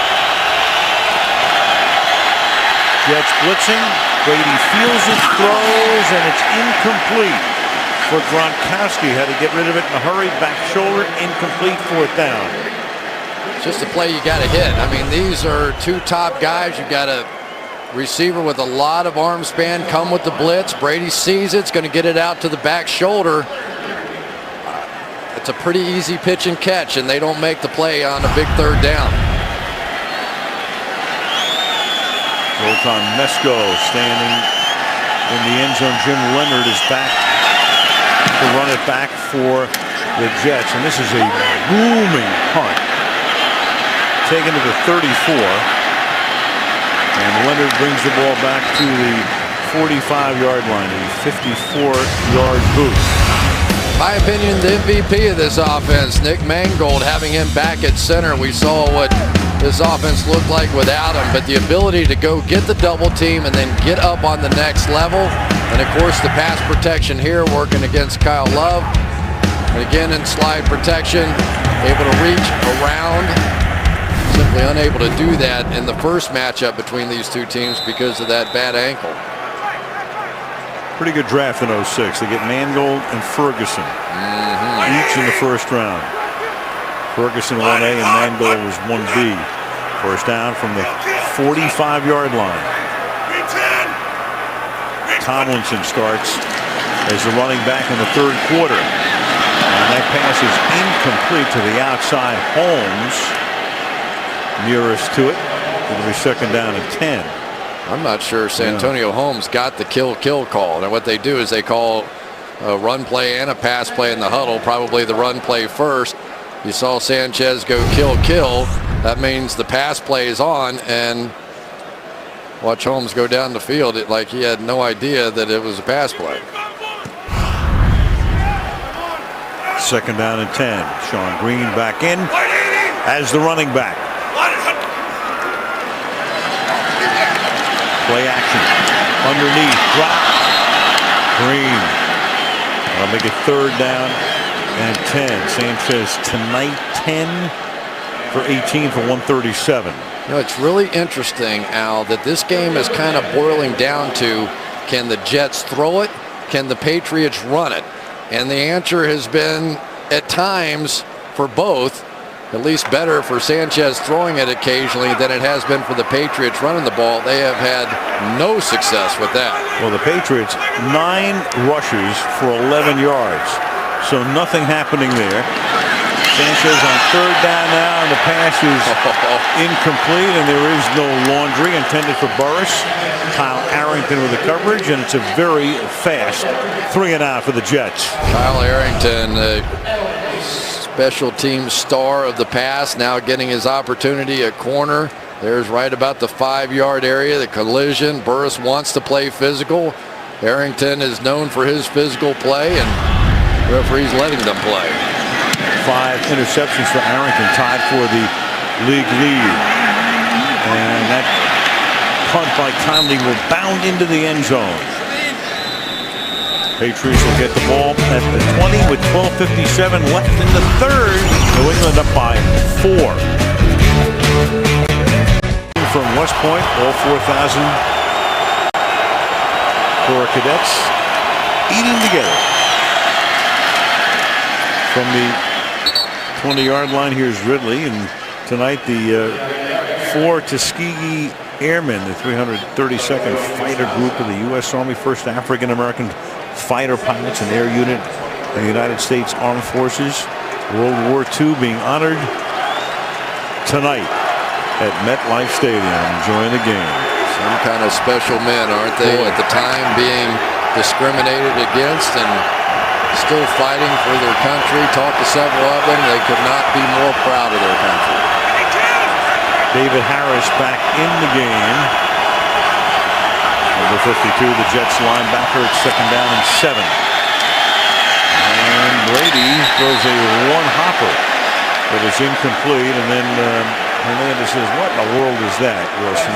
Jets blitzing. Brady fields it, throws, and it's incomplete for Gronkowski. Had to get rid of it in a hurry. Back shoulder, incomplete, 4th down. Just a play you got to hit. I mean, these are two top guys. You got a receiver with a lot of arm span, come with the blitz. Brady sees it's going to get it out to the back shoulder. It's a pretty easy pitch and catch, and they don't make the play on a big 3rd down. Zoltan Mesko standing in the end zone. Jim Leonard is back to run it back for the Jets, and this is a booming punt taken to the 34, and Leonard brings the ball back to the 45-yard line, a 54-yard boot. My opinion, the MVP of this offense, Nick Mangold, having him back at center. We saw what this offense looked like without him, but the ability to go get the double team and then get up on the next level, and of course the pass protection here working against Kyle Love, and again in slide protection, able to reach around. Simply unable to do that in the first matchup between these two teams because of that bad ankle. Pretty good draft in 06. They get Mangold and Ferguson, each in the first round. Ferguson 1A and Mangold was 1B. First down from the 45-yard line. Tomlinson starts as the running back in the 3rd quarter. And that pass is incomplete to the outside. Holmes nearest to it. It'll be 2nd down and 10. I'm not sure Santonio Holmes got the kill call. And what they do is they call a run play and a pass play in the huddle, probably the run play first. You saw Sanchez go kill. That means the pass play is on, and watch Holmes go down the field like he had no idea that it was a pass play. 2nd down and 10. Sean Green back in as the running back. Play action. Underneath. Drop. Green. That'll make it 3rd down and 10. Sanchez tonight 10 for 18 for 137. You know, it's really interesting, Al, that this game is kind of boiling down to, can the Jets throw it? Can the Patriots run it? And the answer has been, at times, for both, at least better for Sanchez throwing it occasionally than it has been for the Patriots running the ball. They have had no success with that. Well, the Patriots, 9 rushes for 11 yards. So nothing happening there. Sanchez on third down now, and the pass is incomplete, and there is no laundry intended for Burris. Kyle Arrington with the coverage, and it's a very fast 3-and-out for the Jets. Kyle Arrington, special team star of the past, now getting his opportunity at corner. There's right about the 5-yard area, the collision. Burris wants to play physical. Arrington is known for his physical play, and referees letting them play. 5 interceptions for Arrington, tied for the league lead. And that punt by Conley will bound into the end zone. Patriots will get the ball at the 20 with 12:57 left in the third. New England up by 4. From West Point, all 4,000 for Cadets eating together. From the 20-yard line, here's Ridley, and tonight the 4 Tuskegee Airmen, the 332nd Fighter Group of the U.S. Army, first African-American fighter pilots and air unit in the United States Armed Forces. World War II being honored tonight at MetLife Stadium, enjoying the game. Some kind of special men, aren't they? Boy. At the time being discriminated against and still fighting for their country. Talked to several of them. They could not be more proud of their country. David Harris back in the game. Number 52, the Jets linebacker. It's 2nd down and 7. And Brady throws a one-hopper that is incomplete. And then Hernandez says, what in the world is that, Wilson?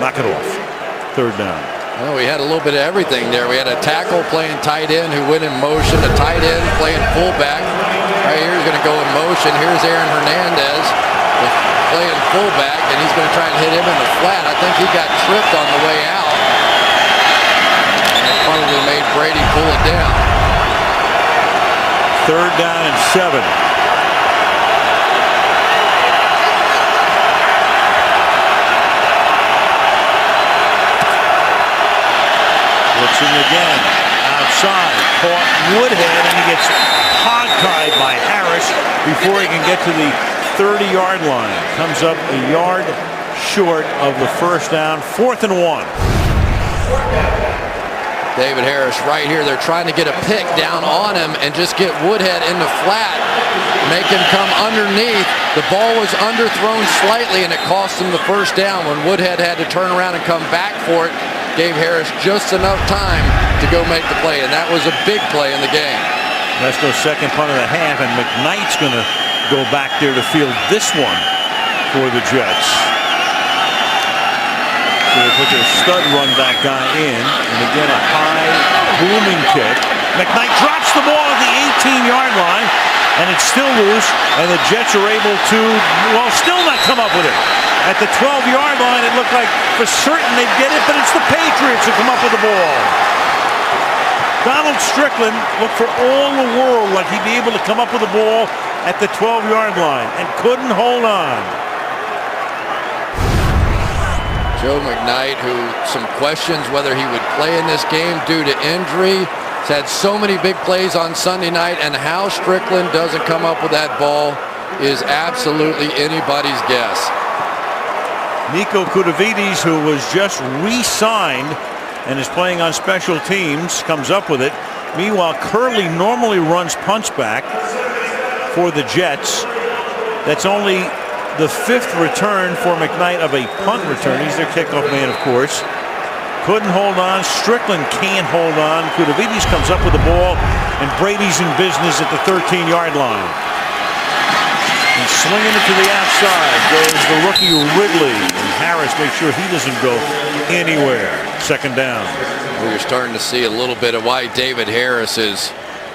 Knock it off. 3rd down. Well, we had a little bit of everything there. We had a tackle playing tight end who went in motion, a tight end playing fullback. Right here he's going to go in motion. Here's Aaron Hernandez playing fullback, and he's going to try and hit him in the flat. I think he got tripped on the way out. And it probably made Brady pull it down. 3rd down and 7. Blitzing again, outside, caught Woodhead, and he gets hog-tied by Harris before he can get to the 30-yard line. Comes up a yard short of the 1st down, 4th and 1. David Harris right here. They're trying to get a pick down on him and just get Woodhead in the flat. Make him come underneath. The ball was underthrown slightly, and it cost him the 1st down when Woodhead had to turn around and come back for it. Gave Harris just enough time to go make the play, and that was a big play in the game. Let's go second punt of the half, and McKnight's going to go back there to field this one for the Jets. So they put their stud run back guy in, and again a high booming kick. McKnight drops the ball at the 18-yard line, and it's still loose, and the Jets are able to, well, still not come up with it. At the 12-yard line, it looked like for certain they'd get it, but it's the Patriots who come up with the ball. Donald Strickland looked for all the world like he'd be able to come up with the ball at the 12-yard line and couldn't hold on. Joe McKnight, who some questions whether he would play in this game due to injury. He's had so many big plays on Sunday night, and how Strickland doesn't come up with that ball is absolutely anybody's guess. Nico Kudavides, who was just re-signed and is playing on special teams, comes up with it. Meanwhile, Curley normally runs punts back for the Jets. That's only the 5th return for McKnight of a punt return. He's their kickoff man, of course. Couldn't hold on. Strickland can't hold on. Kudavides comes up with the ball, and Brady's in business at the 13-yard line. And swinging it to the outside goes the rookie Ridley, and Harris makes sure he doesn't go anywhere. 2nd down. Well, you're starting to see a little bit of why David Harris is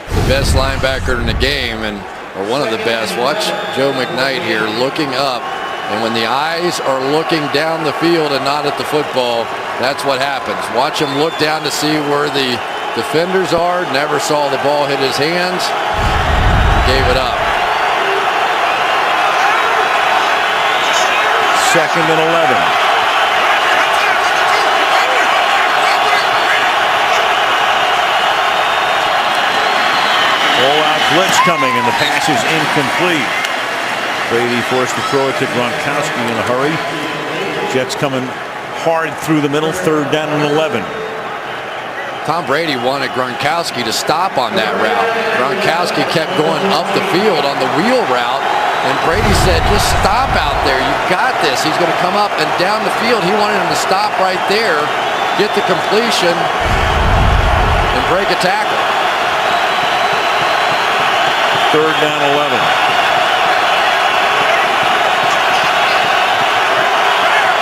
the best linebacker in the game, and or one of the best. Watch Joe McKnight here looking up And when the eyes are looking down the field and not at the football, that's what happens. Watch him look down to see where the defenders are. Never saw the ball hit his hands. Gave it up. 2nd and 11. All-out blitz coming, and the pass is incomplete. Brady forced to throw it to Gronkowski in a hurry. Jets coming hard through the middle, 3rd down and 11. Tom Brady wanted Gronkowski to stop on that route. Gronkowski kept going up the field on the wheel route, and Brady said, just stop out there. You've got this. He's going to come up and down the field. He wanted him to stop right there, get the completion, and break a tackle. 3rd down, 11.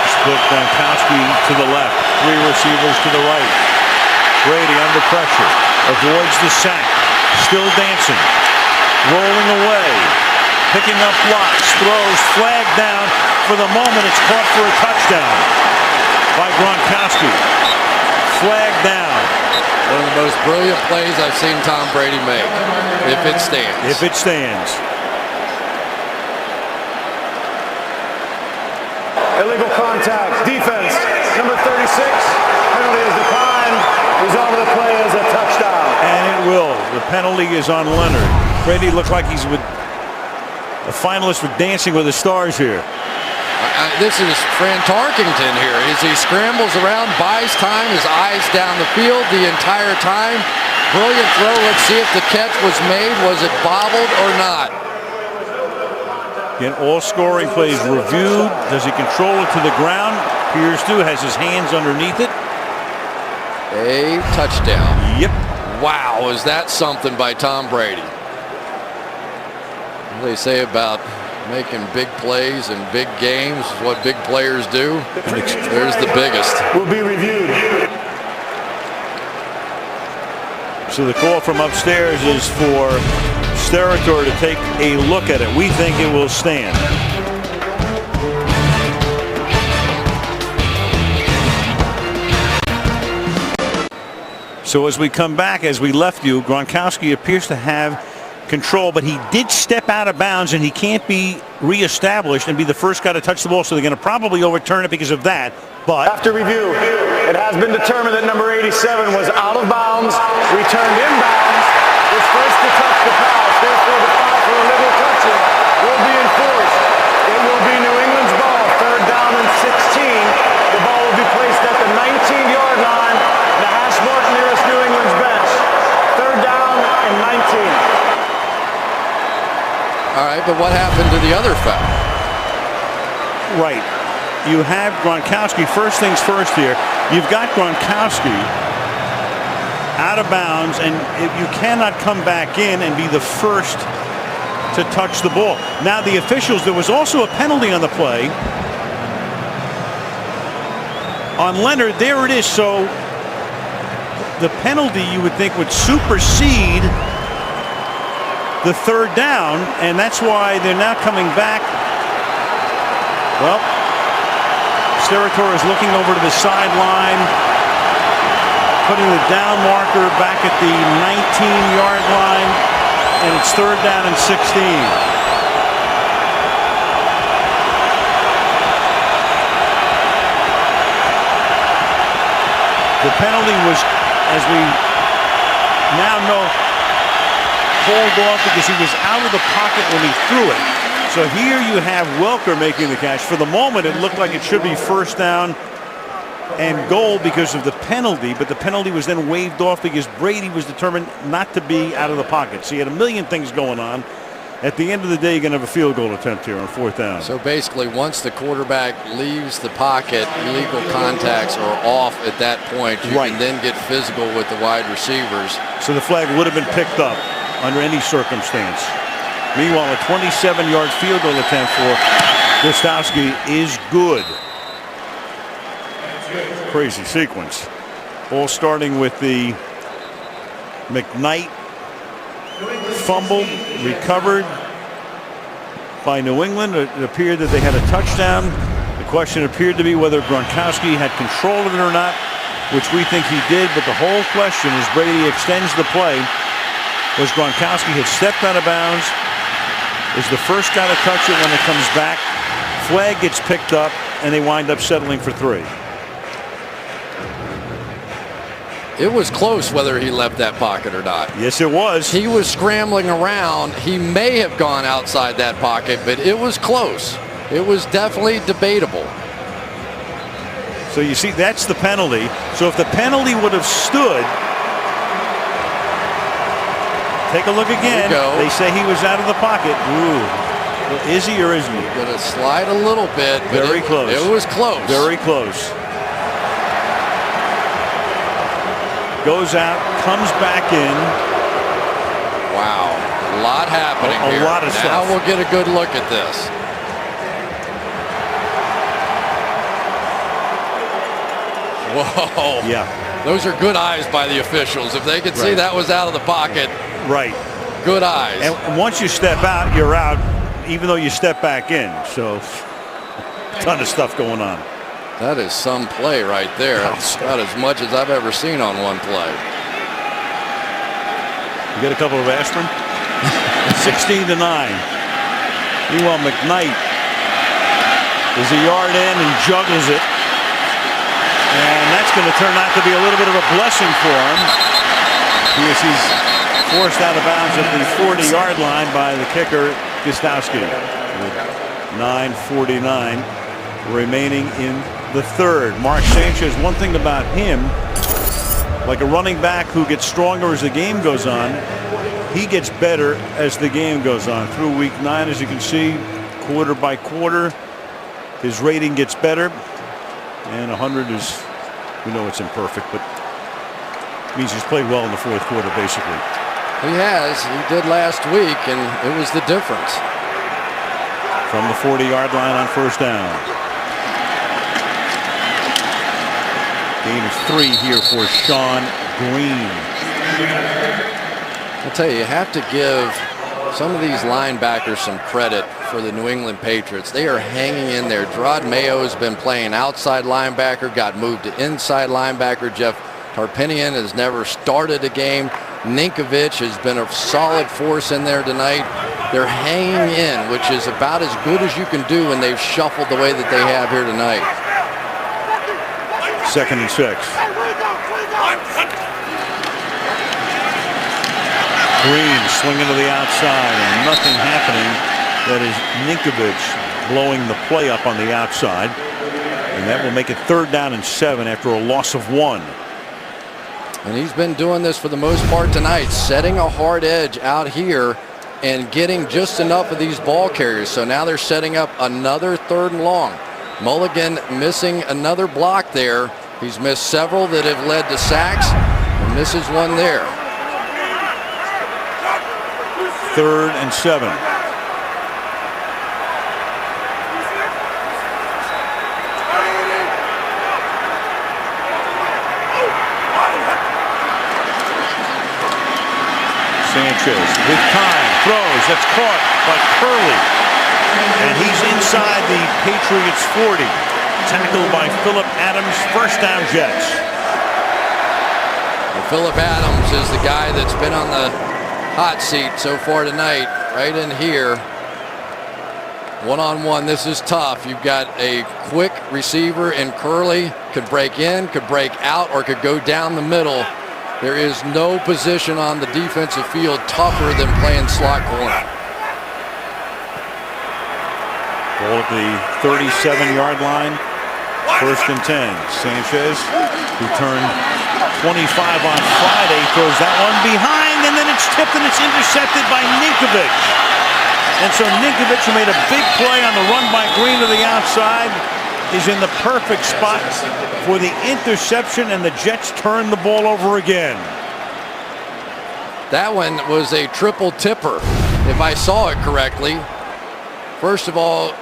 Split Gronkowski to the left. 3 receivers to the right. Brady under pressure. Avoids the sack. Still dancing. Rolling away. Picking up blocks. Throws. Flag down. For the moment, it's caught for a touchdown by Gronkowski. Flag down. One of the most brilliant plays I've seen Tom Brady make. If it stands. If it stands. Illegal contact. Defense. Number 36. Penalty is declined. Result of the play is a touchdown. And it will. The penalty is on Leonard. Brady looked like he's with a finalist for Dancing with the Stars here. This is Fran Tarkington here as he scrambles around, buys time, his eyes down the field the entire time. Brilliant throw. Let's see if the catch was made. Was it bobbled or not? Again, all scoring plays reviewed. Does he control it to the ground? Appears to. Has his hands underneath it. A touchdown. Yep. Wow, is that something by Tom Brady? What do they say about making big plays and big games is what big players do? There's the biggest. Will be reviewed. So the call from upstairs is for Steratore to take a look at it. We think it will stand. So as we come back, as we left you, Gronkowski appears to have control, but he did step out of bounds, and he can't be reestablished and be the first guy to touch the ball, so they're going to probably overturn it because of that. But after review, it has been determined that number 87 was out of bounds, returned inbounds, was first to touch the pass. Therefore, the foul for illegal touching will be enforced. It will be New England's ball, 3rd down and 16. The ball will be placed at the 19-yard line, the hash mark nearest New England's bench. 3rd down and 19. All right, but what happened to the other foul? Right. You have Gronkowski. First things first here. You've got Gronkowski out of bounds, and you cannot come back in and be the first to touch the ball. Now the officials, there was also a penalty on the play on Leonard. There it is. So the penalty, you would think, would supersede the 3rd down, and that's why they're now coming back. Well, Steratore is looking over to the sideline, putting the down marker back at the 19-yard line, and it's 3rd down and 16. The penalty was, as we now know, pulled off because he was out of the pocket when he threw it. So here you have Welker making the catch. For the moment, it looked like it should be 1st down and goal because of the penalty, but the penalty was then waved off because Brady was determined not to be out of the pocket. So you had a million things going on. At the end of the day, you're going to have a field goal attempt here on 4th down. So basically, once the quarterback leaves the pocket, illegal contacts are off at that point. You can then get physical with the wide receivers. So the flag would have been picked up under any circumstance. Meanwhile, a 27-yard field goal attempt for Gostowski is good. Crazy sequence. All starting with the McKnight fumble, recovered, by New England. It appeared that they had a touchdown. The question appeared to be whether Gronkowski had control of it or not, which we think he did. But the whole question, as Brady extends the play, was Gronkowski had stepped out of bounds, is the first guy to touch it when it comes back. Flag gets picked up, and they wind up settling for 3. It was close whether he left that pocket or not. Yes, it was. He was scrambling around. He may have gone outside that pocket, but it was close. It was definitely debatable. So you see, that's the penalty. So if the penalty would have stood, take a look again. They say he was out of the pocket. Ooh. Well, is he or isn't he? Going to slide a little bit. But very close. It was close. Very close. Goes out, comes back in. Wow. A lot happening here. A lot of stuff. Now we'll get a good look at this. Whoa. Yeah. Those are good eyes by the officials. If they could see that was out of the pocket. Right. Good eyes. And once you step out, you're out, even though you step back in. So, a ton of stuff going on. That is some play right there. That's about as much as I've ever seen on one play. You get a couple of aspirin? 16-9. Meanwhile, McKnight is a yard in and juggles it. And that's going to turn out to be a little bit of a blessing for him, because he's forced out of bounds at the 40-yard line by the kicker, Gostowski. 9:49 remaining in the third. Mark Sanchez, one thing about him, like a running back who gets stronger as the game goes on, he gets better as the game goes on. Through week 9, as you can see, quarter by quarter, his rating gets better. And 100 is, we know it's imperfect, but means he's played well in the fourth quarter, basically. He has. He did last week, and it was the difference. From the 40-yard line on first down. Gain of 3 here for Sean Green. I'll tell you have to give some of these linebackers some credit for the New England Patriots. They are hanging in there. Gerard Mayo has been playing outside linebacker, got moved to inside linebacker. Jeff Tarpinian has never started a game. Ninkovich has been a solid force in there tonight. They're hanging in, which is about as good as you can do when they've shuffled the way that they have here tonight. 2nd and 6. Green swinging to the outside and nothing happening. That is Ninkovich blowing the play up on the outside. And that will make it 3rd down and 7 after a loss of 1. And he's been doing this for the most part tonight, setting a hard edge out here and getting just enough of these ball carriers. So now they're setting up another 3rd and long. Mulligan missing another block there. He's missed several that have led to sacks and misses one there. 3rd and 7. Sanchez with time throws. That's caught by Curley, and he's inside the Patriots 40. Tackled by Phillip Adams. First down, Jets. Well, Phillip Adams is the guy that's been on the hot seat so far tonight, right in here. One-on-one, this is tough. You've got a quick receiver in Curley, could break in, could break out, or could go down the middle. There is no position on the defensive field tougher than playing slot corner. Ball at the 37-yard line. 1st and 10. Sanchez, who turned 25 on Friday, throws that one behind, and then it's tipped and it's intercepted by Ninkovich. And so Ninkovich, who made a big play on the run by Green to the outside, is in the perfect spot for the interception, and the Jets turn the ball over again. That one was a triple tipper, if I saw it correctly. First of all,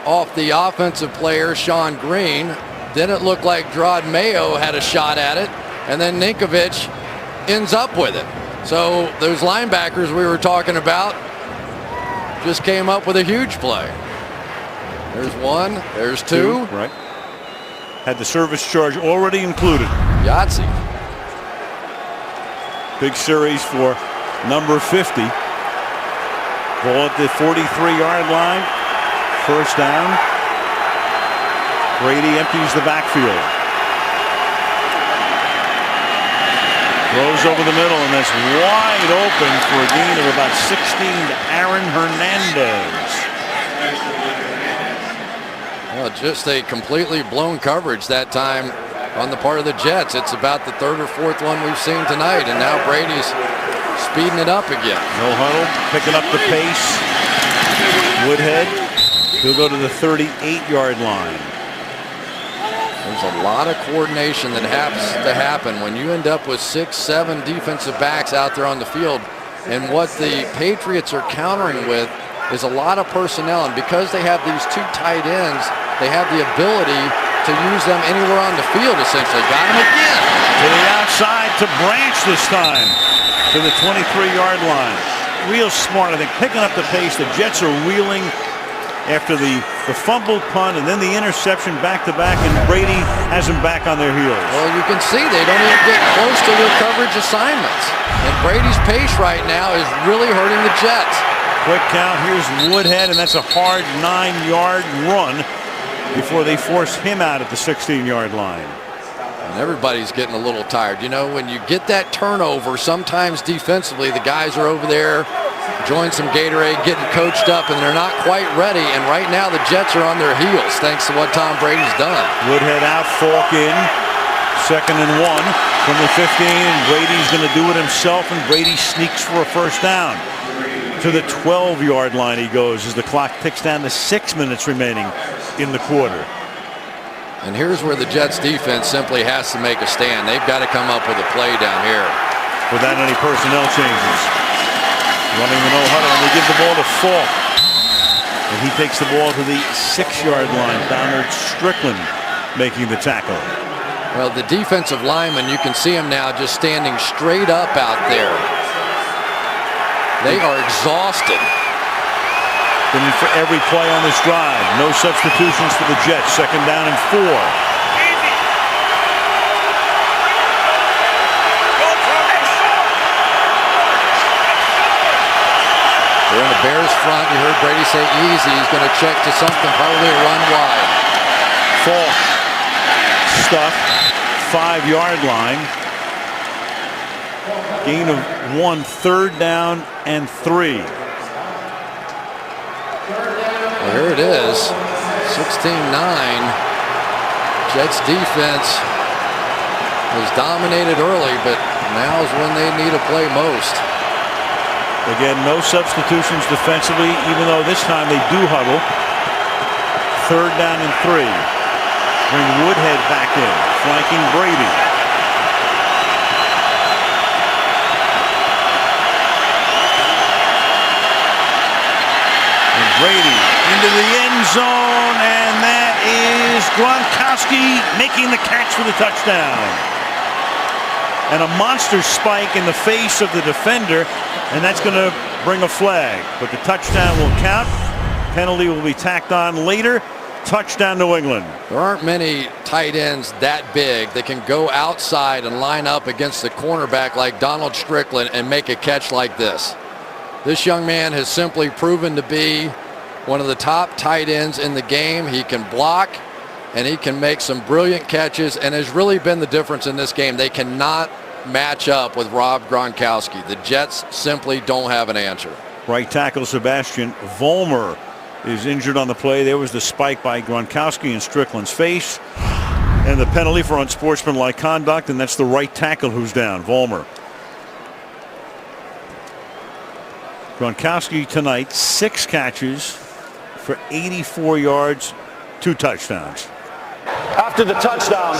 off the offensive player, Sean Green. Then it looked like Gerard Mayo had a shot at it, and then Ninkovich ends up with it. So those linebackers we were talking about, just came up with a huge play. There's one, there's two. Right. Had the service charge already included. Yahtzee. Big series for number 50. Ball at the 43-yard line. First down. Brady empties the backfield. Throws over the middle, and that's wide open for a gain of about 16 to Aaron Hernandez. Well, just a completely blown coverage that time on the part of the Jets. It's about the third or fourth one we've seen tonight, and now Brady's speeding it up again. No huddle, picking up the pace. Woodhead, he'll go to the 38-yard line. There's a lot of coordination that has to happen when you end up with 6, 7 defensive backs out there on the field. And what the Patriots are countering with is a lot of personnel. And because they have these 2 tight ends, they have the ability to use them anywhere on the field, essentially. Got him again. To the outside to Branch this time. To the 23-yard line. Real smart, I think, picking up the pace. The Jets are wheeling after the fumbled punt and then the interception back-to-back, and Brady has them back on their heels. Well, you can see they don't even get close to their coverage assignments. And Brady's pace right now is really hurting the Jets. Quick count. Here's Woodhead, and that's a hard 9-yard run before they force him out at the 16-yard line. And everybody's getting a little tired. You know, when you get that turnover, sometimes defensively the guys are over there enjoying some Gatorade, getting coached up, and they're not quite ready. And right now the Jets are on their heels thanks to what Tom Brady's done. Woodhead out, Falk in. 2nd and 1 from the 15. And Brady's going to do it himself, and Brady sneaks for a first down. To the 12-yard line he goes as the clock ticks down to 6 minutes remaining in the quarter. And here's where the Jets defense simply has to make a stand. They've got to come up with a play down here. Without any personnel changes. Running the no huddle, and they give the ball to Falk. And he takes the ball to the 6-yard line. Donald Strickland making the tackle. Well, the defensive lineman, you can see him now just standing straight up out there. They are exhausted. Been in for every play on this drive. No substitutions for the Jets. 2nd down and 4. They're in the Bears front. You heard Brady say easy. He's going to check to something, probably a run wide. Falk stuck. 5-yard line. Gain of 1. 3rd down and 3. Well, here it is. 16-9. Jets defense was dominated early, but now's when they need to play most. Again, no substitutions defensively, even though this time they do huddle. 3rd down and 3. Bring Woodhead back in, flanking Brady. And Brady into the end zone, and that is Gronkowski making the catch for the touchdown. And a monster spike in the face of the defender, and that's going to bring a flag. But the touchdown will count. Penalty will be tacked on later. Touchdown New England. There aren't many tight ends that big that can go outside and line up against the cornerback like Donald Strickland and make a catch like this. This young man has simply proven to be one of the top tight ends in the game. He can block, and he can make some brilliant catches, and has really been the difference in this game. They cannot match up with Rob Gronkowski. The Jets simply don't have an answer. Right tackle Sebastian Vollmer is injured on the play. There was the spike by Gronkowski in Strickland's face, and the penalty for unsportsmanlike conduct, and that's the right tackle who's down, Vollmer. Gronkowski tonight, 6 catches for 84 yards, 2 touchdowns. After the touchdown,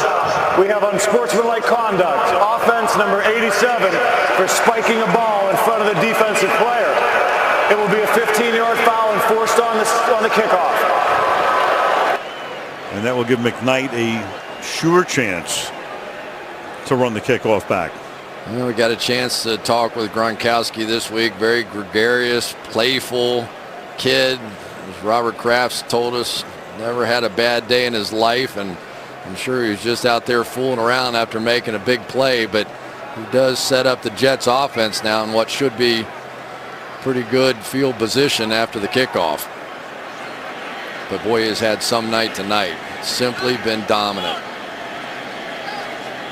we have unsportsmanlike conduct. Offense number 87 for spiking a ball in front of the defensive player. It will be a 15-yard foul enforced on the kickoff. And that will give McKnight a sure chance to run the kickoff back. Well, we got a chance to talk with Gronkowski this week. Very gregarious, playful, kid, as Robert Kraft's told us, never had a bad day in his life, and I'm sure he was just out there fooling around after making a big play, but he does set up the Jets offense now in what should be pretty good field position after the kickoff. But boy, has had some night tonight. Simply been dominant.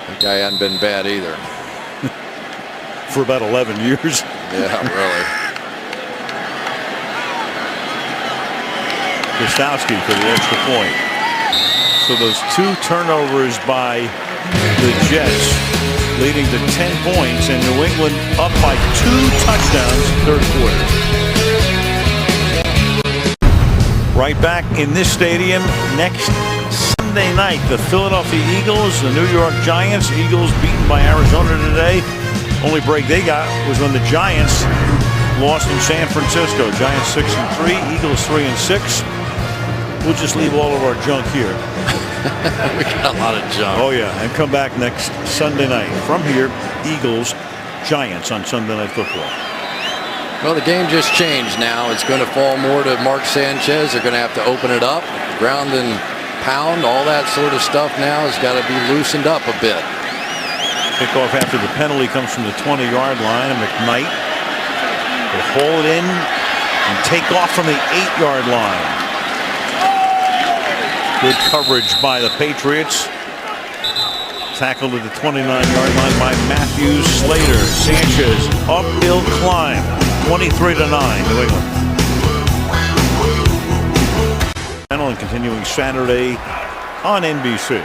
That guy hadn't been bad either. For about 11 years. Yeah, really. Gostowski for the extra point. So those 2 turnovers by the Jets leading to 10 points, and New England up by 2 touchdowns third quarter. Right back in this stadium next Sunday night. The Philadelphia Eagles, the New York Giants. Eagles beaten by Arizona today. Only break they got was when the Giants lost in San Francisco. Giants 6-3, Eagles 3-6. We'll just leave all of our junk here. We got a lot of junk. Oh yeah, and come back next Sunday night. From here, Eagles, Giants on Sunday Night Football. Well, the game just changed now. It's going to fall more to Mark Sanchez. They're going to have to open it up, ground and pound, all that sort of stuff now has got to be loosened up a bit. Kickoff after the penalty comes from the 20-yard line, and McKnight will hold it in and take off from the 8-yard line. Good coverage by the Patriots. Tackled at the 29-yard line by Matthews. Slater. Sanchez uphill climb. 23-9 New England. And continuing Saturday on NBC.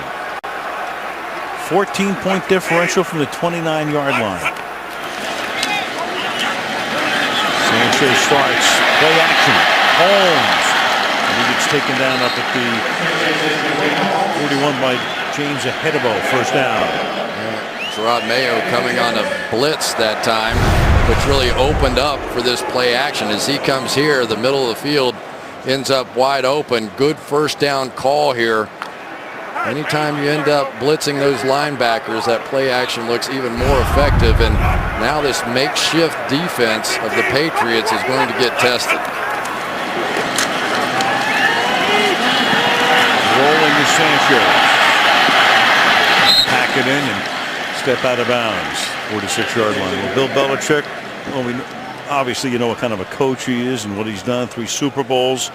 14-point differential from the 29-yard line. Sanchez starts play action. Holmes. And he gets taken down up at the 41 by James Ahedebo. First down. Gerard Mayo coming on a blitz that time, which really opened up for this play action. As he comes here, the middle of the field ends up wide open. Good first down call here. Anytime you end up blitzing those linebackers, that play action looks even more effective. And now this makeshift defense of the Patriots is going to get tested. Rolling to Sanchez. Pack it in and step out of bounds. 46-yard line. Well, Bill Belichick, well, obviously you know what kind of a coach he is and what he's done. 3 Super Bowls.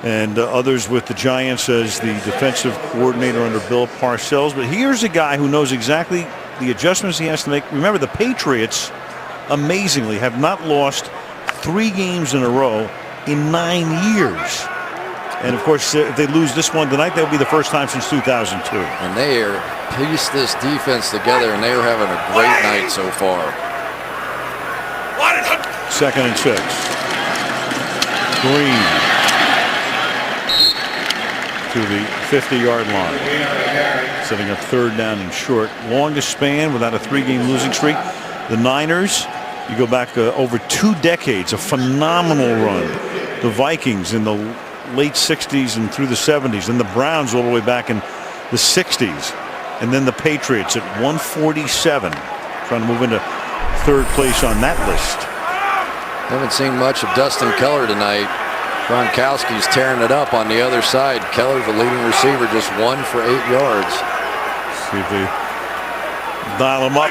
And others with the Giants as the defensive coordinator under Bill Parcells. But here's a guy who knows exactly the adjustments he has to make. Remember, the Patriots, amazingly, have not lost 3 games in a row in 9 years. And, of course, if they lose this one tonight, that will be the first time since 2002. And they are pieced this defense together, and they are having a great night so far. 2nd and 6. Green to the 50-yard line. Setting up 3rd down and short. Longest span without a 3-game losing streak. The Niners, you go back over 2 decades, a phenomenal run. The Vikings in the late 60s and through the 70s, and the Browns all the way back in the 60s, and then the Patriots at 147, trying to move into 3rd place on that list. Haven't seen much of Dustin Keller tonight. Gronkowski's tearing it up on the other side. Keller's the leading receiver, just 1 for 8 yards. See if they dial him up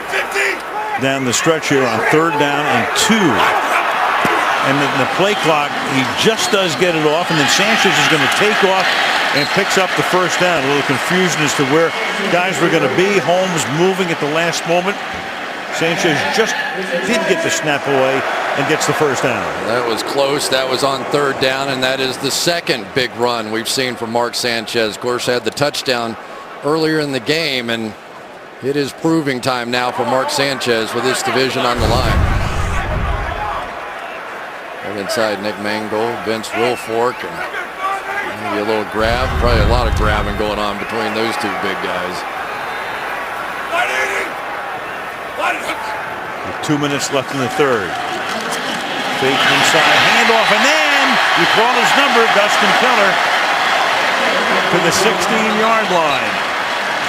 down the stretch here on 3rd down and 2. And the play clock, he just does get it off, and then Sanchez is going to take off and picks up the first down. A little confusion as to where guys were going to be. Holmes moving at the last moment. Sanchez just did get the snap away and gets the first down. That was close. That was on 3rd down, and that is the second big run we've seen from Mark Sanchez. Of course, had the touchdown earlier in the game, and it is proving time now for Mark Sanchez with this division on the line. Right inside Nick Mangold, Vince Wilfork, and maybe a little grab. Probably a lot of grabbing going on between those 2 big guys. With 2 minutes left in the 3rd. Fake inside, handoff, and then you call his number, Dustin Keller, to the 16-yard line.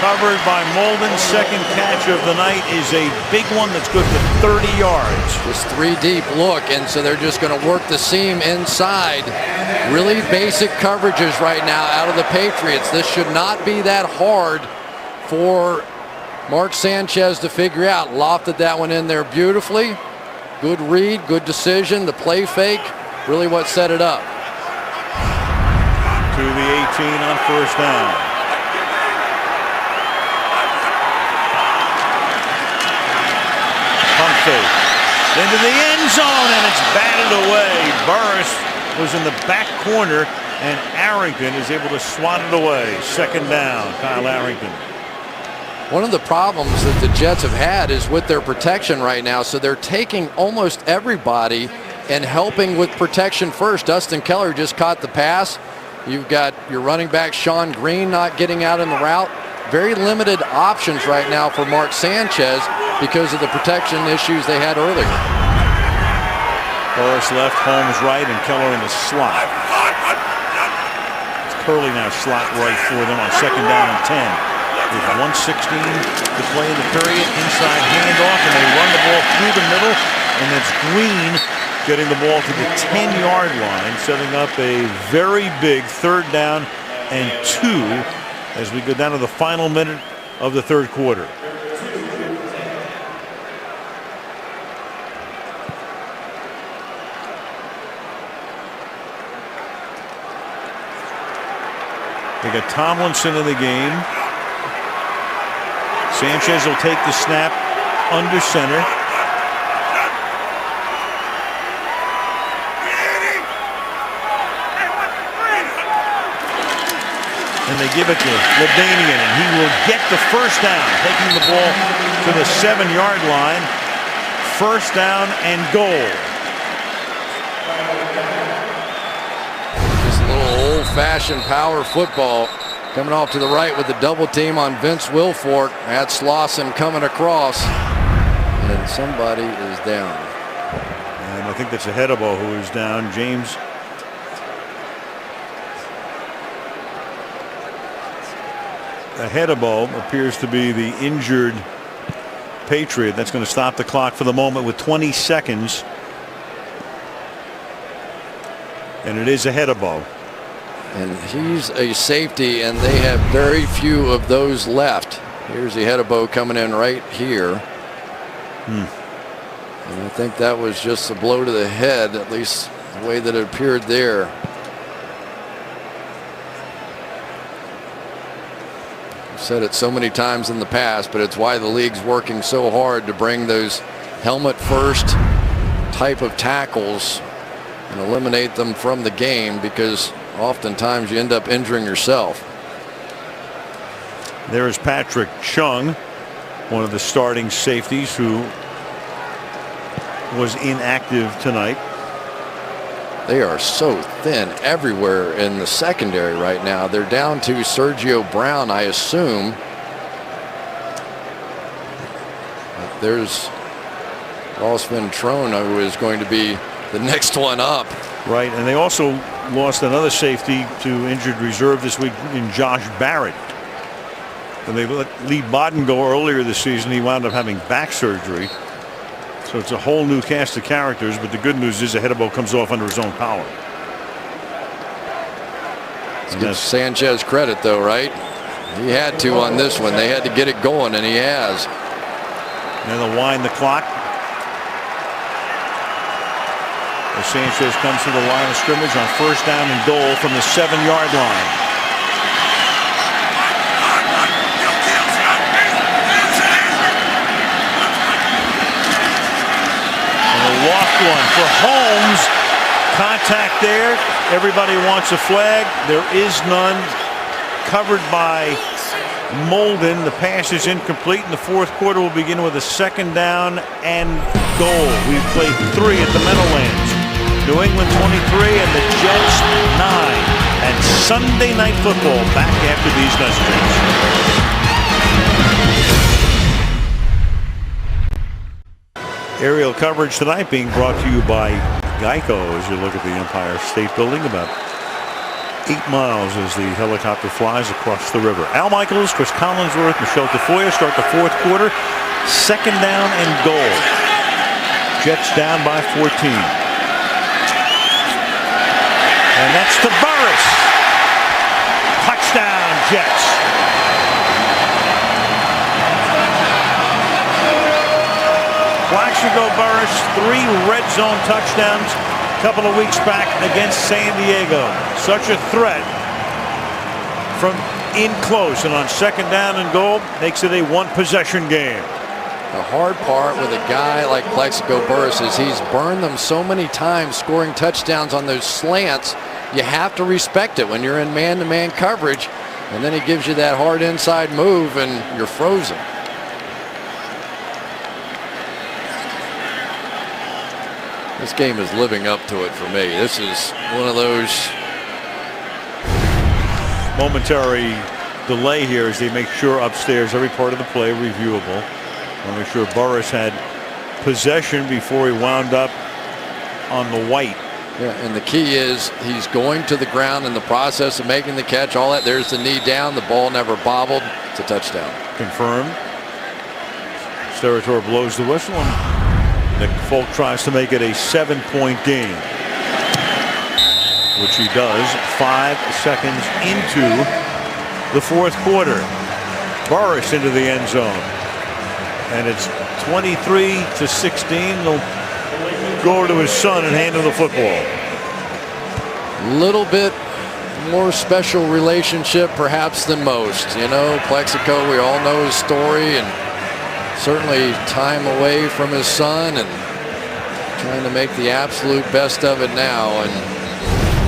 covered by Molden. Second catch of the night is a big one that's good for 30 yards. Just 3 deep look, and so they're just going to work the seam inside. Really basic coverages right now out of the Patriots. This should not be that hard for Mark Sanchez to figure out. Lofted that one in there beautifully. Good read, good decision. The play fake, really what set it up. To the 18 on first down. Pump fake into the end zone, and it's batted away. Burris was in the back corner, and Arrington is able to swat it away. Second down, Kyle Arrington. One of the problems that the Jets have had is with their protection right now, so they're taking almost everybody and helping with protection first. Dustin Keller just caught the pass. You've got your running back Sean Green not getting out in the route. Very limited options right now for Mark Sanchez because of the protection issues they had earlier. Burris left, Holmes right, and Keller in the slot. It's Curley now slot right for them on second down and 10. With 1:16 to play in the period, inside handoff, and they run the ball through the middle, and it's Green getting the ball to the 10-yard line, setting up a very big third down and 2 as we go down to the final minute of the third quarter. They got Tomlinson in the game. Sanchez will take the snap under center. And they give it to Ladanian, and he will get the first down, taking the ball to the 7-yard line. First down and goal. Just a little old-fashioned power football. Coming off to the right with the double team on Vince Wilfork. That's Slauson coming across. And somebody is down. And I think that's a Hedebo who is down. James Hedebo appears to be the injured Patriot. That's going to stop the clock for the moment with 20 seconds. And it is a Hedebo. And he's a safety, and they have very few of those left. Here's the Hedebo coming in right here. And I think that was just a blow to the head, at least the way that it appeared there. I've said it so many times in the past, but it's why the league's working so hard to bring those helmet first type of tackles and eliminate them from the game, because oftentimes you end up injuring yourself. There is Patrick Chung, one of the starting safeties who was inactive tonight. They are so thin everywhere in the secondary right now. They're down to Sergio Brown, I assume. There's Ross Ventrone, who is going to be the next one up. Right, and they also lost another safety to injured reserve this week in Josh Barrett. And they let Lee Bodden go earlier this season. He wound up having back surgery. So it's a whole new cast of characters, but the good news is Hedebo comes off under his own power. Let's give Sanchez credit, though, right? He had to on this one. They had to get it going, and he has. And they'll wind the clock as Sanchez comes to the line of scrimmage on first down and goal from the 7-yard line. And a walk one for Holmes. Contact there. Everybody wants a flag. There is none. Covered by Molden. The pass is incomplete, and the fourth quarter will begin with a second down and goal. We've played 3 at the Meadowlands. New England 23 and the Jets 9. And Sunday Night Football back after these messages. Aerial coverage tonight being brought to you by Geico as you look at the Empire State Building, about 8 miles as the helicopter flies across the river. Al Michaels, Chris Collinsworth, Michelle Tafoya start the fourth quarter. Second down and goal. Jets down by 14. And that's to Burris. Touchdown, Jets. Plaxico Burris, 3 red zone touchdowns a couple of weeks back against San Diego. Such a threat from in close, and on second down and goal makes it a 1-possession game. The hard part with a guy like Plaxico Burris is he's burned them so many times scoring touchdowns on those slants. You have to respect it when you're in man-to-man coverage, and then he gives you that hard inside move and you're frozen. This game is living up to it for me. This is one of those momentary delay here as they make sure upstairs every part of the play reviewable. I'll make sure Burris had possession before he wound up on the white. Yeah, and the key is he's going to the ground in the process of making the catch. All that, there's the knee down. The ball never bobbled. It's a touchdown. Confirmed. Steratore blows the whistle, and Nick Folk tries to make it a 7-point game, which he does 5 seconds into the fourth quarter. Burris into the end zone, and it's 23-16. They'll go over to his son and hand him the football. Little bit more special relationship perhaps than most. You know, Plaxico, we all know his story, and certainly time away from his son and trying to make the absolute best of it now, and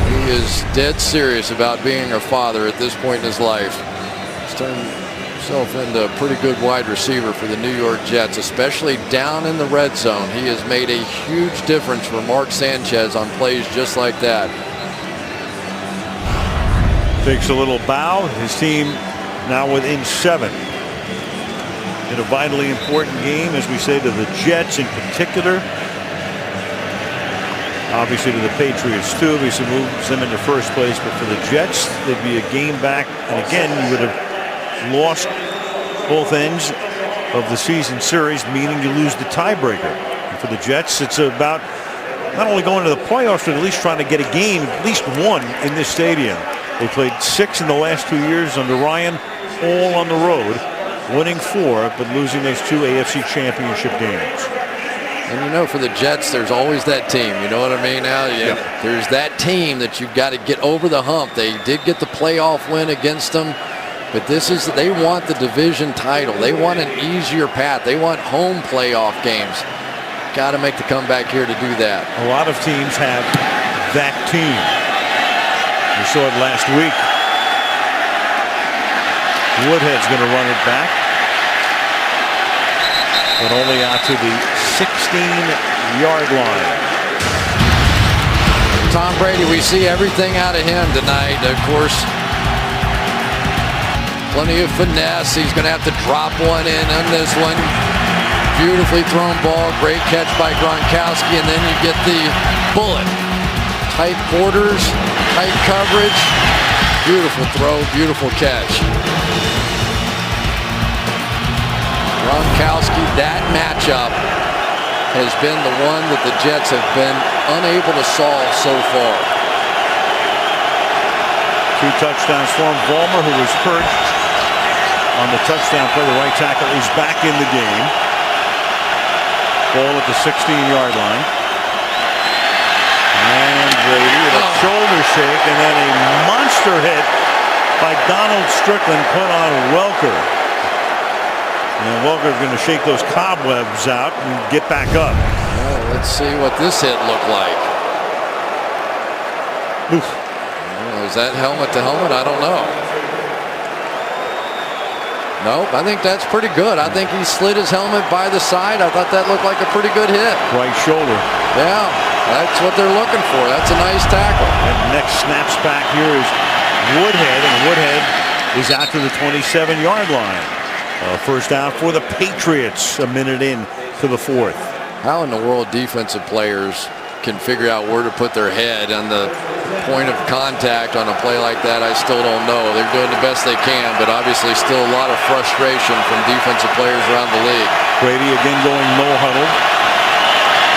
he is dead serious about being a father at this point in his life. He's turned himself into a pretty good wide receiver for the New York Jets, especially down in the red zone. He has made a huge difference for Mark Sanchez on plays just like that. Takes a little bow. His team now within 7. In a vitally important game, as we say, to the Jets in particular. Obviously to the Patriots too. Obviously moves them into first place, but for the Jets, they'd be a game back. And again, you would have lost both ends of the season series, meaning you lose the tiebreaker. And for the Jets, it's about not only going to the playoffs, but at least trying to get a game, at least one in this stadium. They played 6 in the last 2 years under Ryan, all on the road. Winning 4, but losing those 2 AFC championship games. And you know, for the Jets, there's always that team. You know what I mean? Now, there's that team that you've got to get over the hump. They did get the playoff win against them, but they want the division title. They want an easier path. They want home playoff games. Got to make the comeback here to do that. A lot of teams have that team. We saw it last week. Woodhead's going to run it back, but only out to the 16-yard line. Tom Brady, we see everything out of him tonight. Of course, plenty of finesse. He's going to have to drop one in on this one. Beautifully thrown ball. Great catch by Gronkowski, and then you get the bullet. Tight quarters, tight coverage. Beautiful throw, beautiful catch. Gronkowski, that matchup has been the one that the Jets have been unable to solve so far. 2 touchdowns for him. Vollmer, who was hurt on the touchdown play, the right tackle, is back in the game. Ball at the 16-yard line. And Brady with a shoulder shake, and then a monster hit by Donald Strickland put on Welker. And Welker's going to shake those cobwebs out and get back up. Well, let's see what this hit looked like. Oof. Well, is that helmet to helmet? I don't know. Nope, I think that's pretty good. I think he slid his helmet by the side. I thought that looked like a pretty good hit. Right shoulder. Yeah, that's what they're looking for. That's a nice tackle. And next snaps back here is Woodhead, and Woodhead is out to the 27-yard line. First down for the Patriots, a minute in to the fourth. How in the world defensive players can figure out where to put their head on the point of contact on a play like that, I still don't know. They're doing the best they can, but obviously still a lot of frustration from defensive players around the league. Brady again going no huddle,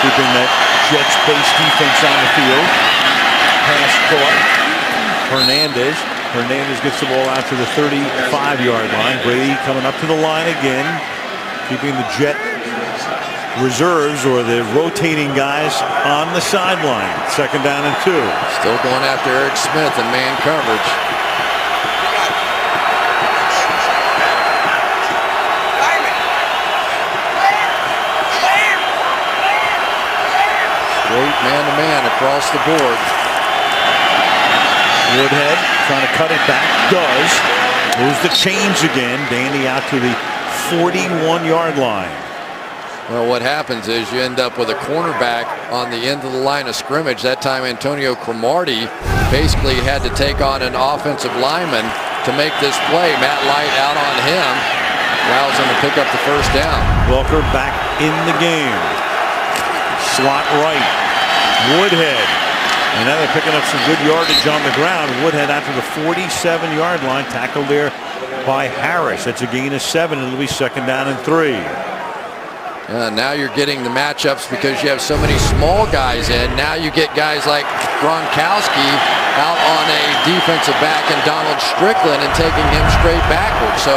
keeping that Jets base defense on the field. Pass caught. Hernandez gets the ball out to the 35-yard line. Brady coming up to the line again, keeping the Jet reserves or the rotating guys on the sideline. 2nd down and 2. Still going after Eric Smith in man coverage. Straight man-to-man across the board. Woodhead trying to cut it back. Does. Moves the chains again. Dandy out to the 41-yard line. Well, what happens is you end up with a cornerback on the end of the line of scrimmage. That time Antonio Cromartie basically had to take on an offensive lineman to make this play. Matt Light out on him. Allows him to pick up the 1st down. Welker back in the game. Slot right. Woodhead. And now they're picking up some good yardage on the ground. Woodhead out to the 47-yard line. Tackled there by Harris. That's a gain of 7. It'll be 2nd down and 3. Now you're getting the matchups because you have so many small guys in. Now you get guys like Gronkowski out on a defensive back and Donald Strickland and taking him straight backwards. So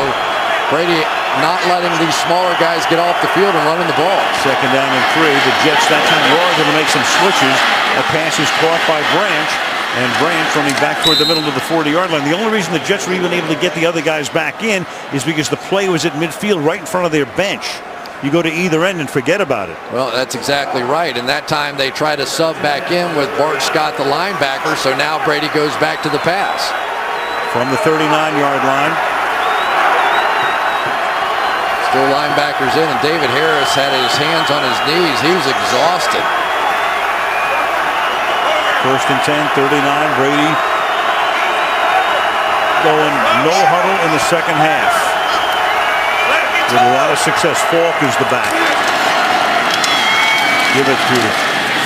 Brady not letting these smaller guys get off the field and running the ball. 2nd down and 3. The Jets that time are going to make some switches. A pass is caught by Branch. And Branch running back toward the middle of the 40-yard line. The only reason the Jets were even able to get the other guys back in is because the play was at midfield right in front of their bench. You go to either end and forget about it. Well, that's exactly right. And that time they try to sub back in with Bart Scott, the linebacker. So now Brady goes back to the pass. From the 39-yard line. Still linebackers in, and David Harris had his hands on his knees. He was exhausted. 1st and 10, 39. Brady going no huddle in the 2nd half. With a lot of success. Falk is the back. Give it to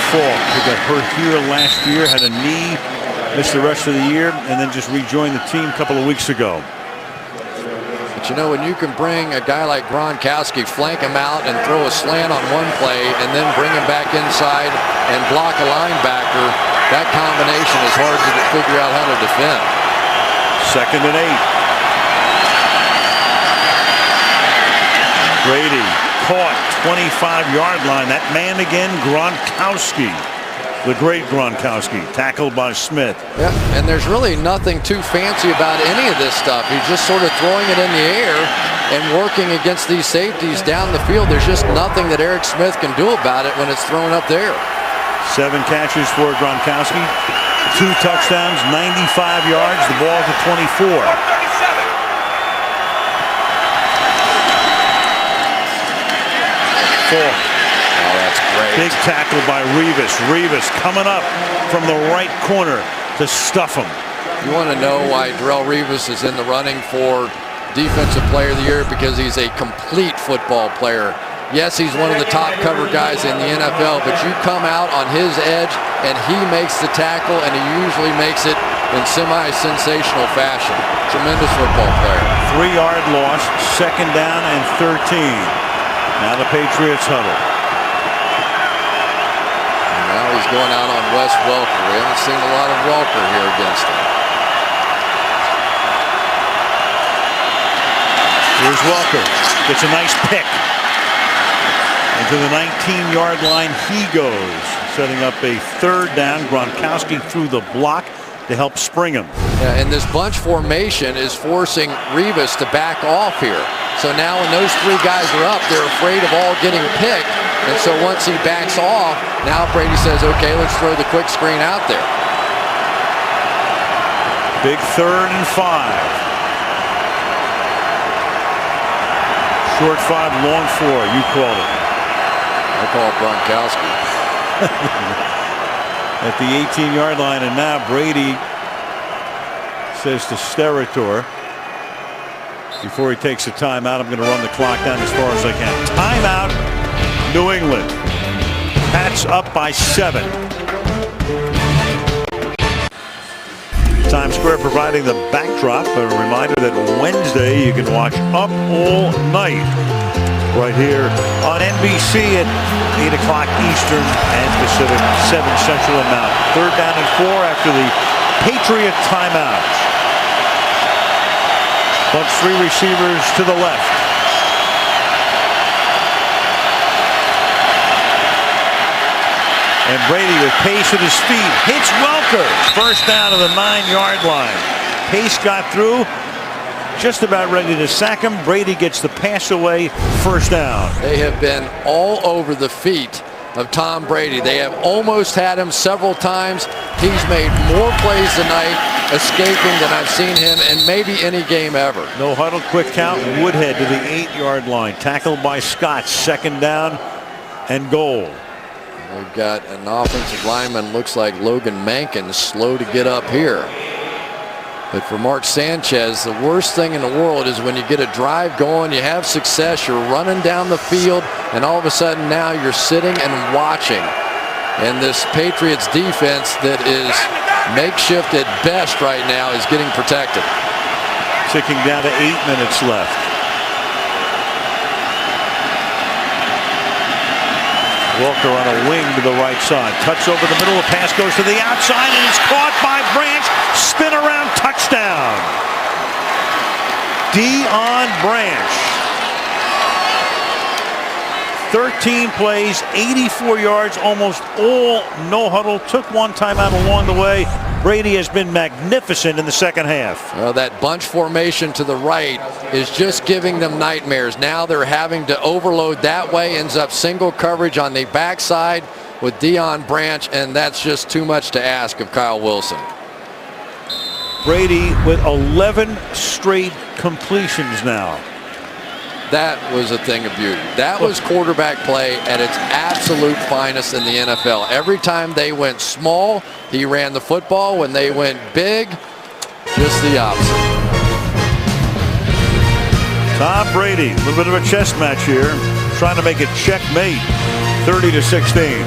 Falk, who got hurt here last year, had a knee, missed the rest of the year, and then just rejoined the team a couple of weeks ago. But you know, when you can bring a guy like Gronkowski, flank him out and throw a slant on one play and then bring him back inside and block a linebacker, that combination is hard to figure out how to defend. 2nd and 8. Brady caught 25-yard line. That man again, Gronkowski. The great Gronkowski, tackled by Smith. Yeah, and there's really nothing too fancy about any of this stuff. He's just sort of throwing it in the air and working against these safeties down the field. There's just nothing that Eric Smith can do about it when it's thrown up there. 7 catches for Gronkowski. 2 touchdowns, 95 yards. The ball to 24. Falk. Oh, that's great. Big tackle by Revis. Revis coming up from the right corner to stuff him. You want to know why Darrelle Revis is in the running for Defensive Player of the Year? Because he's a complete football player. Yes, he's one of the top cover guys in the NFL, but you come out on his edge and he makes the tackle, and he usually makes it in semi-sensational fashion. Tremendous football player. 3-yard loss, 2nd down and 13. Now the Patriots huddle. And now he's going out on Wes Welker. We haven't seen a lot of Welker here against him. Here's Welker. Gets a nice pick. And to the 19-yard line he goes, setting up a 3rd down. Gronkowski through the block to help spring him. Yeah, and this bunch formation is forcing Revis to back off here. So now when those 3 guys are up, they're afraid of all getting picked. And so once he backs off, now Brady says, okay, let's throw the quick screen out there. Big 3rd and 5. Short 5, long 4, you call it. I call it Gronkowski. At the 18-yard line, and now Brady says to Sterator, before he takes a timeout, I'm going to run the clock down as far as I can. Timeout, New England. Pats up by 7. Times Square providing the backdrop. A reminder that Wednesday you can watch Up All Night right here on NBC at 8 o'clock Eastern and Pacific, 7 Central and Mountain. 3rd down and 4 after the Patriot timeout. Bunch 3 receivers to the left. And Brady with pace at his feet hits Welker. 1st down to the 9-yard line. Pace got through. Just about ready to sack him. Brady gets the pass away. 1st down. They have been all over the feet of Tom Brady. They have almost had him several times. He's made more plays tonight escaping than I've seen him in maybe any game ever. No huddle, quick count. Woodhead to the 8-yard line. Tackled by Scott. 2nd down and goal. We've got an offensive lineman, looks like Logan Mankins, slow to get up here. But for Mark Sanchez, the worst thing in the world is when you get a drive going, you have success, you're running down the field, and all of a sudden now you're sitting and watching. And this Patriots defense that is makeshift at best right now is getting protected. Ticking down to 8 minutes left. Walker on a wing to the right side. Touch over the middle. The pass goes to the outside and it's caught by Branch. Spin around, touchdown. Deion Branch. 13 plays, 84 yards, almost all no huddle. Took 1 timeout along the way. Brady has been magnificent in the 2nd half. Well, that bunch formation to the right is just giving them nightmares. Now they're having to overload that way. Ends up single coverage on the backside with Deion Branch, and that's just too much to ask of Kyle Wilson. Brady with 11 straight completions now. That was a thing of beauty. That was quarterback play at its absolute finest in the NFL. Every time they went small, he ran the football. When they went big, just the opposite. Tom Brady, a little bit of a chess match here, trying to make it checkmate. 30-16.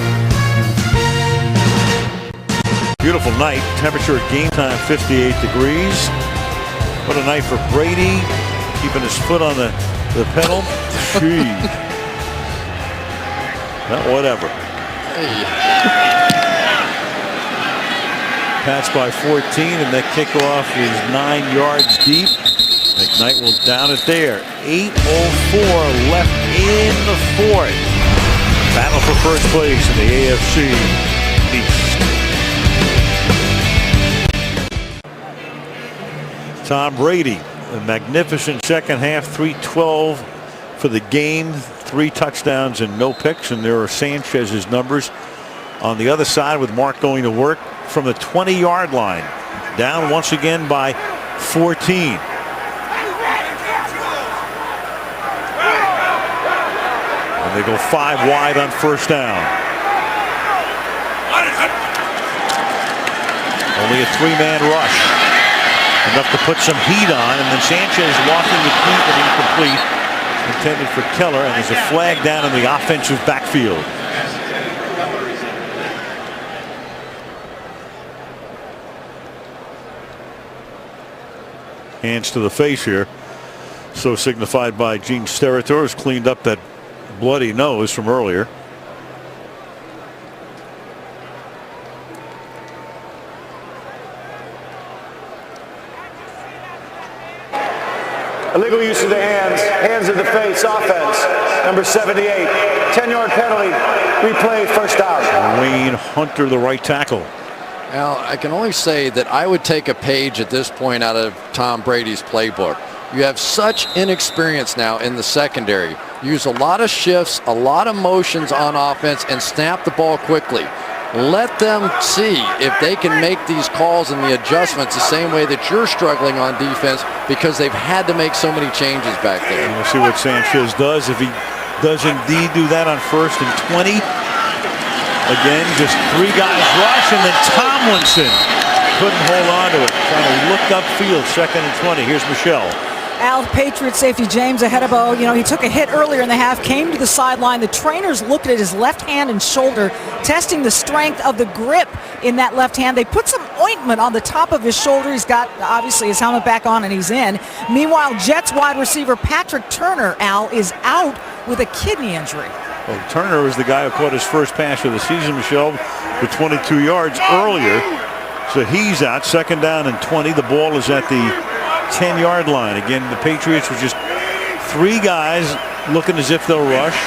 Beautiful night. Temperature at game time 58 degrees. What a night for Brady, keeping his foot on the pedal. Gee. Well, whatever. Hey. Pats by 14, and that kickoff is 9 yards deep. McKnight will down it there. 8:04 left in the 4th. Battle for first place in the AFC East. Tom Brady, a magnificent 2nd half, 312 for the game, 3 touchdowns and no picks, and there are Sanchez's numbers on the other side with Mark going to work from the 20-yard line. Down once again by 14. And they go 5 wide on 1st down. Only a 3-man rush. Enough to put some heat on, and then Sanchez walking the deep and incomplete. Intended for Keller, and there's a flag down in the offensive backfield. Hands to the face here. So signified by Gene Steratore, who's cleaned up that bloody nose from earlier. Illegal use of the hands of the face, offense, number 78, 10-yard penalty, replay, 1st down. Wayne Hunter, the right tackle. Now, I can only say that I would take a page at this point out of Tom Brady's playbook. You have such inexperience now in the secondary. Use a lot of shifts, a lot of motions on offense, and snap the ball quickly. Let them see if they can make these calls and the adjustments the same way that you're struggling on defense, because they've had to make so many changes back there. We'll see what Sanchez does. If he does indeed do that on 1st and 20. Again, just 3 guys rush, and then Tomlinson couldn't hold on to it. Trying to look upfield, 2nd and 20. Here's Michelle. Al, Patriot safety James Ahedebo, he took a hit earlier in the half, came to the sideline. The trainers looked at his left hand and shoulder, testing the strength of the grip in that left hand. They put some ointment on the top of his shoulder. He's got, obviously, his helmet back on, and he's in. Meanwhile, Jets wide receiver Patrick Turner, Al, is out with a kidney injury. Well, Turner was the guy who caught his first pass of the season, Michelle, for 22 yards earlier. So he's out. Second down and 20. The ball is at the 10-yard line. Again, the Patriots were just 3 guys looking as if they'll rush.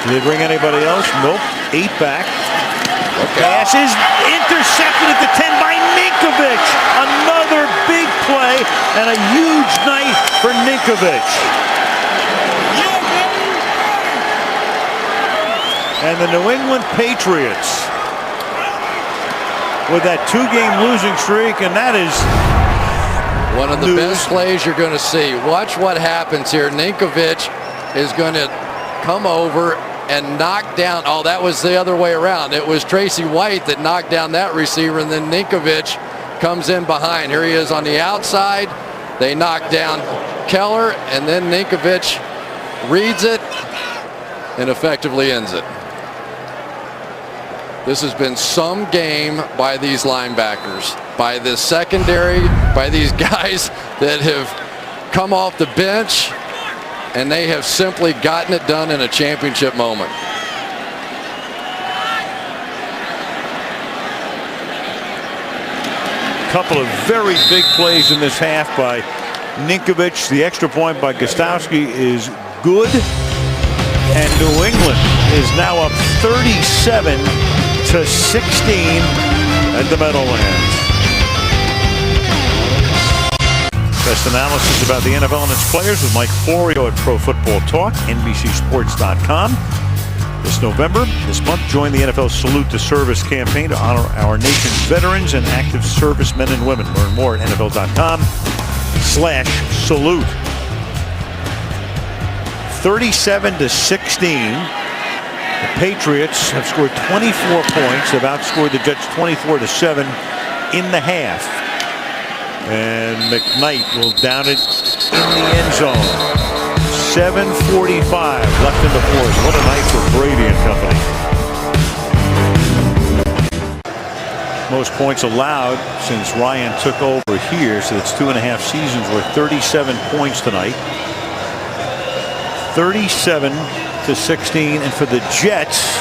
Did they bring anybody else? Nope. 8 back. Pass is intercepted at the 10 by Ninkovich. Another big play and a huge night for Ninkovich. And the New England Patriots with that 2-game losing streak, and that is one of the best plays you're going to see. Watch what happens here. Ninkovich is going to come over and knock down. Oh, that was the other way around. It was Tracy White that knocked down that receiver, and then Ninkovich comes in behind. Here he is on the outside. They knock down Keller, and then Ninkovich reads it and effectively ends it. This has been some game by these linebackers, by this secondary, by these guys that have come off the bench, and they have simply gotten it done in a championship moment. Couple of very big plays in this half by Ninkovich. The extra point by Gostowski is good, and New England is now up 37-16 at the Meadowlands. Best analysis about the NFL and its players with Mike Florio at Pro Football Talk, NBCSports.com. This November, this month, join the NFL Salute to Service campaign to honor our nation's veterans and active servicemen and women. Learn more at NFL.com/salute. 37-16. The Patriots have scored 24 points. They've outscored the Jets 24-7 in the half. And McKnight will down it in the end zone. 7:45 left in the fourth. What a night for Brady and company. Most points allowed since Ryan took over here. So it's 2.5 seasons worth. 37 points tonight. 37-16, and for the Jets,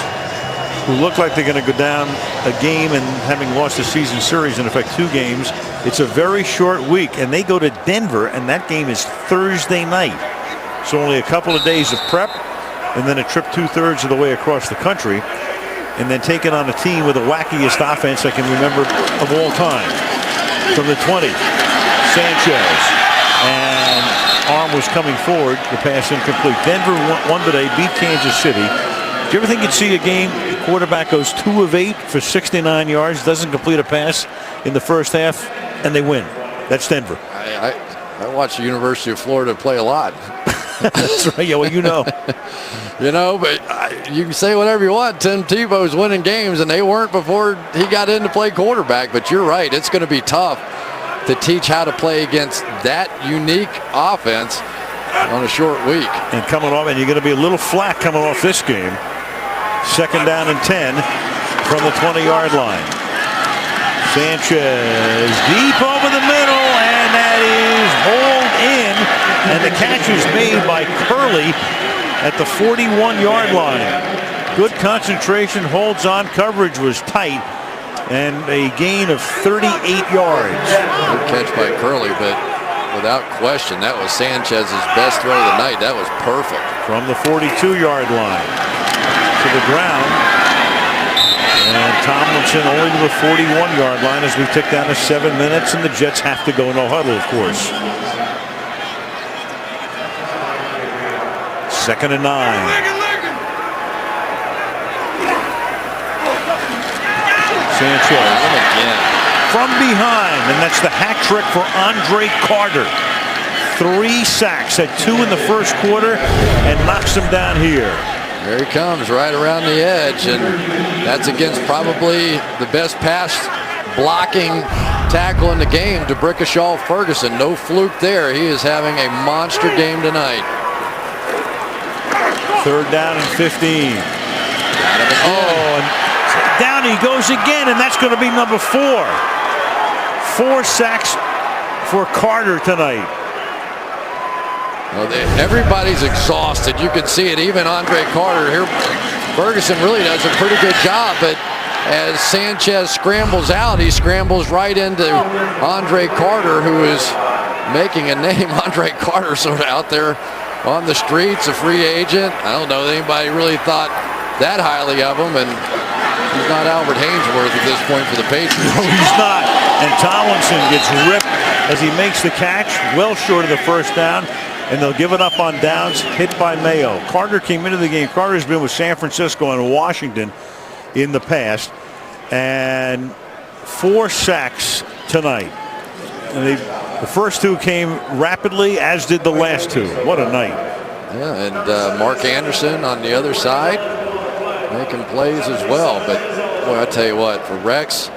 who look like they're going to go down a game and having lost the season series, in effect 2 games, it's a very short week, and they go to Denver, and that game is Thursday night. So only a couple of days of prep, and then a trip 2/3 of the way across the country, and then taking on a team with the wackiest offense I can remember of all time. From the 20, Sanchez, and arm was coming forward. The pass incomplete. Denver won today, beat Kansas City. Do you ever think you'd see a game, the quarterback goes 2 of 8 for 69 yards, doesn't complete a pass in the first half, and they win? That's Denver. I watch the University of Florida play a lot. That's right. Yeah, well, you know. You know, but you can say whatever you want. Tim Tebow's winning games, and they weren't before he got in to play quarterback. But you're right. It's going to be tough to teach how to play against that unique offense on a short week. And coming off, and you're going to be a little flat coming off this game. Second down and 10 from the 20-yard line. Sanchez deep over the middle, and that is hauled in. And the catch is made by Curley at the 41-yard line. Good concentration, holds on. Coverage was tight. And a gain of 38 yards. Good catch by Curley, but without question, that was Sanchez's best throw of the night. That was perfect. From the 42-yard line to the ground. And Tomlinson only to the 41-yard line as we tick down to 7 minutes, and the Jets have to go no huddle, of course. 2nd and 9. Sanchez again from behind, and that's the hat trick for Andre Carter. 3 sacks, had 2 in the first quarter, and knocks him down here. There he comes, right around the edge, and that's against probably the best pass blocking tackle in the game, to Brickashaw Ferguson. No fluke there. He is having a monster game tonight. 3rd down and 15. And down he goes again, and that's going to be number 4. 4 sacks for Carter tonight. Well, everybody's exhausted. You can see it. Even Andre Carter here. Ferguson really does a pretty good job, but as Sanchez scrambles out, he scrambles right into Andre Carter, who is making a name. Andre Carter sort of out there on the streets, a free agent. I don't know that anybody really thought that highly of him, and he's not Albert Hainsworth at this point for the Patriots. No, he's not. And Tomlinson gets ripped as he makes the catch, well short of the first down, and they'll give it up on downs, hit by Mayo. Carter came into the game. Carter's been with San Francisco and Washington in the past, and 4 sacks tonight. And the first 2 came rapidly, as did the last 2. What a night. Yeah, and Mark Anderson on the other side making plays as well. But boy, I tell you what, for Rex,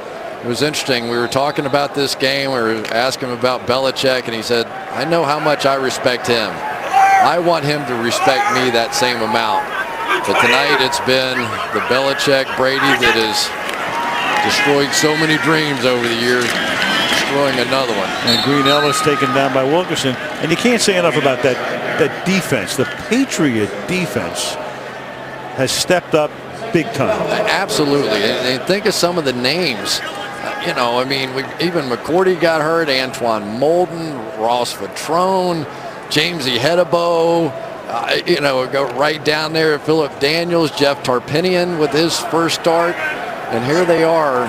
it was interesting. We were talking about this game. We were asking him about Belichick, and he said, I know how much I respect him. I want him to respect me that same amount. But tonight it's been the Belichick-Brady that has destroyed so many dreams over the years, destroying another one. And Green Ellis taken down by Wilkerson. And you can't say enough about that defense. The Patriot defense has stepped up big time. Absolutely. And think of some of the names. You know, I mean, even McCourty got hurt, Antoine Molden, Ross Vetrone, Jamesy Hedebo. You know, go right down there, Philip Daniels, Jeff Tarpinian with his first start. And here they are,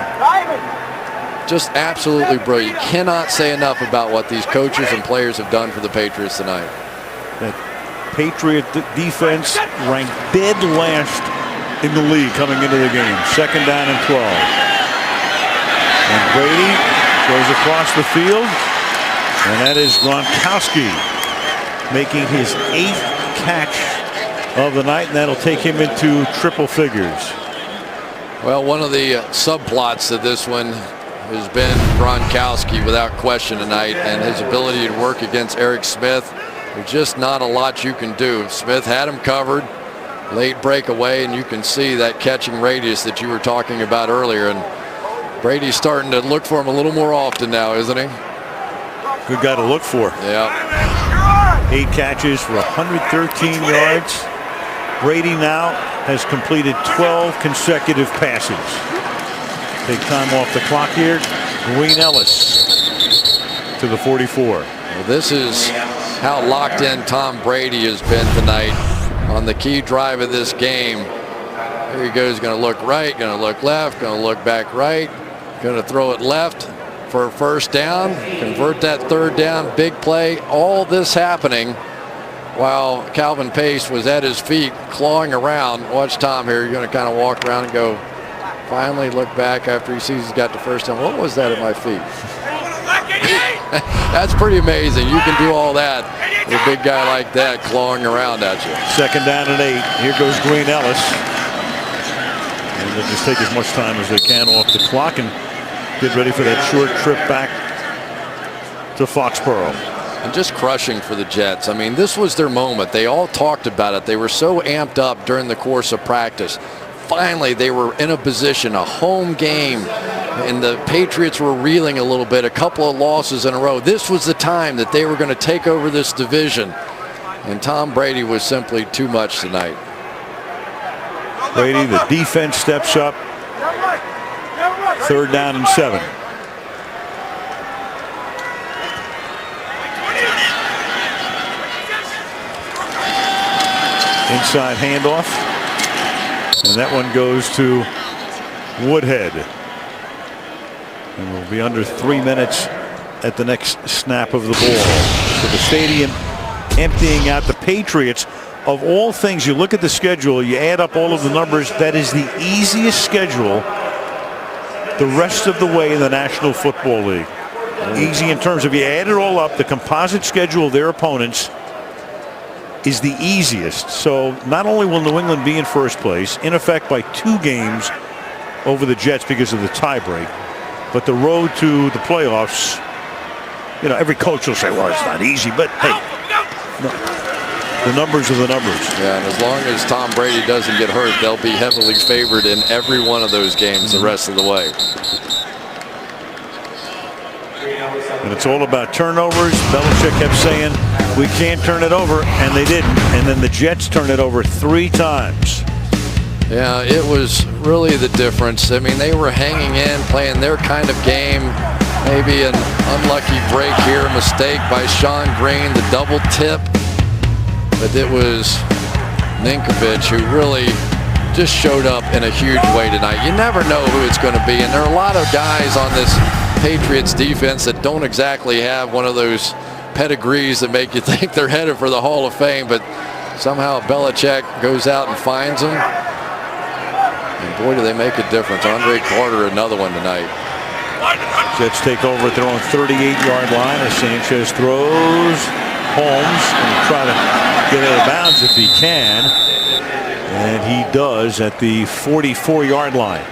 just absolutely brilliant. You cannot say enough about what these coaches and players have done for the Patriots tonight. That Patriot defense ranked dead last in the league coming into the game. 2nd down and 12. And Brady goes across the field, and that is Gronkowski making his 8th catch of the night, and that'll take him into triple figures. Well, one of the subplots of this one has been Gronkowski without question tonight, and his ability to work against Eric Smith. There's just not a lot you can do. Smith had him covered, late breakaway, and you can see that catching radius that you were talking about earlier. And Brady's starting to look for him a little more often now, isn't he? Good guy to look for. Yeah. 8 catches for 113 yards. Brady now has completed 12 consecutive passes. Take time off the clock here. Green Ellis to the 44. Well, this is how locked in Tom Brady has been tonight on the key drive of this game. Here he goes, going to look right, going to look left, going to look back right, going to throw it left for a first down, convert that 3rd down, big play. All this happening while Calvin Pace was at his feet clawing around. Watch Tom here. You're going to kind of walk around and go, finally look back after he sees he's got the first down. What was that at my feet? That's pretty amazing. You can do all that with a big guy like that clawing around at you. 2nd down and 8. Here goes Green Ellis. And they'll just take as much time as they can off the clock and get ready for that short trip back to Foxborough. And just crushing for the Jets. I mean, this was their moment. They all talked about it. They were so amped up during the course of practice. Finally, they were in a position, a home game, and the Patriots were reeling a little bit, a couple of losses in a row. This was the time that they were going to take over this division, and Tom Brady was simply too much tonight. Brady, the defense steps up. 3rd down and 7. Inside handoff, and that one goes to Woodhead. And we'll be under 3 minutes at the next snap of the ball. So the stadium emptying out. The Patriots, of all things, you look at the schedule, you add up all of the numbers, that is the easiest schedule the rest of the way in the National Football League. Easy in terms of, you add it all up, the composite schedule of their opponents is the easiest. So not only will New England be in first place, in effect by 2 games over the Jets because of the tiebreak, but the road to the playoffs, you know, every coach will say, well, it's not easy, but hey, no, the numbers are the numbers. Yeah, and as long as Tom Brady doesn't get hurt, they'll be heavily favored in every one of those games the rest of the way. And it's all about turnovers. Belichick kept saying, we can't turn it over, and they didn't. And then the Jets turned it over 3 times. Yeah, it was really the difference. I mean, they were hanging in, playing their kind of game. Maybe an unlucky break here, a mistake by Sean Green, the double tip. But it was Ninkovich who really just showed up in a huge way tonight. You never know who it's going to be, and there are a lot of guys on this Patriots defense that don't exactly have one of those pedigrees that make you think they're headed for the Hall of Fame, but somehow Belichick goes out and finds them. And boy, do they make a difference. Andre Carter, another one tonight. Jets take over at their own 38-yard line as Sanchez throws. Holmes and try to get out of bounds if he can. And he does at the 44-yard line.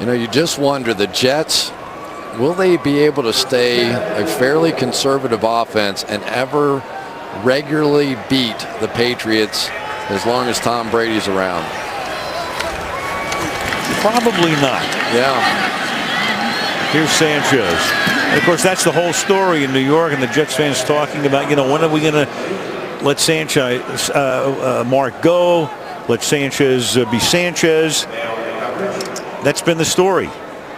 You know, you just wonder, the Jets, will they be able to stay a fairly conservative offense and ever regularly beat the Patriots as long as Tom Brady's around? Probably not. Yeah. Here's Sanchez. And of course, that's the whole story in New York, and the Jets fans talking about, you know, when are we going to let Sanchez, Mark go? Let Sanchez be Sanchez. That's been the story.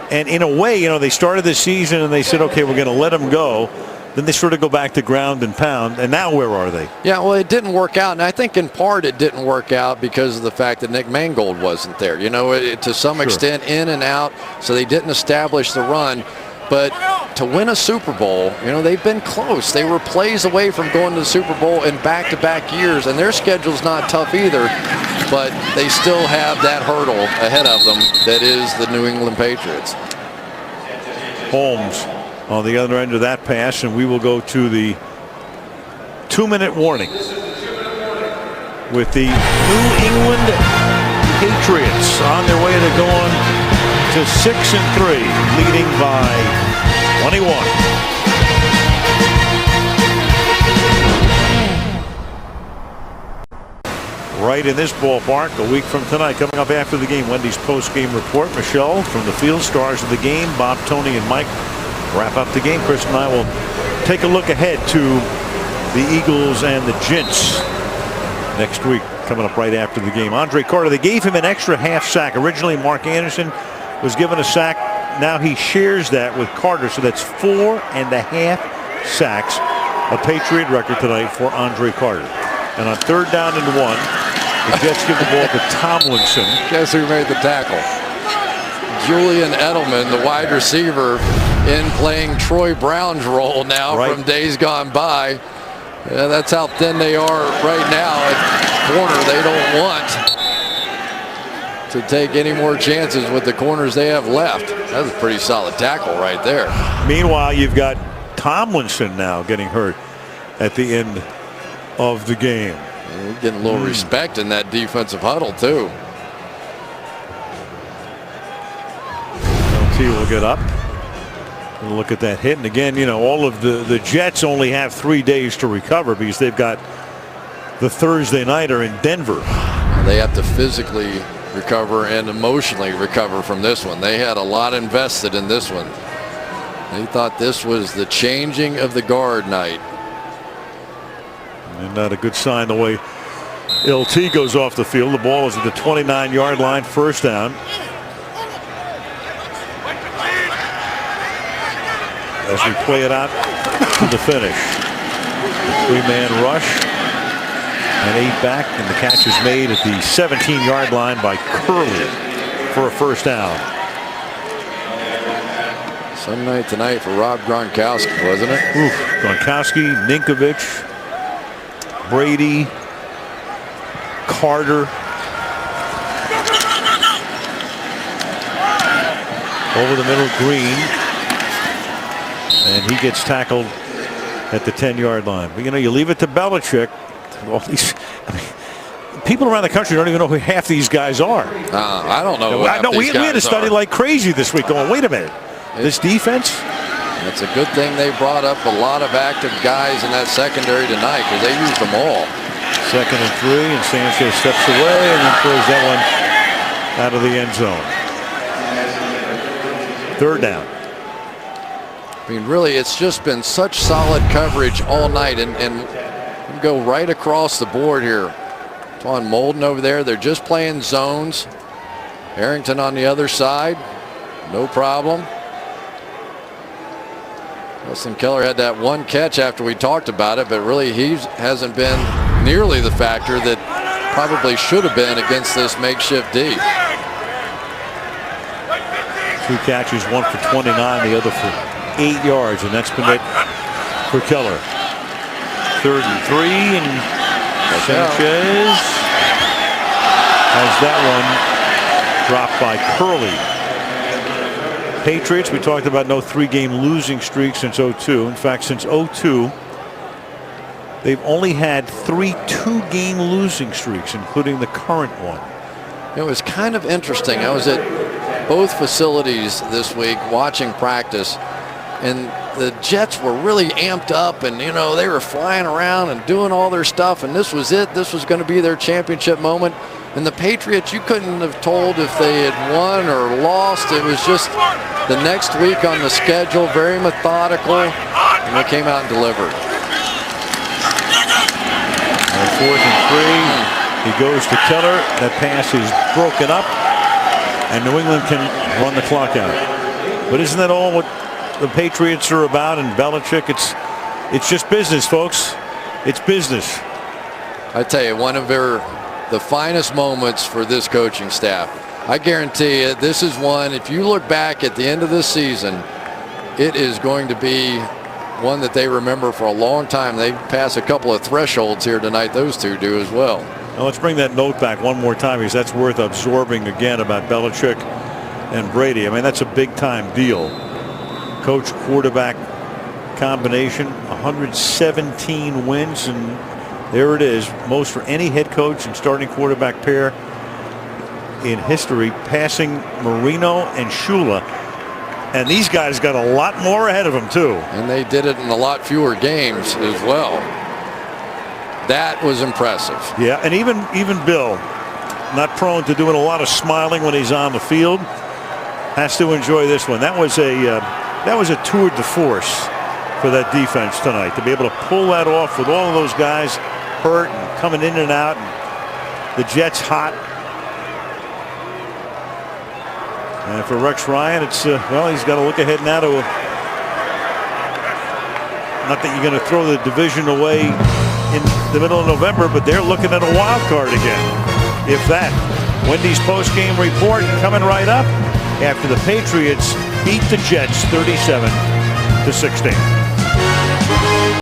And in a way, you know, they started the season and they said, okay, we're going to let him go. Then they sort of go back to ground and pound. And now where are they? Yeah, well, it didn't work out. And I think in part it didn't work out because of the fact that Nick Mangold wasn't there. You know, to some extent in and out. So they didn't establish the run. But to win a Super Bowl, you know, they've been close. They were plays away from going to the Super Bowl in back-to-back years. And their schedule's not tough either. But they still have that hurdle ahead of them that is the New England Patriots. Holmes on the other end of that pass, and we will go to the 2-minute warning with the New England Patriots on their way to going to 6-3, leading by 21. Right in this ballpark a week from tonight. Coming up after the game, Wendy's post-game report. Michelle from the field, stars of the game, Bob, Tony, and Mike wrap up the game. Chris and I will take a look ahead to the Eagles and the Gents next week, coming up right after the game. Andre Carter, they gave him an extra half sack. Originally, Mark Anderson was given a sack. Now he shares that with Carter, so that's 4.5 sacks, a Patriot record tonight for Andre Carter. And on 3rd down and 1, the Jets give the ball to Tomlinson. Guess who made the tackle? Julian Edelman, the wide receiver, in playing Troy Brown's role now from days gone by. Yeah, that's how thin they are right now at corner. They don't want to take any more chances with the corners they have left. That's a pretty solid tackle right there. Meanwhile, you've got Tomlinson now getting hurt at the end of the game. We're getting a little respect in that defensive huddle too. LT will get up and look at that hit. And again, you know, all of the Jets only have 3 days to recover because they've got the Thursday nighter in Denver. They have to physically recover and emotionally recover from this one. They had a lot invested in this one. They thought this was the changing of the guard night. And not a good sign the way LT goes off the field. The ball is at the 29-yard line, 1st down. As we play it out to the finish. 3-man rush. And 8 back, and the catch is made at the 17-yard line by Curley for a 1st down. Some night tonight for Rob Gronkowski, wasn't it? Oof. Gronkowski, Ninkovich, Brady, Carter. Over the middle, Green. And he gets tackled at the 10-yard line. But, you know, you leave it to Belichick. All these, I mean, people around the country don't even know who half these guys are. I don't know. We had to study like crazy this week going, wait a minute. This defense? It's a good thing they brought up a lot of active guys in that secondary tonight because they used them all. 2nd and 3, and Sanchez steps away and then throws that one out of the end zone. 3rd down. I mean, really, it's just been such solid coverage all night, and go right across the board here. Twan Molden over there. They're just playing zones. Harrington on the other side. No problem. Wilson Keller had that one catch after we talked about it, but really he hasn't been nearly the factor that probably should have been against this makeshift D. 2 catches, 1 for 29, the other for 8 yards, and that's been it for Keller. 3rd and 3, and Sanchez has that one dropped by Curley. Patriots, we talked about no 3-game losing streak since 02. In fact, since 02, they've only had 3 2-game losing streaks, including the current one. It was kind of interesting. I was at both facilities this week watching practice, and the Jets were really amped up, and they were flying around and doing all their stuff, and this was it. This was going to be their championship moment. And the Patriots, you couldn't have told if they had won or lost. It was just the next week on the schedule, very methodical, and they came out and delivered. 4th and 3. He goes to Keller. That pass is broken up, and New England can run the clock out. But isn't that all what the Patriots are about? And Belichick, it's just business, folks. It's business. I tell you, one of the finest moments for this coaching staff. I guarantee you, this is one, if you look back at the end of this season, it is going to be one that they remember for a long time. They pass a couple of thresholds here tonight. Those two do as well. Now let's bring that note back one more time, because that's worth absorbing again about Belichick and Brady. I mean, that's a big-time deal. Coach quarterback combination, 117 wins, and there it is, most for any head coach and starting quarterback pair in history, passing Marino and Shula. And these guys got a lot more ahead of them too. And they did it in a lot fewer games as well. That was impressive. Yeah, and even Bill, not prone to doing a lot of smiling when he's on the field, has to enjoy this one. That was a tour de force for that defense tonight, to be able to pull that off with all of those guys hurt and coming in and out, and the Jets hot. And for Rex Ryan, it's well, he's got to look ahead now to not that you're going to throw the division away in the middle of November, but they're looking at a wild card again, if that. Wendy's post-game report coming right up after the Patriots beat the Jets 37-16.